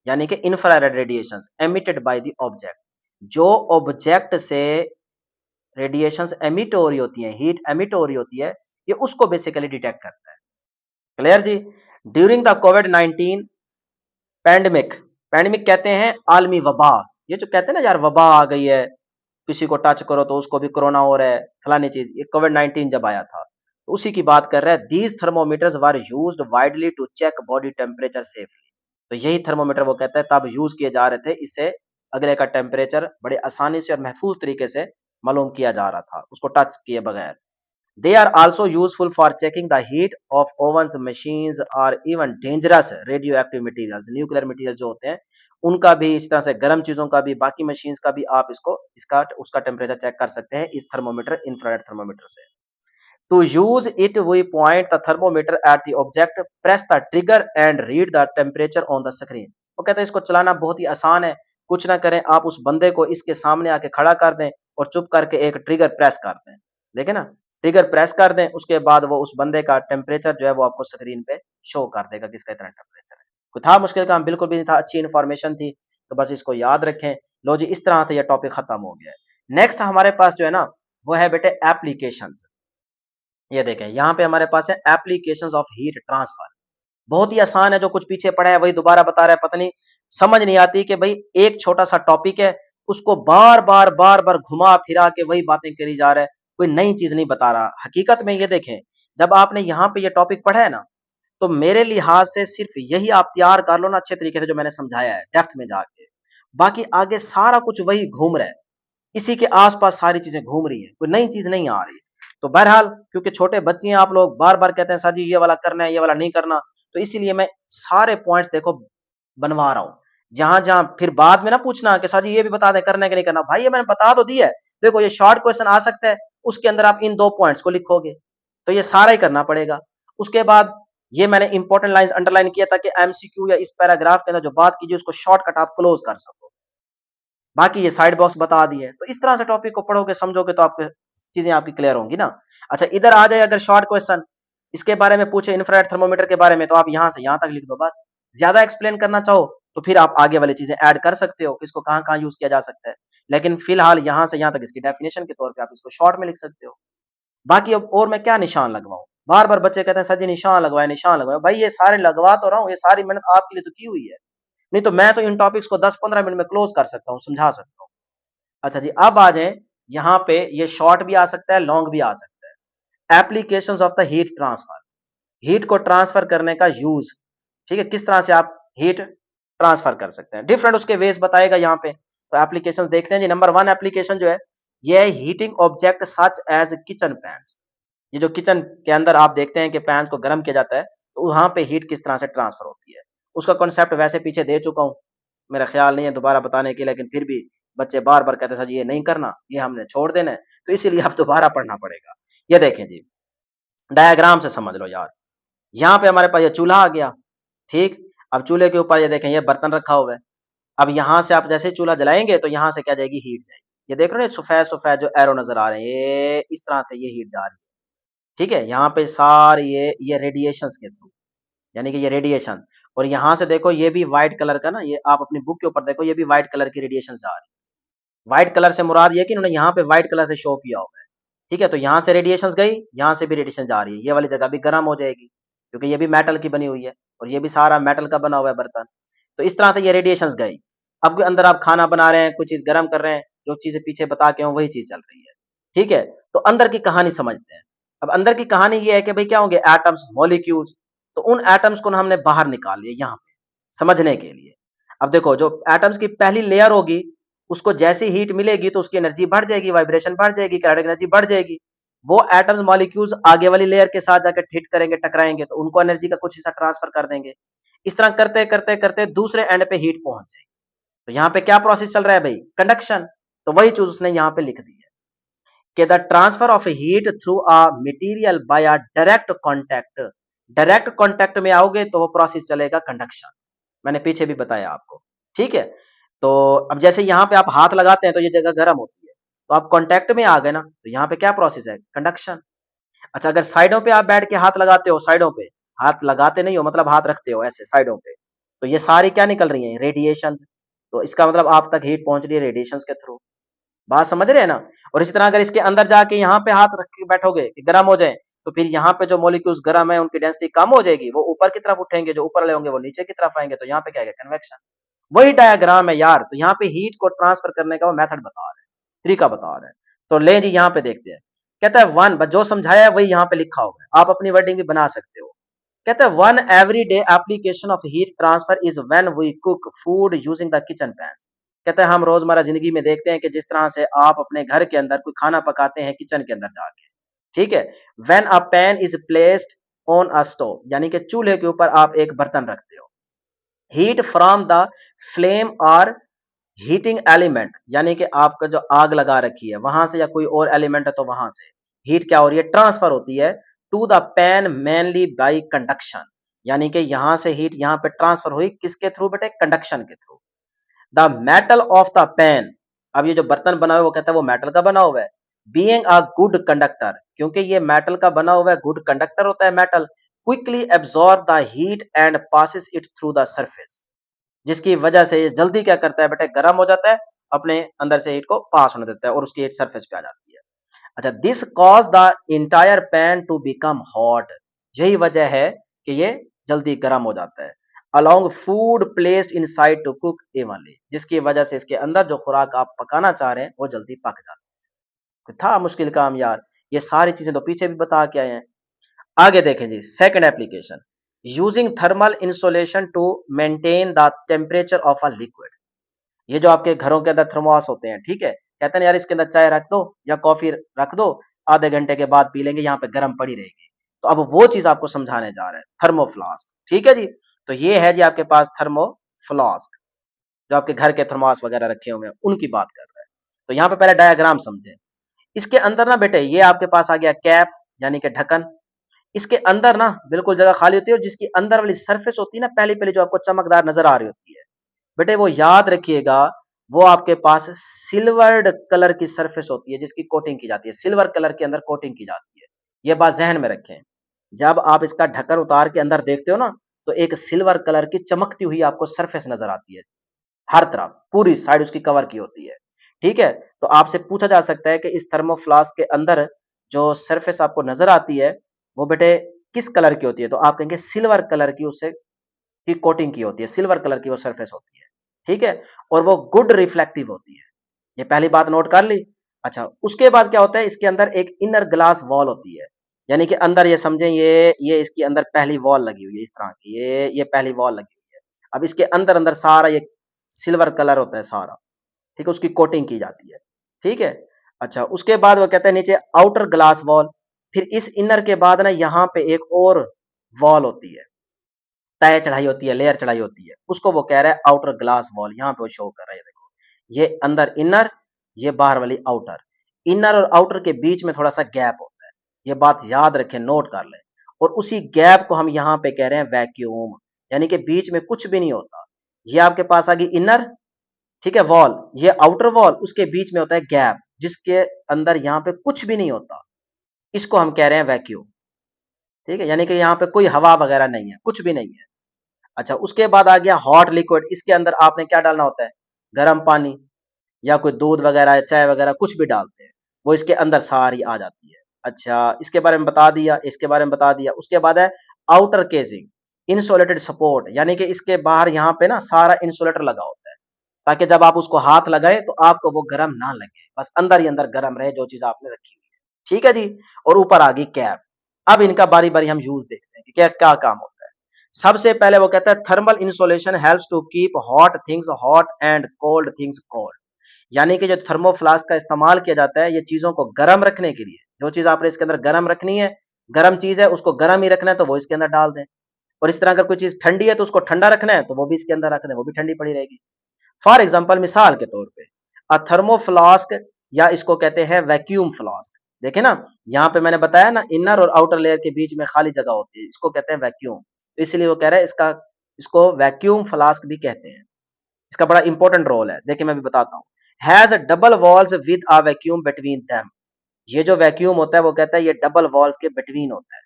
यानी कि infrared radiations emitted by the object. जो ऑब्जेक्ट से रेडिएशंस एमिट हो रही होती हैं, हीट एमिट हो रही होती है, ये उसको बेसिकली डिटेक्ट करता है। क्लियर जी। During the Covid 19 pandemic, pandemic कहते हैं आलमी वबा, ये जो कहते हैं ना यार वबा आ गई है, किसी को टच करो तो उसको भी कोरोना हो रहा है, फलानी चीज, ये कोविड 19 जब आया था, तो उसी की बात कर रहा है। These thermometers were used widely to check body temperature safely. तो यही थर्मोमीटर वो कहता है तब यूज किए जा रहे थे, इससे अगले का टेम्परेचर बड़े आसानी से और महफूज तरीके से मालूम किया जा रहा था, उसको टच किए बगैर। They are also useful for checking the heat of ovens, machines or even dangerous radioactive materials. Nuclear material जो होते हैं उनका भी, इस तरह से गर्म चीजों का भी, बाकी मशीन्स का भी आप इसको इसका उसका टेम्परेचर चेक कर सकते हैं इस थर्मोमीटर, इंफ्रारेड थर्मोमीटर से। To use it, we point the thermometer at the object, press the trigger and read the temperature on the screen. वो कहते हैं इसको चलाना बहुत ही आसान है, कुछ ना करें, आप उस बंदे को इसके सामने आके खड़ा कर दें और चुप करके एक ट्रिगर प्रेस कर दें। देखें ना, ट्रिगर प्रेस कर दें, उसके बाद वो उस बंदे का टेम्परेचर जो है वो आपको स्क्रीन पे शो कर देगा किसका इतना टेम्परेचर है। कोई था मुश्किल काम? बिल्कुल भी नहीं था, अच्छी इन्फॉर्मेशन थी, तो बस इसको याद रखें। लो जी, इस तरह से ये टॉपिक खत्म हो गया है। नेक्स्ट हमारे पास जो है ना वो है बेटे एप्लीकेशन। ये देखें यहाँ पे हमारे पास है एप्लीकेशंस ऑफ हीट ट्रांसफर। बहुत ही आसान है, जो कुछ पीछे पढ़ा है वही दोबारा बता रहा है। पता नहीं समझ नहीं आती कि भाई एक छोटा सा टॉपिक है, उसको बार बार घुमा फिरा के वही बातें करी जा रहा है, कोई नई चीज नहीं बता रहा। हकीकत में ये देखें, जब आपने यहाँ पे ये टॉपिक पढ़ा है ना, तो मेरे लिहाज से सिर्फ यही आप तैयार कर लो ना अच्छे तरीके से, जो मैंने समझाया है डेप्थ में जाके। बाकी आगे सारा कुछ वही घूम रहा है, इसी के आसपास सारी चीजें घूम रही है, कोई नई चीज नहीं आ रही। तो बहरहाल, क्योंकि छोटे बच्चे हैं आप लोग, बार बार कहते हैं सर जी ये वाला करना है, ये वाला नहीं करना, तो इसीलिए मैं सारे पॉइंट्स देखो बनवा रहा हूं। जहां जहां फिर बाद में ना पूछना कि सर जी ये भी बता दें करना है कि नहीं करना, भाई ये मैंने बता तो दिया है। देखो ये शॉर्ट क्वेश्चन आ सकता है, उसके अंदर आप इन 2 पॉइंट्स को लिखोगे, तो ये सारा ही करना पड़ेगा। उसके बाद ये मैंने इंपॉर्टेंट लाइंस अंडरलाइन किया ताकि एमसीक्यू या इस पैराग्राफ के अंदर जो बात कीजिए उसको शॉर्टकट आप क्लोज कर सको। बाकी ये साइड बॉक्स बता दिए, तो इस तरह से टॉपिक को पढ़ोगे समझोगे तो आपके चीजें आपकी क्लियर होंगी ना। अच्छा, इधर आ जाए, अगर शॉर्ट क्वेश्चन इसके बारे में पूछे, इंफ्रारेड थर्मोमीटर के बारे में, तो आप यहां से यहां तक लिख दो बस। ज्यादा एक्सप्लेन करना चाहो तो फिर आप आगे वाली चीजें ऐड कर सकते हो, किसको कहां कहां यूज किया जा सकता है, लेकिन फिलहाल यहां से यहां तक इसकी डेफिनेशन के तौर पे आप इसको शॉर्ट में लिख सकते हो। बाकी अब और मैं क्या निशान लगवाऊं, बार बार बच्चे कहते हैं सर जी निशान लगवाए, निशान लगवाए। भाई ये सारे लगवा तो रहा हूं, ये सारी मेहनत आपके लिए तो की हुई है, नहीं तो मैं तो इन टॉपिक्स को 10-15 मिनट में क्लोज कर सकता हूँ, समझा सकता हूँ। अच्छा जी, अब आ जाए यहाँ पे, ये शॉर्ट भी आ सकता है, लॉन्ग भी आ सकता है। Applications of the heat transfer, heat को ट्रांसफर करने का यूज, ठीक है, किस तरह से आप हीट ट्रांसफर कर सकते हैं, डिफरेंट उसके वेज बताएगा यहाँ पे। तो एप्लीकेशंस देखते हैं जी। नंबर 1 एप्लीकेशन जो है ये है heating object such as kitchen pans. ये जो किचन के अंदर आप देखते हैं कि पैंस को गर्म किया जाता है, तो वहां पे हीट किस तरह से ट्रांसफर होती है, उसका कॉन्सेप्ट वैसे पीछे दे चुका हूं, मेरा ख्याल नहीं है दोबारा बताने के, लेकिन फिर भी बच्चे बार बार कहते हैं सर जी ये नहीं करना, ये हमने छोड़ देना है, तो इसीलिए अब दोबारा पढ़ना पड़ेगा। ये देखें जी, डायग्राम से समझ लो यार। यहाँ पे हमारे पास ये चूल्हा आ गया, ठीक। अब चूल्हे के ऊपर ये देखें ये बर्तन रखा हुआ है। अब यहाँ से आप जैसे ही चूल्हा जलाएंगे तो यहाँ से क्या जाएगी, हीट जाएगी। ये देख रहे हो सफेद सफेद जो एरो नजर आ रहे हैं, ये इस तरह से ये हीट जा रही है, ठीक है। यहाँ पे सारी ये रेडिएशंस के थ्रू, यानी कि ये रेडिएशन, और यहाँ से देखो ये भी व्हाइट कलर का ना, ये आप अपनी बुक के ऊपर देखो, ये भी व्हाइट कलर की रेडिएशन आ रही है। व्हाइट कलर से मुराद ये कि इन्होंने यहाँ पे व्हाइट कलर से शो किया हुआ है। ठीक है, तो यहाँ से रेडिएशन गई, यहाँ से भी रेडिएशन जा रही है, ये वाली जगह भी गर्म हो जाएगी क्योंकि ये भी मेटल की बनी हुई है और ये भी सारा मेटल का बना हुआ है बर्तन। तो इस तरह से ये रेडिएशन गई। अब अंदर आप खाना बना रहे हैं, कुछ चीज गर्म कर रहे हैं, जो चीजें पीछे बता के हो वही चीज चल रही है। ठीक है, तो अंदर की कहानी समझते हैं। अब अंदर की कहानी ये है कि भाई क्या होंगे, एटम्स, मॉलिक्यूल्स। तो उन एटम्स को हमने बाहर निकाल लिया यहाँ पे समझने के लिए। अब देखो जो एटम्स की पहली लेयर होगी, उसको जैसी हीट मिलेगी तो उसकी एनर्जी बढ़ जाएगी, वाइब्रेशन बढ़ जाएगी, काइनेटिक एनर्जी बढ़ जाएगी। वो एटम्स, मॉलिक्यूल्स आगे वाली लेयर के साथ जाकर हिट करेंगे, टकराएंगे, तो उनको एनर्जी का कुछ हिस्सा ट्रांसफर कर देंगे। इस तरह करते करते करते दूसरे एंड पे हीट पहुंच जाएगी। तो यहाँ पे क्या प्रोसेस चल रहा है भाई, कंडक्शन। तो वही चीज उसने यहाँ पे लिख दी है कि the transfer of heat through a material by a direct contact. Direct contact में आओगे तो वो प्रोसेस चलेगा कंडक्शन। मैंने पीछे भी बताया आपको। ठीक है, तो अब जैसे यहाँ पे आप हाथ लगाते हैं तो ये जगह गर्म होती है, तो आप कांटेक्ट में आ गए ना, तो यहाँ पे क्या प्रोसेस है, कंडक्शन। अच्छा, अगर साइडों पे आप बैठ के हाथ लगाते हो, साइडों पे हाथ लगाते नहीं हो, मतलब हाथ रखते हो ऐसे साइडों पे, तो ये सारी क्या निकल रही है, रेडिएशन। तो इसका मतलब आप तक हीट पहुंच रही है रेडिएशन के थ्रू। बात समझ रहे हैं ना। और इसी तरह अगर इसके अंदर जाके यहाँ पे हाथ रख के बैठोगे कि गर्म हो जाए, तो फिर यहाँ पे जो मॉलिक्यूल्स गर्म है उनकी डेंसिटी कम हो जाएगी, वो ऊपर की तरफ उठेंगे, जो ऊपर वाले होंगे वो नीचे की तरफ आएंगे, तो यहाँ पे क्या है, कन्वेक्शन। वही डायग्राम है यार, तो यहाँ पे हीट को ट्रांसफर करने का वो मेथड बता रहे हैं, तरीका बता रहे हैं। तो ले जी यहाँ पे देखते हैं। कहता है वन, जो समझाया है वही यहाँ पे लिखा हुआ है, आप अपनी वर्डिंग भी बना सकते हो। कहता है one everyday application of heat transfer is when we cook food using the kitchen pan. कहते हैं हम रोजमर्रा जिंदगी में देखते हैं कि जिस तरह से आप अपने घर के अंदर कोई खाना पकाते हैं किचन के अंदर जाके। ठीक है, when a pan is placed on a stove, यानी कि चूल्हे के ऊपर आप एक बर्तन रखते हो। हीट फ्रॉम द फ्लेम और हीटिंग एलिमेंट, यानी कि आपका जो आग लगा रखी है वहां से या कोई और एलिमेंट है तो वहां से हीट क्या हो रही है, ट्रांसफर होती है to the pan mainly by conduction. यानी कि यहां से हीट यहां पे ट्रांसफर हुई किसके थ्रू बेटे, कंडक्शन के through. The metal of the pan, अब ये जो बर्तन बना हुआ है वो कहता है वो मेटल का बना हुआ है। बीइंग अ गुड कंडक्टर, क्योंकि ये मेटल का बना हुआ है, गुड कंडक्टर होता है metal, quickly absorb the heat and passes it through the surface, जिसकी वजह से ये जल्दी क्या करता है बेटे, गर्म हो जाता है, अपने अंदर से हीट को पास होने देता है और उसकी हीट सरफेस पे आ जाती है। अच्छा, this cause the entire pan to become hot, यही वजह है कि ये जल्दी गर्म हो जाता है। Along food placed inside to cook evenly, जिसकी वजह से इसके अंदर जो खुराक आप पकाना चाह रहे हैं वो जल्दी पक जाता है। था मुश्किल काम यार, ये सारी चीजें तो पीछे भी बता के आए हैं। आगे देखें जी, second application, using thermal insulation to maintain the temperature of a liquid. ये जो आपके घरों के अंदर थर्मोस होते हैं, ठीक है, कहते हैं यार इसके अंदर चाय रख दो या कॉफी रख दो, आधे घंटे के बाद पी लेंगे, यहाँ पे गर्म पड़ी रहेगी। तो अब वो चीज आपको समझाने जा रहे हैं, थर्मोफ्लास्क। ठीक है जी, तो ये है जी आपके पास थर्मोफ्लास्क, जो आपके घर के थर्मोस वगैरह रखे हुए हैं उनकी बात कर रहे हैं। तो यहाँ पे पहले डायग्राम समझे। इसके अंदर ना बेटे ये आपके पास आ गया कैप, यानी कि ढक्कन। इसके अंदर ना बिल्कुल जगह खाली होती है, और जिसकी अंदर वाली सरफेस होती है ना, पहली पहली जो आपको चमकदार नजर आ रही होती है, बेटे वो याद रखिएगा, वो आपके पास सिल्वर्ड कलर की सरफेस होती है जिसकी कोटिंग की जाती है, सिल्वर कलर के अंदर कोटिंग की जाती है। ये बात जहन में रखें। जब आप इसका ढक्कन उतार के अंदर देखते हो ना, तो एक सिल्वर कलर की चमकती हुई आपको सरफेस नजर आती है, हर तरफ पूरी साइड उसकी कवर की होती है। ठीक है, तो आपसे पूछा जा सकता है कि इस थर्मोफ्लास्क के अंदर जो सरफेस आपको नजर आती है वो बेटे किस कलर की होती है, तो आप कहेंगे सिल्वर कलर की, उससे की कोटिंग की होती है, सिल्वर कलर की वो सरफेस होती है। ठीक है, और वो गुड रिफ्लेक्टिव होती है। ये पहली बात नोट कर ली। अच्छा, उसके बाद क्या होता है, इसके अंदर एक इनर ग्लास वॉल होती है, यानी कि अंदर ये समझें, ये इसके अंदर पहली वॉल लगी हुई है इस तरह की, ये पहली वॉल लगी हुई है। अब इसके अंदर अंदर सारा ये सिल्वर कलर होता है सारा। ठीक है, उसकी कोटिंग की जाती है। ठीक है, अच्छा उसके बाद वो कहते हैं नीचे आउटर ग्लास वॉल। फिर इस इनर के बाद ना यहाँ पे एक और वॉल होती है, तय चढ़ाई होती है, लेयर चढ़ाई होती है, उसको वो कह रहा है आउटर ग्लास वॉल। यहाँ पे वो शो कर रहा है, देखो ये अंदर इनर, ये बाहर वाली आउटर। इनर और आउटर के बीच में थोड़ा सा गैप होता है, ये बात याद रखें, नोट कर लें। और उसी गैप को हम यहाँ पे कह रहे हैं वैक्यूम, यानी कि बीच में कुछ भी नहीं होता। ये आपके पास आ गई इनर, ठीक है, वॉल, ये आउटर वॉल, उसके बीच में होता है गैप जिसके अंदर यहाँ पे कुछ भी नहीं होता, इसको हम कह रहे हैं वैक्यूम। ठीक है, यानी कि यहाँ पे कोई हवा वगैरह नहीं है, कुछ भी नहीं है। अच्छा, उसके बाद आ गया हॉट लिक्विड। इसके अंदर आपने क्या डालना होता है, गर्म पानी या कोई दूध वगैरह, चाय वगैरह कुछ भी डालते हैं, वो इसके अंदर सारी आ जाती है। अच्छा, इसके बारे में बता दिया, इसके बारे में बता दिया। उसके बाद है आउटर केसिंग, इंसुलेटेड सपोर्ट, यानी कि इसके बाहर यहाँ पे ना सारा इंसुलेटर लगा होता है, ताकि जब आप उसको हाथ लगाए तो आपको वो गर्म ना लगे, बस अंदर ही अंदर गर्म रहे जो चीज आपने रखी हुई है। ठीक है जी। और ऊपर आ गई कैप। अब इनका बारी बारी हम यूज देखते हैं कि क्या क्या काम होता है। सबसे पहले वो कहता है thermal insulation helps to keep hot things hot and cold things cold. यानी कि जो थर्मोफ्लास्क का इस्तेमाल किया जाता है ये चीजों को गर्म रखने के लिए, जो चीज आपने इसके अंदर गर्म रखनी है, गर्म चीज है उसको गर्म ही रखना है तो वो इसके अंदर डाल दें। और इस तरह अगर कोई चीज ठंडी है तो उसको ठंडा रखना है तो वो भी इसके अंदर रख दें, वो भी ठंडी पड़ी रहेगी। फॉर एग्जाम्पल, मिसाल के तौर पे थर्मोफ्लास्क, या इसको कहते हैं वैक्यूम फ्लास्क। देखे ना, यहाँ पे मैंने बताया ना इनर और आउटर लेयर के बीच में खाली जगह होती है, इसको कहते हैं वैक्यूम। तो इसलिए वो कह रहा है इसको वैक्यूम फ्लास्क भी कहते हैं। इसका बड़ा इंपॉर्टेंट रोल है, देखिए मैं भी बताता हूँ। Has double walls with a vacuum between them. ये जो वैक्यूम होता है वो कहता है ये डबल वॉल्स के बिटवीन होता है।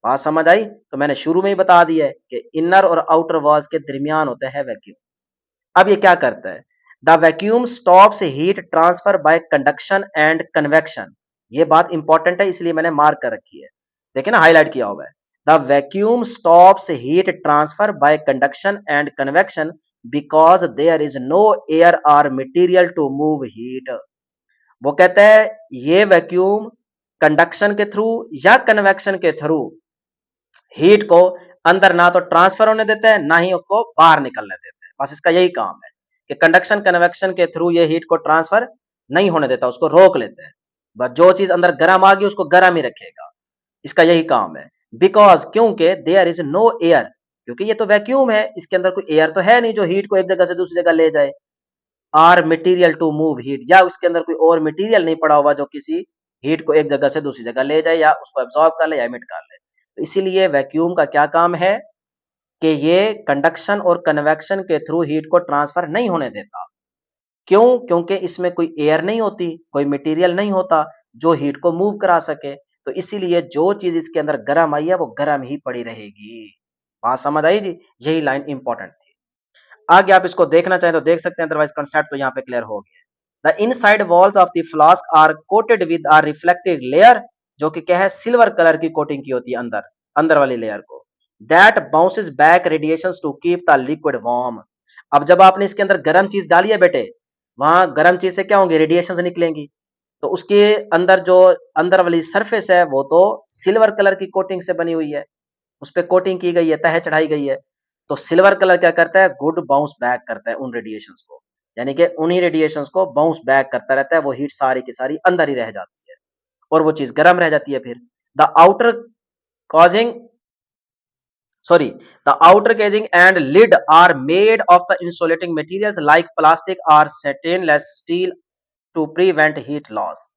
बात समझ आई? तो मैंने शुरू में ही बता दिया है कि इनर और आउटर वॉल्स के दरमियान होता है वैक्यूम। अब ये क्या करता है? The vacuum stops heat transfer by conduction and convection. ये बात इंपॉर्टेंट है इसलिए मैंने मार्क कर रखी है, देखिए ना हाईलाइट किया हुआ है। The vacuum stops heat transfer by conduction and convection because there is no air और मटेरियल टू मूव हीट। वो कहता है ये वैक्यूम कंडक्शन के थ्रू या कन्वेक्शन के थ्रू हीट को अंदर ना तो ट्रांसफर होने देता है ना ही उसको बाहर निकलने देता है। बस इसका यही काम है कि कंडक्शन कन्वेक्शन के थ्रू ये हीट को ट्रांसफर नहीं होने देता, उसको रोक लेता है। बस जो चीज अंदर गर्म आ गई उसको गर्म ही रखेगा, इसका यही काम है। बिकॉज क्योंकि देयर इज नो एयर, क्योंकि ये तो वैक्यूम है, इसके अंदर कोई एयर तो है नहीं जो हीट को एक जगह से दूसरी जगह ले जाए। Or material to move heat, या उसके अंदर कोई और मटेरियल नहीं पड़ा हुआ जो किसी हीट को एक जगह से दूसरी जगह ले जाए या उसको एब्जॉर्ब कर ले या इमिट कर ले। तो इसीलिए वैक्यूम का क्या काम है कि ये कंडक्शन और कन्वेक्शन के थ्रू हीट को ट्रांसफर नहीं होने देता। क्यों? क्योंकि इसमें कोई एयर नहीं होती, कोई मटेरियल नहीं होता जो हीट को मूव करा सके। तो इसीलिए जो चीज इसके अंदर गर्म आई है वो गर्म ही पड़ी रहेगी। बात समझ आई जी? यही लाइन इंपॉर्टेंट थी। आगे आप इसको देखना चाहें तो देख सकते हैं, अदरवाइज कंसेप्ट तो यहाँ पे क्लियर हो गया। The inside walls of the flask are coated with are reflective layer, जो कि क्या है, सिल्वर कलर की कोटिंग की होती है अंदर, अंदर वाली लेयर को। That bounces back radiations to keep the liquid warm. अब जब आपने इसके अंदर गर्म चीज डाली है बेटे, वहां गर्म चीज से क्या होंगे, रेडिएशंस निकलेंगी। तो उसके अंदर जो अंदर वाली सरफेस है वो तो सिल्वर कलर की कोटिंग से बनी हुई है, उस पर कोटिंग की गई है, तह चढ़ाई गई है। तो सिल्वर कलर क्या करता है, गुड बाउंस बैक करता है उन रेडिएशंस को, यानी कि उन्हीं रेडिएशंस को बाउंस बैक करता रहता है, वो हीट सारी की सारी अंदर ही रह जाती है और वो चीज गर्म रह जाती है। फिर the outer causing sorry the outer casing and lid are made of the insulating materials like plastic or stainless steel to prevent heat loss।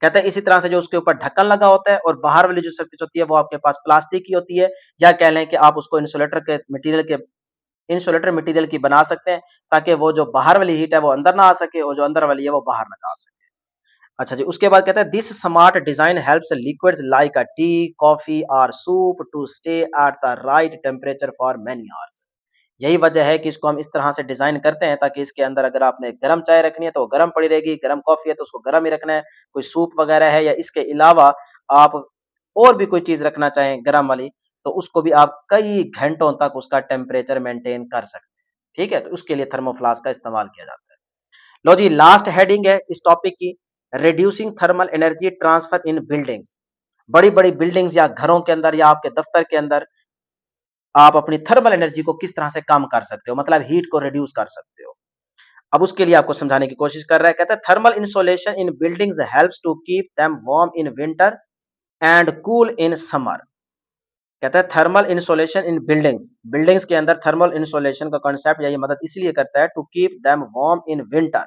कहते हैं इसी तरह से जो उसके ऊपर ढक्कन लगा होता है और बाहर वाली जो सरफेस होती है वो आपके पास प्लास्टिक की होती है, या कह लें कि आप उसको इंसुलेटर मटेरियल की बना सकते हैं, ताकि वो जो बाहर वाली हीट है वो अंदर ना आ सके और जो अंदर वाली है वो बाहर ना आ सके। अच्छा जी, उसके बाद कहता है this smart design helps liquids like a tea, coffee और soup to stay at the right temperature for many hours. यही वजह है कि इसको हम इस तरह से डिजाइन करते हैं ताकि इसके अंदर अगर आपने गर्म चाय रखनी है तो वो गर्म पड़ी रहेगी, गर्म कॉफी है तो उसको गर्म ही रखना है, कोई सूप वगैरह है या इसके अलावा आप और भी कोई चीज रखना चाहें गर्म वाली, तो उसको भी आप कई घंटों तक उसका टेम्परेचर मेंटेन कर सकते हैं। ठीक है, तो उसके लिए थर्मोफ्लास्क का इस्तेमाल किया जाता है। लो जी, लास्ट हेडिंग है इस टॉपिक की, रिड्यूसिंग थर्मल एनर्जी ट्रांसफर इन बिल्डिंग्स। बड़ी बड़ी बिल्डिंग्स या घरों के अंदर या आपके दफ्तर के अंदर आप अपनी थर्मल एनर्जी को किस तरह से कम कर सकते हो, मतलब हीट को रिड्यूस कर सकते हो। अब उसके लिए आपको समझाने की कोशिश कर रहा है। कहता है thermal insulation in buildings helps to keep them warm in winter and cool in summer. कहता है thermal insulation in buildings, buildings के अंदर थर्मल इंसुलेशन का कॉन्सेप्ट यही मदद इसलिए करता है to keep them warm in winter,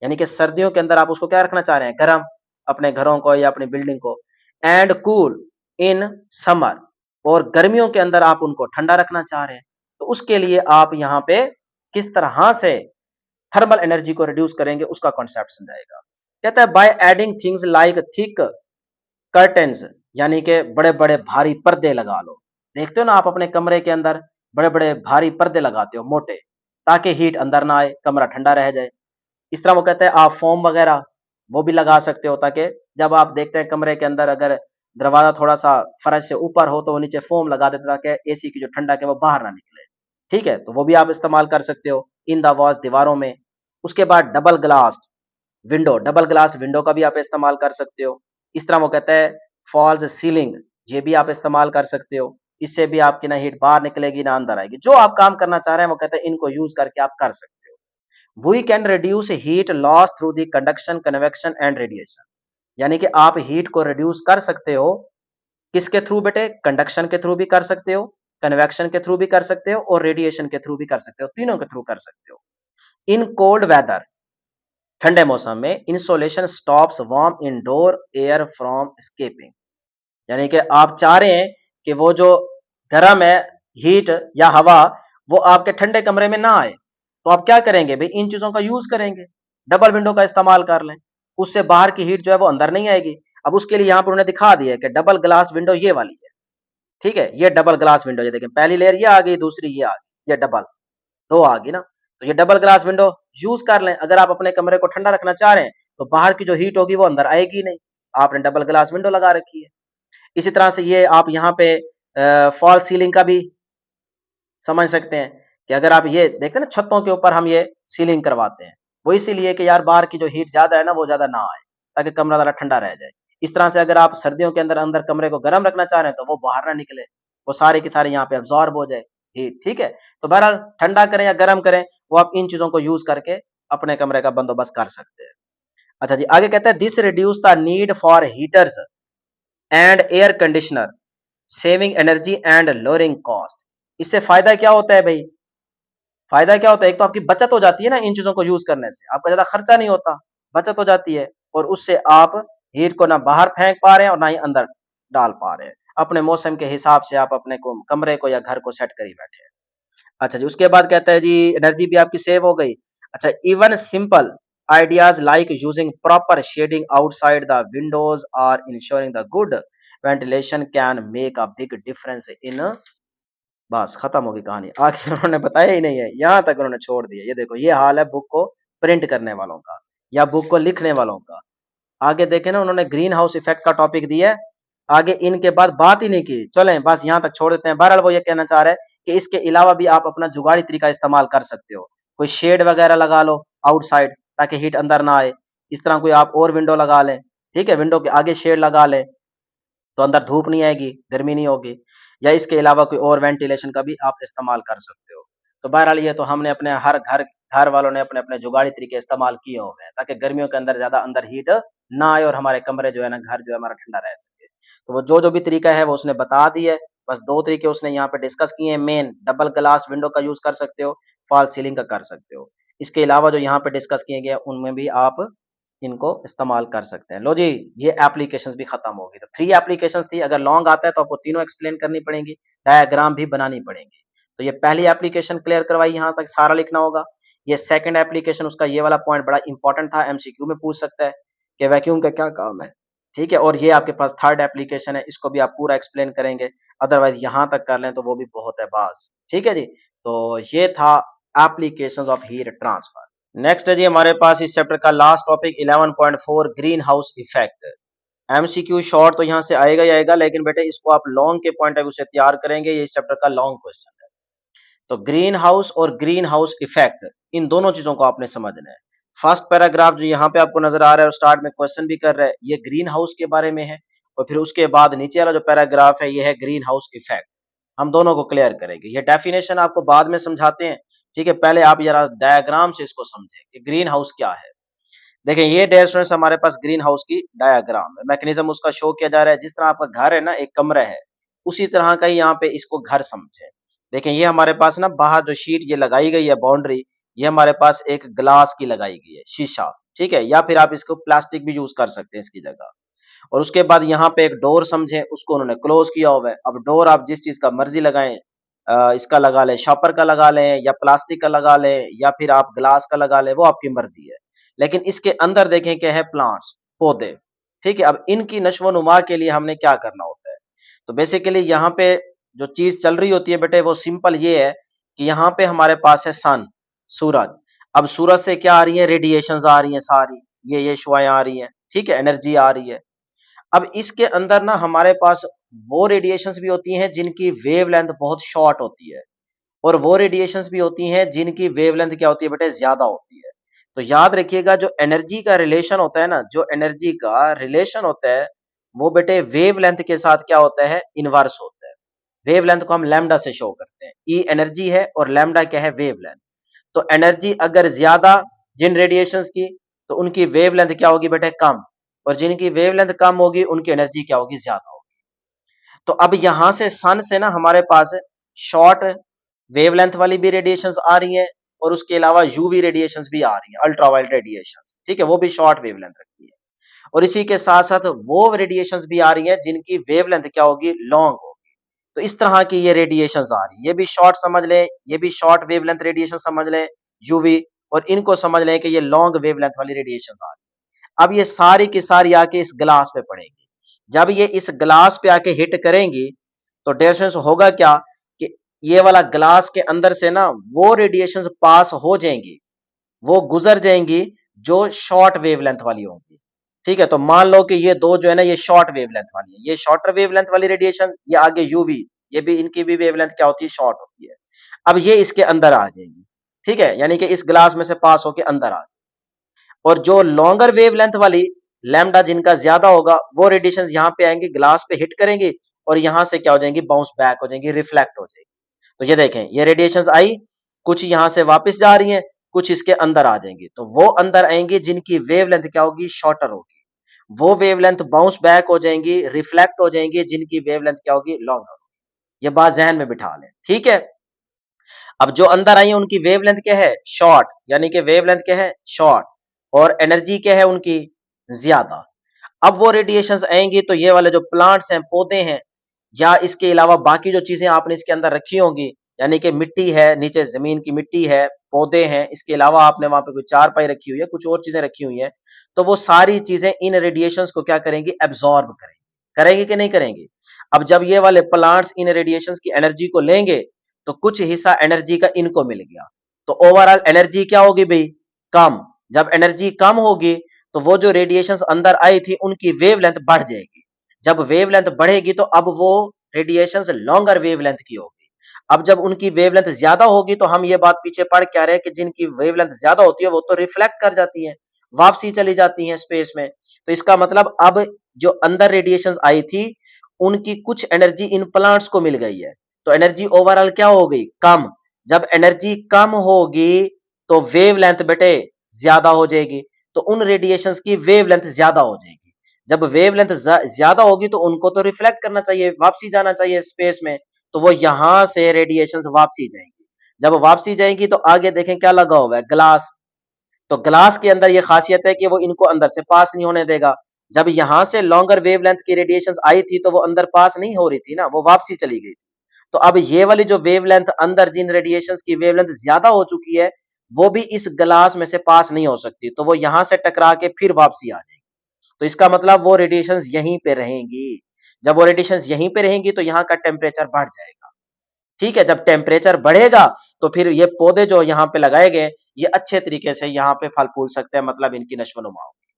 यानी कि सर्दियों के अंदर आप उसको क्या रखना चाह रहे हैं, गर्म, अपने घरों को या अपनी बिल्डिंग को। एंड कूल इन समर, और गर्मियों के अंदर आप उनको ठंडा रखना चाह रहे हैं। तो उसके लिए आप यहाँ पे किस तरह से थर्मल एनर्जी को रिड्यूस करेंगे उसका कॉन्सेप्ट समझाएगा। कहता है by adding things like thick curtains, यानी कि बड़े बड़े भारी पर्दे लगा लो। देखते हो ना आप अपने कमरे के अंदर बड़े बड़े भारी पर्दे लगाते हो मोटे, ताकि हीट अंदर ना आए, कमरा ठंडा रह जाए। इस तरह वो कहते हैं आप फोम वगैरह वो भी लगा सकते हो, ताकि जब आप देखते हैं कमरे के अंदर अगर दरवाजा थोड़ा सा फर्श से ऊपर हो तो वो नीचे फोम लगा देते ताकि एसी की जो ठंडक है वो बाहर ना निकले। ठीक है, तो वो भी आप इस्तेमाल कर सकते हो इन द वॉल्स, दीवारों में। उसके बाद डबल ग्लास विंडो का भी आप इस्तेमाल कर सकते हो। इस तरह वो कहते हैं फॉल्स सीलिंग, ये भी आप इस्तेमाल कर सकते हो। इससे भी आपकी ना हीट बाहर निकलेगी ना अंदर आएगी। जो आप काम करना चाह रहे हैं वो कहते हैं इनको यूज करके आप कर सकते हो। We can reduce heat loss through the conduction, convection and radiation. यानी कि आप हीट को रिड्यूस कर सकते हो किसके थ्रू बेटे? कंडक्शन के थ्रू भी कर सकते हो, कन्वेक्शन के थ्रू भी कर सकते हो और रेडिएशन के थ्रू भी कर सकते हो, तीनों के थ्रू कर सकते हो। इन कोल्ड वेदर, ठंडे मौसम में insolation stops warm indoor air from escaping. यानी कि आप चाह रहे हैं कि वो जो गर्म है हीट या हवा वो आपके ठंडे कमरे में ना आए, तो आप क्या करेंगे भाई? इन चीजों का यूज करेंगे, डबल विंडो का इस्तेमाल कर लें, उससे बाहर की हीट जो है वो अंदर नहीं आएगी। अब उसके लिए यहां पर उन्होंने दिखा दिया है कि डबल ग्लास विंडो ये वाली है। ठीक है, ये डबल ग्लास विंडो, ये देखें पहली लेयर ये आ गई, दूसरी ये आ गई, ये डबल दो आ गई ना। तो ये डबल ग्लास विंडो यूज कर लें। अगर आप अपने कमरे को ठंडा रखना चाह रहे हैं तो बाहर की जो हीट होगी वो अंदर आएगी नहीं, आपने डबल ग्लास विंडो लगा रखी है। इसी तरह से ये आप यहाँ पे फॉल सीलिंग का भी समझ सकते हैं कि अगर आप ये देखते हैं ना छतों के ऊपर हम ये सीलिंग करवाते हैं, वो इसीलिए कि यार बाहर की जो हीट ज्यादा है ना वो ज्यादा ना आए, ताकि कमरा ज्यादा ठंडा रह जाए। इस तरह से अगर आप सर्दियों के अंदर अंदर कमरे को गर्म रखना चाह रहे हैं तो वो बाहर ना निकले, वो सारी की सारी यहाँ पे अब्जॉर्ब हो जाए हीट। ठीक है, तो बहरहाल ठंडा करें या गर्म करें वो आप इन चीजों को यूज करके अपने कमरे का बंदोबस्त कर सकते हैं। अच्छा जी, आगे कहते हैं this reduce the need for heaters and air conditioner, saving energy and lowering cost. इससे फायदा क्या होता है भाई? फायदा क्या होता है? एक तो आपकी बचत हो जाती है ना इन चीजों को यूज करने से, आपका ज्यादा खर्चा नहीं होता, बचत हो जाती है, और उससे आप हीट को ना बाहर फेंक पा रहे हैं और ना ही अंदर डाल पा रहे हैं। अपने मौसम के हिसाब से आप अपने को कमरे को या घर को सेट कर ही बैठे हैं। अच्छा जी, उसके बाद कहता है जी एनर्जी भी आपकी सेव हो गई। अच्छा, even simple ideas like using proper shading outside the windows और ensuring the good ventilation can make a big difference in. बस खत्म होगी कहानी, आगे उन्होंने बताया ही नहीं है, यहाँ तक उन्होंने छोड़ दिया। ये देखो ये हाल है बुक को प्रिंट करने वालों का या बुक को लिखने वालों का। आगे देखे ना उन्होंने ग्रीन हाउस इफेक्ट का टॉपिक दिया है, आगे इनके बाद बात ही नहीं की। चलें बस यहाँ तक छोड़ देते हैं। बहरहाल वो ये कहना चाह रहा है कि इसके अलावा भी आप अपना जुगाड़ी तरीका इस्तेमाल कर सकते हो। कोई शेड वगैरह लगा लो आउटसाइड, ताकि हीट अंदर ना आए। इस तरह कोई आप और विंडो लगा लें, ठीक है, विंडो के आगे शेड लगा लें तो अंदर धूप नहीं आएगी, गर्मी नहीं होगी। या इसके अलावा कोई और वेंटिलेशन का भी आप इस्तेमाल कर सकते हो। तो बहरहाल ये तो हमने अपने हर घर घर वालों ने अपने अपने जुगाड़ी तरीके इस्तेमाल किए हुए हैं, ताकि गर्मियों के अंदर ज्यादा अंदर हीट ना आए और हमारे कमरे जो है ना, घर जो है हमारा ठंडा रह सके। तो वो जो जो भी तरीका है वो उसने बता दी है। बस दो तरीके उसने यहाँ पे डिस्कस किए हैं मेन, डबल ग्लास विंडो का यूज कर सकते हो, फॉल सीलिंग का कर सकते हो। इसके अलावा जो यहाँ पे डिस्कस किए गए उनमें भी आप इनको इस्तेमाल कर सकते हैं। लो जी, ये एप्लीकेशंस भी खत्म हो गई। तो 3 एप्लीकेशंस थी, अगर लॉन्ग आता है तो आपको तीनों एक्सप्लेन करनी पड़ेंगी, डायग्राम भी बनानी पड़ेंगी। तो ये पहली एप्लीकेशन क्लियर करवाई, यहाँ तक सारा लिखना होगा। ये सेकंड एप्लीकेशन, उसका ये वाला पॉइंट बड़ा इंपॉर्टेंट था, एमसीक्यू में पूछ सकता है कि वैक्यूम का क्या काम है। ठीक है, और ये आपके पास थर्ड एप्लीकेशन है, इसको भी आप पूरा एक्सप्लेन करेंगे। अदरवाइज यहाँ तक कर लें तो वो भी बहुत है बास। ठीक है जी, तो ये था applications of heat transfer. Next है जी हमारे पास इस चैप्टर का last topic 11.4 green house effect. MCQ short तो यहाँ से आएगा ही आएगा, लेकिन बेटे इसको आप लॉन्ग के पॉइंट ऑफ व्यू से तैयार करेंगे, ये इस चैप्टर का लॉन्ग क्वेश्चन है। तो ग्रीन हाउस और ग्रीन हाउस इफेक्ट, इन दोनों चीजों को आपने समझना है। फर्स्ट पैराग्राफ जो यहाँ पे आपको नजर आ रहा है और स्टार्ट में क्वेश्चन भी कर रहा है, ये ग्रीन हाउस के बारे में है, और फिर उसके बाद नीचे वाला जो पैराग्राफ है ये है ग्रीन हाउस इफेक्ट। हम दोनों को क्लियर करेंगे। ये डेफिनेशन आपको बाद में समझाते हैं, ठीक है, पहले आप जरा डायग्राम से इसको समझें कि ग्रीन हाउस क्या है। देखें ये डियर स्टूडेंट्स हमारे पास ग्रीन हाउस की डायग्राम है, मैकेनिज्म उसका शो किया जा रहा है। जिस तरह आपका घर है ना, एक कमरा है, उसी तरह का ही यहाँ पे इसको घर समझे। देखें ये हमारे पास ना बाहर जो शीट ये लगाई गई है बाउंड्री, ये हमारे पास एक ग्लास की लगाई गई है, शीशा। ठीक है, या फिर आप इसको प्लास्टिक भी यूज कर सकते हैं इसकी जगह। और उसके बाद यहाँ पे एक डोर समझे, उसको उन्होंने क्लोज किया हुआ है। अब डोर आप जिस चीज का मर्जी लगाएं, इसका लगा लें, शॉपर का लगा लें, या प्लास्टिक का लगा लें, या फिर आप ग्लास का लगा लें, वो आपकी मर्जी है। लेकिन इसके अंदर देखें क्या है, प्लांट्स, पौधे। ठीक है, अब इनकी नशो नुमा के लिए हमने क्या करना होता है? तो बेसिकली यहाँ पे जो चीज चल रही होती है बेटे वो सिंपल ये है कि यहाँ पे हमारे पास है सन, सूरज। अब सूरज से क्या आ रही है, रेडिएशंस आ रही हैं सारी, ये शुआएं आ रही हैं, ठीक है, एनर्जी आ रही है। अब इसके अंदर ना हमारे पास वो रेडिएशंस भी होती हैं जिनकी वेवलेंथ बहुत शॉर्ट होती है, और वो रेडिएशंस भी होती हैं जिनकी वेवलेंथ क्या होती है बेटे, ज्यादा होती है। तो याद रखिएगा जो एनर्जी का रिलेशन होता है ना, जो एनर्जी का रिलेशन होता है वो बेटे वेवलेंथ के साथ क्या होता है, इनवर्स होता है। वेवलेंथ को हम लैम्डा से शो करते हैं, ई एनर्जी है और लैम्डा क्या है, वेवलेंथ। तो एनर्जी अगर ज्यादा जिन रेडिएशंस की, तो उनकी वेवलेंथ क्या होगी बेटे, कम, और जिनकी वेवलेंथ कम होगी उनकी एनर्जी क्या होगी, ज्यादा होगी। तो अब यहां से सन से ना हमारे पास शॉर्ट वेवलेंथ वाली भी रेडिएशंस आ रही हैं, और उसके अलावा यूवी रेडिएशंस भी आ रही हैं, अल्ट्रावायलेट रेडिएशंस, ठीक है, वो भी शॉर्ट वेवलेंथ रखती है। और इसी के साथ साथ वो रेडिएशंस भी आ रही हैं जिनकी वेवलेंथ क्या होगी, लॉन्ग होगी। तो इस तरह की ये रेडिएशंस आ रही है, ये भी शॉर्ट समझ लें, ये भी शॉर्ट वेवलेंथ रेडिएशन समझ लें, यूवी, और इनको समझ लें कि ये लॉन्ग वेवलेंथ वाली रेडिएशंस आ रही है। अब ये सारी की सारी आके इस ग्लास पे पड़ेंगी। जब ये इस ग्लास पे आके हिट करेंगी तो डियर स्टूडेंट्स होगा क्या कि ये वाला ग्लास के अंदर से ना वो रेडिएशंस पास हो जाएंगी, वो गुजर जाएंगी जो शॉर्ट वेवलेंथ वाली होंगी, ठीक है। तो मान लो कि ये दो जो है ना, ये शॉर्ट वेवलेंथ वाली है, ये शॉर्टर वेवलेंथ वाली रेडिएशन, ये आगे यूवी, ये भी, इनकी भी वेवलेंथ क्या होती है, शॉर्ट होती है। अब ये इसके अंदर आ जाएंगी, ठीक है, यानी कि इस ग्लास में से पास होके अंदर आ, और जो लॉन्गर वेवलेंथ वाली, लैम्डा जिनका ज्यादा होगा, वो रेडिएशन यहाँ पे आएंगे, ग्लास पे हिट करेंगे, और यहां से क्या हो जाएंगी, बाउंस बैक हो जाएंगी, रिफ्लेक्ट हो जाएगी। तो ये देखें, ये रेडिएशंस आई, कुछ यहां से वापस जा रही हैं, कुछ इसके अंदर आ जाएंगी। तो वो अंदर आएंगी जिनकी वेवलेंथ क्या होगी, शॉर्टर होगी, वो वेवलेंथ बाउंस बैक हो जाएंगी, रिफ्लेक्ट हो जाएंगी, जिनकी वेवलेंथ क्या होगी, लॉन्गर होगी। ये बात जहन में बिठा लें, ठीक है। अब जो अंदर आई है उनकी वेवलेंथ क्या है, शॉर्ट, यानी कि वेवलेंथ क्या है, शॉर्ट, और एनर्जी क्या है उनकी, ज्यादा। अब वो रेडिएशंस आएंगी तो ये वाले जो प्लांट्स हैं, पौधे हैं, या इसके अलावा बाकी जो चीजें आपने इसके अंदर रखी होंगी, यानी कि मिट्टी है, नीचे जमीन की मिट्टी है, पौधे हैं, इसके अलावा आपने वहां पे कोई चारपाई रखी हुई है, कुछ और चीजें रखी हुई हैं, तो वो सारी चीजें इन रेडिएशंस को क्या करेंगी, एब्सॉर्ब करेंगी, करेंगे कि नहीं करेंगे। अब जब ये वाले प्लांट्स इन रेडिएशंस की एनर्जी को लेंगे तो कुछ हिस्सा एनर्जी का इनको मिल गया, तो ओवरऑल एनर्जी क्या होगी भाई, कम। जब एनर्जी कम होगी तो वो जो रेडिएशंस अंदर आई थी उनकी वेवलेंथ बढ़ जाएगी। जब वेवलेंथ बढ़ेगी तो अब वो रेडिएशंस लॉन्गर वेवलेंथ की होगी। अब जब उनकी वेवलेंथ ज्यादा होगी तो हम ये बात पीछे पढ़ के आ रहे हैं कि जिनकी वेवलेंथ ज्यादा होती है वो तो रिफ्लेक्ट कर जाती हैं, वापसी चली जाती हैं स्पेस में। तो इसका मतलब अब जो अंदर रेडिएशंस आई थी उनकी कुछ एनर्जी इन प्लांट्स को मिल गई है, तो एनर्जी ओवरऑल क्या हो गई, कम। जब एनर्जी कम होगी तो वेवलेंथ बेटे ज्यादा हो जाएगी, तो उन रेडिएशंस की वेवलेंथ ज्यादा हो जाएगी। जब वेवलेंथ ज्यादा होगी तो उनको तो रिफ्लेक्ट करना चाहिए, वापसी जाना चाहिए स्पेस में, तो वो यहां से रेडिएशंस वापसी जाएंगी। जब वापसी जाएंगी तो आगे देखें क्या लगा हुआ है, ग्लास। तो ग्लास के अंदर ये खासियत है कि वो इनको अंदर से पास नहीं होने देगा। जब यहां से लॉन्गर वेवलेंथ की रेडिएशंस आई थी तो वो अंदर पास नहीं हो रही थी ना, वो वापसी चली गई। तो अब ये वाली जो वेवलेंथ अंदर जिन रेडिएशंस की वेवलेंथ ज्यादा हो चुकी है वो भी इस ग्लास में से पास नहीं हो सकती, तो वो यहां से टकरा के फिर वापसी आ जाएगी। तो इसका मतलब वो रेडिएशंस यहीं पे रहेंगी। जब वो रेडिएशंस यहीं पे रहेंगी तो यहाँ का टेम्परेचर बढ़ जाएगा, ठीक है। जब टेम्परेचर बढ़ेगा तो फिर ये पौधे जो यहाँ पे लगाए गए ये अच्छे तरीके से यहाँ पे फल फूल सकते हैं, मतलब इनकी नशो नुमा होगी,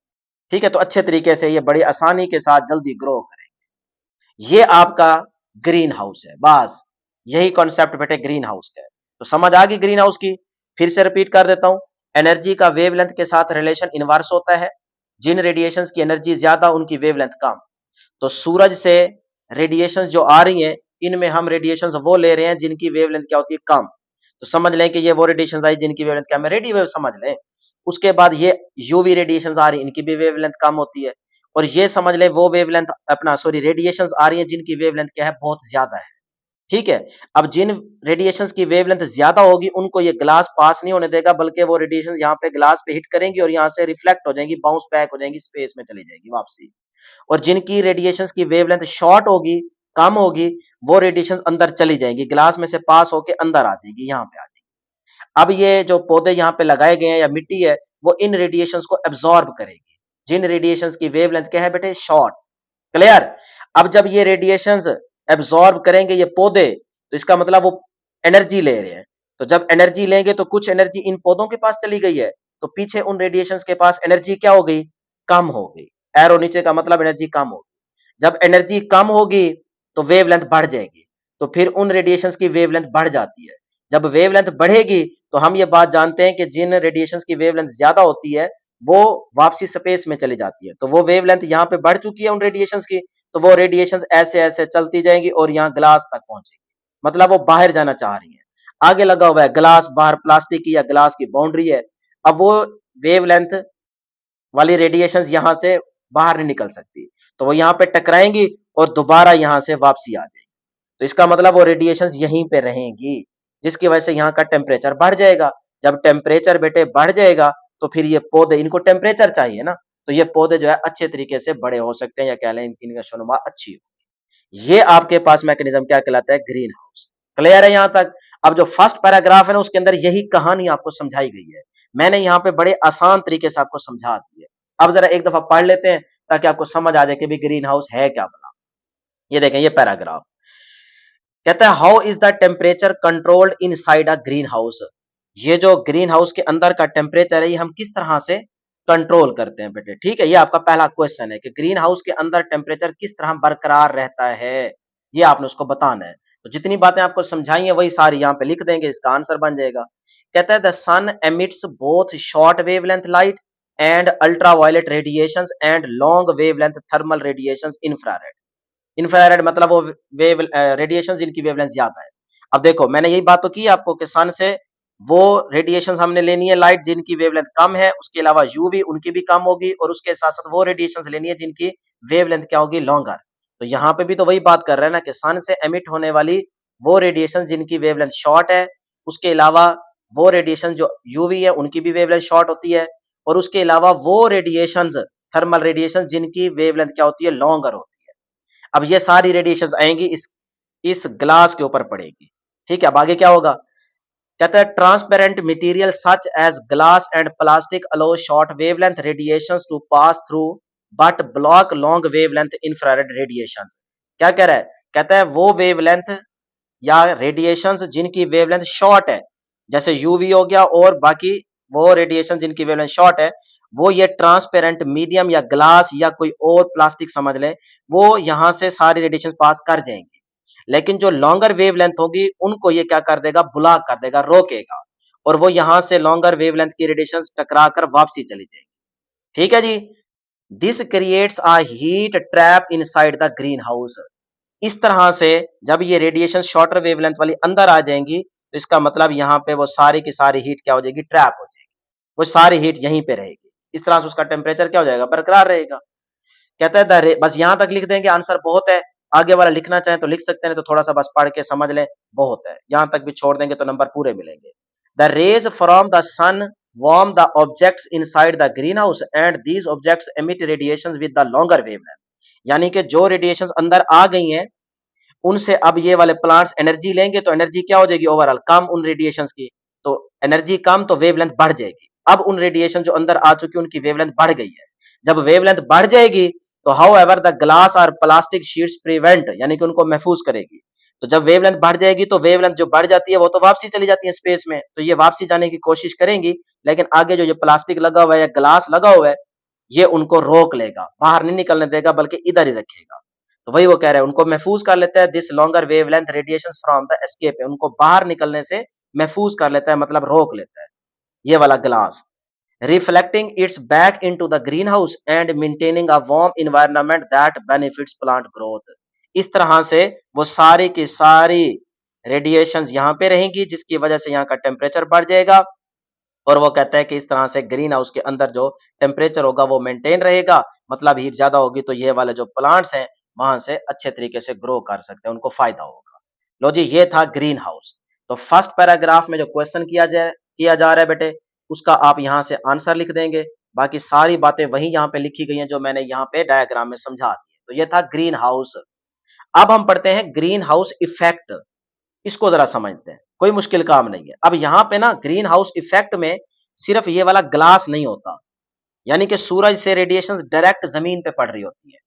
ठीक है। तो अच्छे तरीके से ये बड़ी आसानी के साथ जल्दी ग्रो करेंगे। ये आपका ग्रीन हाउस है, बस यही कॉन्सेप्ट बेटे ग्रीन हाउस का है। तो समझ आ गई ग्रीन हाउस की। फिर से रिपीट कर देता हूं, एनर्जी का वेवलेंथ के साथ रिलेशन इनवर्स होता है, जिन रेडिएशंस की एनर्जी ज्यादा उनकी वेवलेंथ कम। तो सूरज से रेडिएशंस जो आ रही हैं इनमें हम रेडिएशंस वो ले रहे हैं जिनकी वेवलेंथ क्या होती है, कम। तो समझ लें कि ये वो रेडिएशंस आई जिनकी वेवलेंथ क्या है, रेडियो वेव समझ लें। उसके बाद ये यूवी रेडिएशंस आ रही है, इनकी भी वेवलेंथ कम होती है। और ये समझ लें वो वेवलेंथ अपना सॉरी रेडिएशंस आ रही है जिनकी वेवलेंथ क्या है, बहुत ज्यादा है, ठीक है। अब जिन रेडिएशंस की वेवलेंथ ज्यादा होगी उनको ये ग्लास पास नहीं होने देगा, बल्कि वो रेडिएशन यहाँ पे ग्लास पे हिट करेंगी और यहाँ से रिफ्लेक्ट हो जाएंगी, बाउंस बैक हो जाएंगी, स्पेस में चली जाएगी वापसी। और जिनकी रेडिएशंस की वेवलेंथ शॉर्ट होगी, कम होगी, वो रेडिएशंस अंदर चली जाएंगी, ग्लास में से पास होके अंदर आ जाएगी, यहाँ पे आ जाएगी। अब ये जो पौधे यहाँ पे लगाए गए हैं या मिट्टी है वो इन रेडिएशंस को एब्सॉर्ब करेगी, जिन रेडिएशंस की वेवलेंथ क्या है बेटे, शॉर्ट। क्लियर। अब जब ये रेडिएशंस एब्जॉर्ब करेंगे ये पौधे, तो इसका मतलब वो एनर्जी ले रहे हैं। तो जब एनर्जी लेंगे तो कुछ एनर्जी इन पौधों के पास चली गई है, तो पीछे उन रेडिएशंस के पास एनर्जी क्या हो गई? कम हो गई। एरो नीचे का मतलब एनर्जी कम हो गई। जब एनर्जी कम होगी तो वेवलेंथ बढ़ जाएगी, तो फिर उन रेडिएशंस की वेवलेंथ बढ़ जाती है। जब वेवलेंथ बढ़ेगी तो हम ये बात जानते हैं कि जिन रेडिएशंस की वेवलेंथ ज्यादा होती है वो वापसी स्पेस में चली जाती है। तो वो वेवलेंथ यहाँ पे बढ़ चुकी है उन रेडिएशंस की, तो वो रेडिएशंस ऐसे ऐसे चलती जाएंगी और यहाँ ग्लास तक पहुंचेगी। मतलब वो बाहर जाना चाह रही है। आगे लगा हुआ है ग्लास, बाहर प्लास्टिक की या ग्लास की बाउंड्री है। अब वो वेवलेंथ वाली रेडिएशंस यहाँ से बाहर नहीं निकल सकती, तो वो यहाँ पे टकराएंगी और दोबारा यहाँ से वापसी आ जाएगी। तो इसका मतलब वो रेडिएशंस यहीं पे रहेंगी, जिसकी वजह से यहाँ का टेम्परेचर बढ़ जाएगा। जब टेम्परेचर बेटे बढ़ जाएगा तो फिर ये पौधे, इनको टेम्परेचर चाहिए ना, तो ये पौधे जो है अच्छे तरीके से बड़े हो सकते हैं, या कह लें इनकी नशोनुमा अच्छी हो। ये आपके पास मैकेनिज्म क्या कहलाता है? Green house. क्लियर है यहाँ तक? अब जो फर्स्ट पैराग्राफ है ना उसके अंदर यही कहानी आपको समझाई गई है। मैंने यहाँ पे बड़े आसान तरीके से आपको समझा दी है। अब जरा एक दफा पढ़ लेते हैं ताकि आपको समझ आ जाए कि भी ग्रीन हाउस है क्या बना। ये देखें, ये पैराग्राफ कहता है how is the temperature controlled in side a green house. ये जो ग्रीन हाउस के अंदर का टेम्परेचर है ये हम किस तरह से कंट्रोल करते हैं बेटे, ठीक है। ये आपका पहला क्वेश्चन है कि ग्रीन हाउस के अंदर टेम्परेचर किस तरह बरकरार रहता है, ये आपने उसको बताना है। तो जितनी बातें आपको समझाई है वही सारी यहाँ पे लिख देंगे, इसका आंसर बन जाएगा। कहता है the sun emits both short wavelength light and ultraviolet radiations and long wavelength thermal radiations infrared. Infrared मतलब वो वेव रेडिएशन जिनकी वेवलेंथ ज्यादा है। अब देखो मैंने यही बात तो की आपको कि सन से वो रेडिएशन हमने लेनी है लाइट जिनकी वेवलेंथ कम है, उसके अलावा यूवी उनकी भी कम होगी, और उसके साथ साथ वो रेडिएशन लेनी है जिनकी वेवलेंथ क्या होगी? लॉन्गर। तो यहाँ पे भी तो वही बात कर रहे हैं ना कि सन से एमिट होने वाली वो रेडिएशन जिनकी वेवलेंथ शॉर्ट है, उसके अलावा वो रेडिएशन जो यूवी है उनकी भी वेवलेंथ शॉर्ट होती है, और उसके अलावा वो रेडिएशन थर्मल रेडिएशन जिनकी वेवलेंथ क्या होती है? लॉन्गर होती है। अब ये सारी रेडिएशंस आएंगी इस ग्लास के ऊपर पड़ेगी, ठीक है। अब आगे क्या होगा? कहता है transparent material such as glass and plastic allow short wavelength radiations to pass through but block long wavelength infrared radiations. क्या कह रहा है? कहता है वो वेवलेंथ या रेडिएशंस जिनकी वेवलेंथ शॉर्ट है, जैसे यूवी हो गया और बाकी वो रेडिएशन जिनकी वेवलेंथ शॉर्ट है, वो ये ट्रांसपेरेंट मीडियम या ग्लास या कोई और प्लास्टिक समझ लें, वो यहां से सारी रेडिएशन पास कर जाएंगे। लेकिन जो लॉन्गर वेवलेंथ होगी उनको ये क्या कर देगा? ब्लॉक कर देगा, रोकेगा, और वो यहां से लॉन्गर वेवलेंथ की रेडिएशन टकरा कर वापसी चली जाएगी, ठीक है जी। This creates a heat trap inside the greenhouse. इस तरह से जब ये रेडिएशन शॉर्टर वेवलेंथ वाली अंदर आ जाएंगी तो इसका मतलब यहाँ पे वो सारी की सारी हीट क्या हो जाएगी? ट्रैप हो जाएगी, वो सारी हीट यहीं पे रहेगी। इस तरह से उसका टेम्परेचर क्या हो जाएगा? बरकरार रहेगा। कहता है बस यहां तक लिख देंगे, आंसर बहुत है। आगे वाला लिखना चाहें तो लिख सकते हैं, तो थोड़ा सा बस पढ़ के समझ लें, बहुत है। यहां तक भी छोड़ देंगे तो नंबर पूरे मिलेंगे। The rays from the sun warm the objects inside the greenhouse and these objects emit radiations with the longer wavelength. यानी कि जो रेडिएशंस अंदर आ गई हैं उनसे अब ये वाले प्लांट्स एनर्जी लेंगे, तो एनर्जी क्या हो जाएगी? ओवरऑल कम उन रेडिएशंस की, तो एनर्जी कम तो वेवलेंथ बढ़ जाएगी। अब उन रेडिएशन जो अंदर आ चुकी है उनकी वेवलेंथ बढ़ गई है। जब वेवलेंथ बढ़ जाएगी तो हाउ एवर द ग्लास और प्लास्टिक शीट्स प्रिवेंट, यानी कि उनको महफूज करेगी। तो जब वेवलेंथ बढ़ जाएगी तो वेवलेंथ जो बढ़ जाती है वो तो वापसी चली जाती है स्पेस में, तो ये वापसी जाने की कोशिश करेंगी, लेकिन आगे जो ये प्लास्टिक लगा हुआ है या ग्लास लगा हुआ है ये उनको रोक लेगा, बाहर नहीं निकलने देगा बल्कि इधर ही रखेगा। तो वही वो कह रहे हैं, उनको महफूज कर लेता है। This longer wavelength radiation from the escape, उनको बाहर निकलने से महफूज कर लेता है, मतलब रोक लेता है ये वाला glass. Reflecting it's back into the greenhouse and maintaining a warm environment that benefits plant growth. इस तरह से वो सारी की सारी रेडिएशंस यहाँ पे रहेंगी जिसकी वजह से यहाँ का टेम्परेचर बढ़ जाएगा, और वो कहता है कि इस तरह से ग्रीन हाउस के अंदर जो टेम्परेचर होगा वो मेंटेन रहेगा, मतलब हीट ज्यादा होगी तो ये वाले जो प्लांट्स हैं वहां से अच्छे तरीके से ग्रो कर सकते हैं, उनको फायदा होगा। लो जी, ये था ग्रीन हाउस। तो फर्स्ट पैराग्राफ में जो क्वेश्चन किया जा रहा है बेटे, उसका आप यहाँ से आंसर लिख देंगे। बाकी सारी बातें वही यहाँ पे लिखी गई हैं जो मैंने यहाँ पे डायग्राम में समझा दी है। तो ये था ग्रीन हाउस। अब हम पढ़ते हैं ग्रीन हाउस इफेक्ट। इसको जरा समझते हैं, कोई मुश्किल काम नहीं है। अब यहाँ पे ना ग्रीन हाउस इफेक्ट में सिर्फ ये वाला ग्लास नहीं होता, यानी कि सूरज से रेडिएशन डायरेक्ट जमीन पे पड़ रही होती है।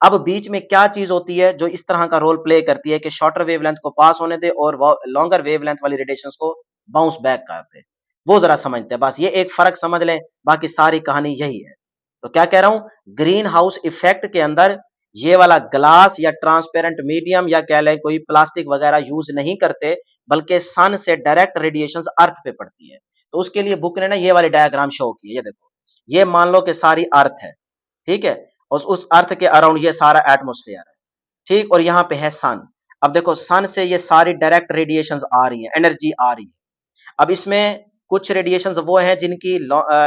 अब बीच में क्या चीज होती है जो इस तरह का रोल प्ले करती है कि शॉर्टर वेवलेंथ को पास होने दे और लॉन्गर वेवलेंथ वाली रेडिएशंस को बाउंस बैक कर दे, वो जरा समझते हैं। बस ये एक फर्क समझ लें, बाकी सारी कहानी यही है। तो क्या कह रहा हूं, ग्रीन हाउस इफेक्ट के अंदर ये वाला ग्लास या ट्रांसपेरेंट मीडियम या कह लें कोई प्लास्टिक वगैरह यूज नहीं करते, बल्कि सन से डायरेक्ट रेडिएशंस अर्थ पे पड़ती है। तो उसके लिए बुक ने ना ये वाली डायग्राम शो की है, ये देखो, ये मान लो कि सारी अर्थ है, ठीक है, और उस अर्थ के अराउंड ये सारा एटमोस्फेयर है, ठीक, और यहाँ पे है सन। अब देखो सन से ये सारी डायरेक्ट रेडिएशंस आ रही है, एनर्जी आ रही है। अब इसमें कुछ रेडिएशंस वो हैं जिनकी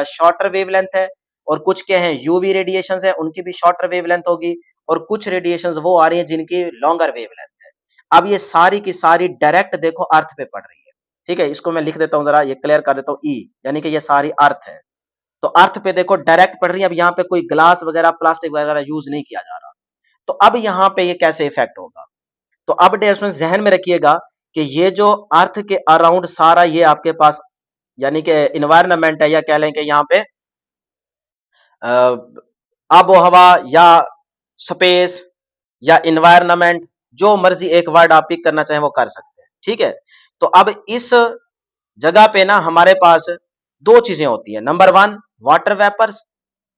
शॉर्टर वेवलेंथ है, और कुछ क्या है यूवी रेडिएशंस है, उनकी भी शॉर्टर वेवलेंथ होगी, और कुछ रेडिएशंस वो आ रही है जिनकी लॉन्गर वेवलेंथ है। अब ये सारी की सारी डायरेक्ट देखो अर्थ पे पड़ रही है, ठीक है, इसको मैं लिख देता हूं, जरा ये क्लियर कर देता हूं, ई यानी कि ये सारी अर्थ है। तो अर्थ पे देखो डायरेक्ट पड़ रही है। अब यहाँ पे कोई ग्लास वगैरह प्लास्टिक वगैरह यूज नहीं किया जा रहा। तो अब यहाँ पे ये कैसे इफेक्ट होगा, तो अब डियर स्टूडेंट्स ध्यान में रखिएगा कि ये जो अर्थ के अराउंड सारा ये आपके पास यानी कि इन्वायरमेंट है, या कह लें कि यहाँ पे आबो हवा या स्पेस या इन्वायरमेंट, जो मर्जी एक वर्ड आप पिक करना चाहें वो कर सकते हैं, ठीक है। तो अब इस जगह पे ना हमारे पास दो चीजें होती है। नंबर वन, वाटर वेपर्स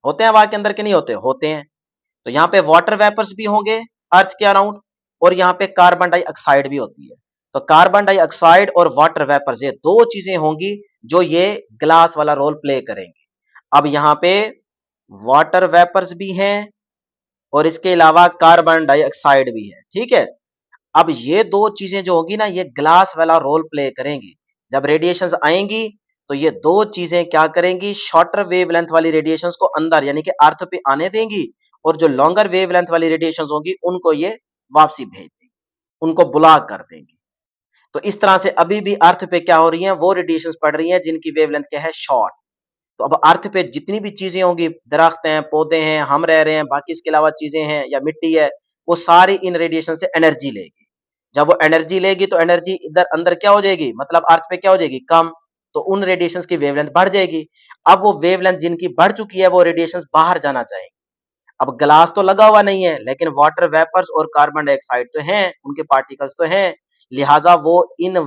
होते हैं वहां के अंदर के नहीं होते, होते हैं। तो यहाँ पे वाटर वेपर्स भी होंगे अर्थ के अराउंड, और यहाँ पे कार्बन डाइऑक्साइड भी होती है। तो कार्बन डाइऑक्साइड और वाटर वेपर्स ये दो चीजें होंगी जो ये ग्लास वाला रोल प्ले करेंगे। अब यहाँ पे वाटर वेपर्स भी हैं और इसके अलावा कार्बन डाइऑक्साइड भी है, ठीक है। अब ये दो चीजें जो होगी ना, ये ग्लास वाला रोल प्ले करेंगी। जब रेडिएशंस आएंगी तो ये दो चीजें क्या करेंगी, शॉर्टर वेवलेंथ वाली रेडिएशंस को अंदर यानी कि अर्थ पे आने देंगी, और जो लॉन्गर वेवलेंथ वाली रेडिएशंस होंगी उनको ये वापसी भेज देंगी, उनको ब्लॉक कर देंगी। तो इस तरह से अभी भी अर्थ पे क्या हो रही है, वो रेडिएशंस पड़ रही हैं जिनकी वेवलेंथ क्या है, शॉर्ट। तो अब अर्थ पे जितनी भी चीजें होंगी, दरख्त हैं, पौधे हैं, हम रह रहे हैं, बाकी इसके अलावा चीजें हैं या मिट्टी है, वो सारी इन रेडिएशन से एनर्जी लेगी। जब वो एनर्जी लेगी तो एनर्जी इधर अंदर क्या हो जाएगी, मतलब अर्थ पे क्या हो जाएगी, कम। तो उन रेडिएशन की वेवलेंथ बढ़ जाएगी। अब वो वेवलेंथ जिनकी बढ़ चुकी है वो रेडिएशन बाहर जाना चाहेंगे। अब ग्लास तो लगा हुआ नहीं है, लेकिन वाटर वेपर्स और कार्बन डाइऑक्साइड तो हैं, उनके पार्टिकल्स तो हैं, लिहाजा वो इन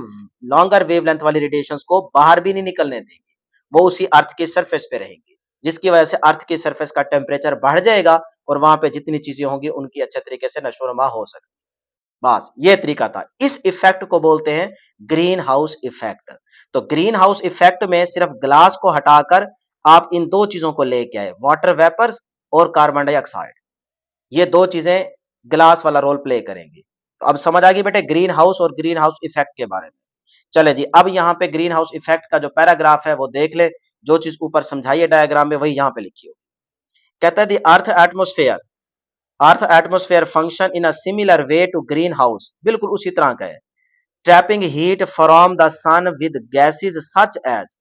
लॉन्गर वेवलेंथ वाली रेडिएशंस को बाहर भी नहीं निकलने देंगे, वो उसी अर्थ के सरफेस पे रहेंगे, जिसकी वजह से अर्थ के सरफेस का टेम्परेचर बढ़ जाएगा और वहां पे जितनी चीजें होंगी उनकी अच्छे तरीके से नशोनुमा हो सकती। बस ये तरीका था। इस इफेक्ट को बोलते हैं ग्रीन हाउस इफेक्ट। तो ग्रीन हाउस इफेक्ट में सिर्फ ग्लास को हटाकर आप इन दो चीजों को लेके आए, वाटर वेपर्स और कार्बन डाइऑक्साइड, ये दो चीजें ग्लास वाला रोल प्ले करेंगी। तो अब समझ आ गई बेटे ग्रीन हाउस और ग्रीन हाउस इफेक्ट के बारे में। चले जी, अब यहाँ पे ग्रीन हाउस इफेक्ट का जो पैराग्राफ है वो देख ले, जो चीज ऊपर समझाई है डायग्राम में वही यहाँ पे लिखी हो। कहता है the earth atmosphere function in a similar way to greenhouse, बिल्कुल उसी तरह का है। Trapping heat from the sun with gases such as,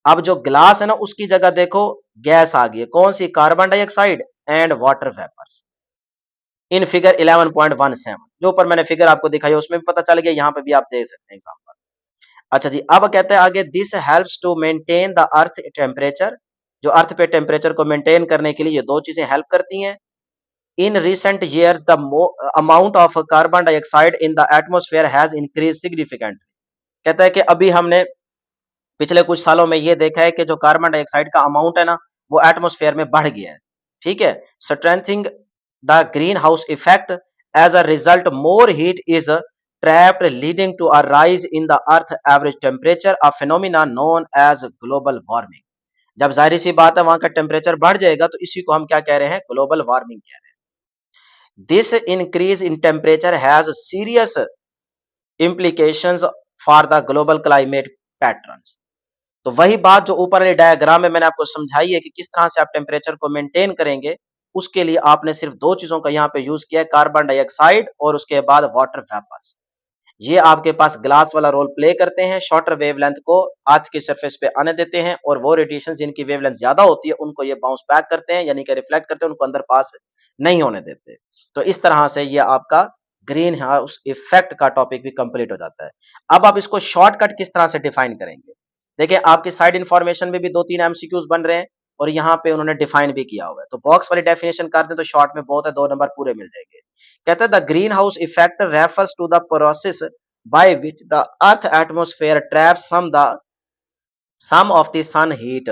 अब जो ग्लास है ना उसकी जगह देखो गैस आ गई है, कौन सी, carbon dioxide and water vapours, in figure 11.17 जो ऊपर मैंने फिगर आपको दिखाई उसमें भी पता चल गया, यहाँ पे भी आप देख सकते हैं एग्जाम्पल। अच्छा जी, अब कहते हैं आगे, this helps to maintain the earth temperature, जो अर्थ पे टेम्परेचर को मेंटेन करने के लिए ये दो चीजें हेल्प करती हैं। In recent years the amount of carbon dioxide in the atmosphere has increase significantly, कहता है कि अभी हमने पिछले कुछ सालों में ये देखा है कि जो कार्बन डाइऑक्साइड का अमाउंट है ना वो एटमोस्फेयर में बढ़ गया है, ठीक है। Strengthening the greenhouse effect, as a result more heat is trapped leading to a rise in the earth average temperature, a phenomena known as global warming। जब जाहिर सी बात है वहां का टेम्परेचर बढ़ जाएगा तो इसी को हम क्या कह रहे हैं, ग्लोबल वार्मिंग कह रहे हैं। This increase in temperature has serious implications for the global climate patterns। तो वही बात जो ऊपर वाले डायग्राम में मैंने आपको समझाई है कि किस तरह से आप टेम्परेचर को मेंटेन करेंगे, उसके लिए आपने सिर्फ दो चीजों का यहाँ पे यूज किया है, कार्बन डाइऑक्साइड और उसके बाद वाटर वेपर्स। ये आपके पास ग्लास वाला रोल प्ले करते हैं, शॉर्टर वेवलेंथ को अर्थ के सरफेस पे आने देते हैं, और वो रेडिएशन जिनकी वेवलेंथ ज्यादा होती है उनको ये बाउंस बैक करते हैं, यानी कि रिफ्लेक्ट करते हैं, उनको अंदर पास नहीं होने देते। तो इस तरह से ये आपका ग्रीन हाउस इफेक्ट का टॉपिक भी कंप्लीट हो जाता है। अब आप इसको शॉर्टकट किस तरह से डिफाइन करेंगे, देखिए आपकी साइड इंफॉर्मेशन में भी 2-3 एमसीक्यूज बन रहे हैं, और यहाँ पे उन्होंने डिफाइन भी किया हुआ है। तो बॉक्स वाली डेफिनेशन कर दें तो शॉर्ट में बहुत है, 2 नंबर पूरे मिल जाएंगे। कहते हैं the greenhouse effect refers to the process by which the earth atmosphere traps some of the sun heat,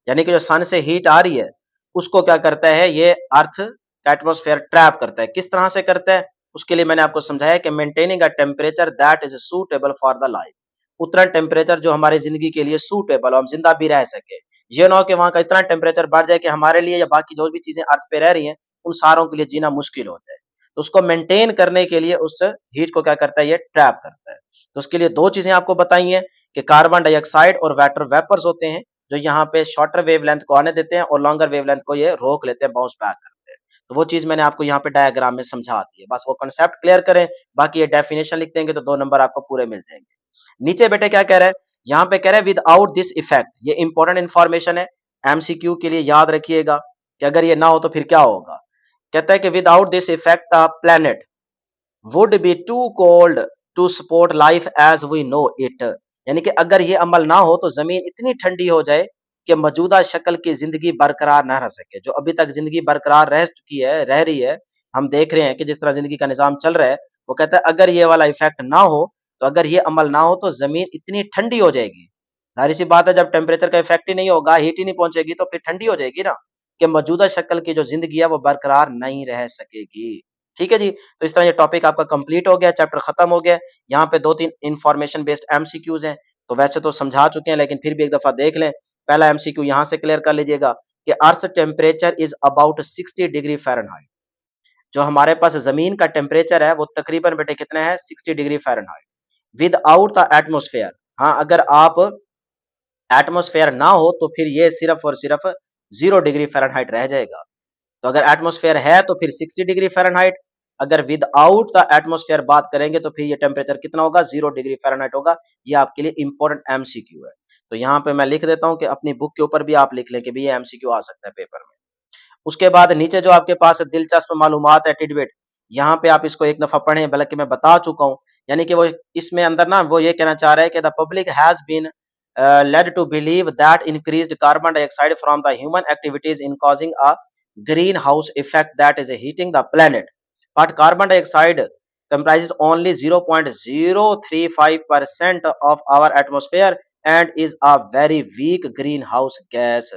यानी कि जो सन से हीट आ रही है उसको क्या करता है ये अर्थ एटमोस्फेयर ट्रैप करता है। किस तरह से करता है उसके लिए मैंने आपको समझाया कि maintaining a temperature that is suitable for the life, उतना टेम्परेचर जो हमारी जिंदगी के लिए सूटेबल हो, हम जिंदा भी रह सके। ये ना हो कि वहां का इतना टेम्परेचर बढ़ जाए कि हमारे लिए या बाकी जो भी चीजें अर्थ पे रह रही हैं उन सारों के लिए जीना मुश्किल हो जाए। तो उसको मेंटेन करने के लिए उस हीट को क्या करता है ये ट्रैप करता है। तो उसके लिए दो चीजें आपको बताई हैं कि कार्बन डाइऑक्साइड और वाटर वेपर्स होते हैं जो यहाँ पे शॉर्टर वेवलेंथ को आने देते हैं और लॉन्गर वेवलेंथ को ये रोक लेते हैं, बाउंस बैक करते हैं। तो वो चीज मैंने आपको यहाँ पे डायग्राम में समझा दी है, बस वो कंसेप्ट क्लियर करें, बाकी ये डेफिनेशन लिख देंगे तो 2 नंबर आपको पूरे मिल जाएंगे। नीचे बेटे क्या कह रहा है, यहाँ पे कह रहा है विदाउट दिस इफेक्ट, ये इंपॉर्टेंट इंफॉर्मेशन है, एमसीक्यू के लिए याद रखिएगा कि अगर ये ना हो तो फिर क्या होगा। कहता है कि without this effect the planet would be too cold to support life as we know it, यानी कि अगर ये अमल ना हो तो जमीन इतनी ठंडी हो जाए कि मौजूदा शक्ल की जिंदगी बरकरार ना रह सके। जो अभी तक जिंदगी बरकरार रह चुकी है, रह रही है, हम देख रहे हैं कि जिस तरह जिंदगी का निजाम चल रहा है, वो कहता है अगर ये वाला इफेक्ट ना हो, तो अगर ये अमल ना हो तो जमीन इतनी ठंडी हो जाएगी। जाहिर सी बात है जब टेम्परेचर का इफेक्ट ही नहीं होगा, हीट ही नहीं पहुंचेगी तो फिर ठंडी हो जाएगी ना, कि मौजूदा शक्ल की जो जिंदगी है वो बरकरार नहीं रह सकेगी। ठीक है जी, तो इस तरह ये टॉपिक आपका कंप्लीट हो गया, चैप्टर खत्म हो गया। यहाँ पे 2-3 इंफॉर्मेशन बेस्ड एमसीक्यूज हैं, तो वैसे तो समझा चुके हैं लेकिन फिर भी एक दफा देख लें। पहला एमसीक्यू यहाँ से क्लियर कर लीजिएगा कि earth temperature is about 60 degree Fahrenheit. जो हमारे पास जमीन का टेम्परेचर है वो तकरीबन बेटे कितने हैं 60 degree Fahrenheit with out the atmosphere. हाँ, अगर आप एटमोस्फेयर ना हो तो फिर ये सिर्फ और सिर्फ 0 डिग्री फ़ारेनहाइट रह जाएगा। तो अगर एटमॉस्फेयर है तो फिर 60 डिग्री फ़ारेनहाइट, अगर विदाउट द एटमॉस्फेयर बात करेंगे तो फिर ये टेम्परेचर कितना होगा 0 डिग्री फ़ारेनहाइट होगा। ये आपके लिए इंपॉर्टेंट एमसीक्यू है। तो यहाँ पे मैं लिख देता हूँ कि अपनी बुक के ऊपर भी आप लिख लें कि भी ये एमसीक्यू आ सकता है पेपर में। उसके बाद नीचे जो आपके पास दिलचस्प मालूमात है टिडबिट, यहाँ पे आप इसको एक दफा पढ़ें, बल्कि मैं बता चुका हूँ। यानी कि वो इसमें अंदर ना वो ये कहना चाह रहा है कि the public has been led to believe that increased carbon dioxide from the human activities in causing a greenhouse effect that is heating the planet. But carbon dioxide comprises only 0.035% of our atmosphere and is a very weak greenhouse gas.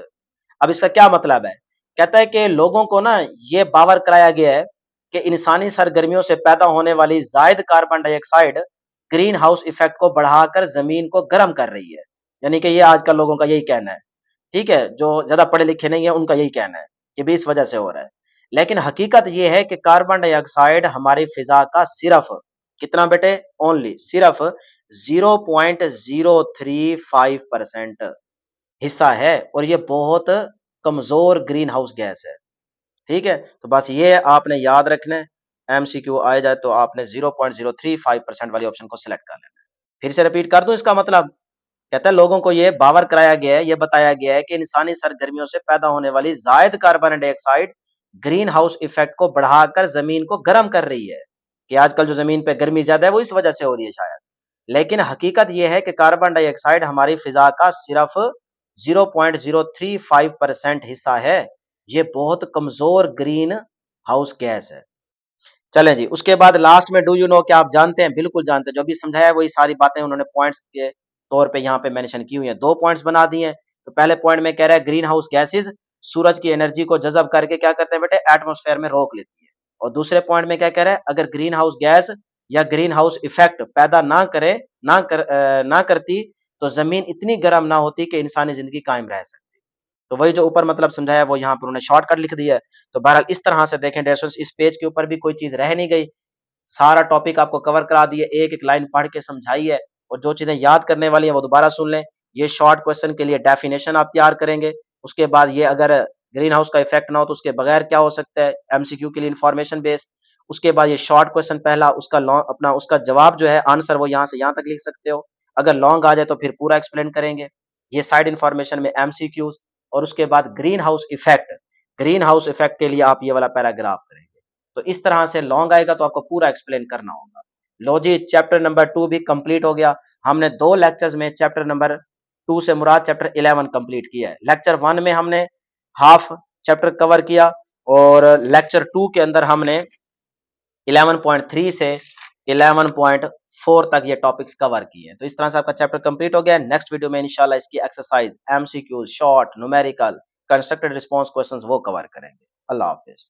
अब इसका क्या मतलब है? कहता है कि लोगों को ना ये बावर कराया गया है कि इंसानी सरगर्मियों से पैदा होने वाली जायद carbon dioxide green house effect को बढ़ाकर जमीन को गर्म कर रही है। यानी कि ये आजकल लोगों का यही कहना है। ठीक है, जो ज्यादा पढ़े लिखे नहीं है उनका यही कहना है कि भी इस वजह से हो रहा है। लेकिन हकीकत ये है कि कार्बन डाइऑक्साइड हमारी फिजा का सिर्फ कितना बेटे, ओनली सिर्फ 0.035% हिस्सा है और ये बहुत कमजोर ग्रीन हाउस गैस है। ठीक है, तो बस ये आपने याद रखना है, एमसीक्यू आ जाए तो आपने 0.035% वाली ऑप्शन को सिलेक्ट कर लेना है। फिर से रिपीट कर दूं इसका मतलब, कहता है लोगों को ये बावर कराया गया है, ये बताया गया है कि इंसानी सरगर्मियों से पैदा होने वाली जायद carbon dioxide green house effect को बढ़ाकर जमीन को गर्म कर रही है, कि आजकल जो जमीन पे गर्मी ज्यादा है वो इस वजह से हो रही है शायद। लेकिन हकीकत यह है कि कार्बन डाइऑक्साइड हमारी फिजा का सिर्फ 0.035% हिस्सा है। ये बहुत कमजोर ग्रीन हाउस गैस है। चलें जी, उसके बाद लास्ट में डू यू नो, क्या आप जानते हैं? बिल्कुल जानते हैं, जो भी समझाया है वही सारी बातें उन्होंने पॉइंट्स के तौर पे यहाँ पे मेंशन की हुई हैं। 2 पॉइंट्स बना दिए हैं। तो पहले पॉइंट में कह रहा है ग्रीन हाउस गैसेज सूरज की एनर्जी को जज़ब करके क्या करते हैं बेटे, एटमॉस्फेयर में रोक लेती है। और दूसरे पॉइंट में क्या कह रहा है, अगर ग्रीन हाउस गैस या ग्रीन हाउस इफेक्ट पैदा ना करती तो जमीन इतनी गर्म ना होती कि इंसानी जिंदगी कायम रह सकती। तो वही जो ऊपर मतलब समझाया वो यहाँ पर उन्होंने शॉर्टकट लिख दिया है। तो बहरहाल इस तरह से देखें डियर स्टूडेंट्स, इस पेज के ऊपर भी कोई चीज रह नहीं गई, सारा टॉपिक आपको कवर करा दिए, एक एक लाइन पढ़ के समझाई है। और जो चीजें याद करने वाली है वो दोबारा सुन लें। ये शॉर्ट क्वेश्चन के लिए डेफिनेशन आप तैयार करेंगे, उसके बाद ये अगर ग्रीन हाउस का इफेक्ट ना हो तो उसके बगैर क्या हो सकता है, एमसीक्यू के लिए इंफॉर्मेशन बेस्ड। उसके बाद ये शॉर्ट क्वेश्चन पहला, उसका लॉन्ग अपना उसका जवाब जो है आंसर वो यहाँ से यहाँ तक लिख सकते हो। अगर लॉन्ग आ जाए तो फिर पूरा एक्सप्लेन करेंगे। ये साइड इंफॉर्मेशन में एमसीक्यूज। और उसके बाद ग्रीन हाउस इफेक्ट के लिए आप ये वाला पैराग्राफ करेंगे। तो इस तरह से लॉन्ग आएगा तो आपको पूरा एक्सप्लेन करना होगा। लो जी, चैप्टर नंबर 2 भी कंप्लीट हो गया। हमने 2 लेक्चर्स में चैप्टर नंबर 2 से मुराद चैप्टर 11 कंप्लीट किया है। लेक्चर 1 में हमने हाफ चैप्टर कवर किया और लेक्चर 2 के अंदर हमने 11.3 से 11.4 तक ये टॉपिक्स कवर किए हैं। तो इस तरह से आपका चैप्टर कंप्लीट हो गया है। नेक्स्ट वीडियो में इंशाल्लाह इसकी exercise, MCQs, short, numerical, constructed response questions वो कवर करेंगे। अल्लाह हाफिज।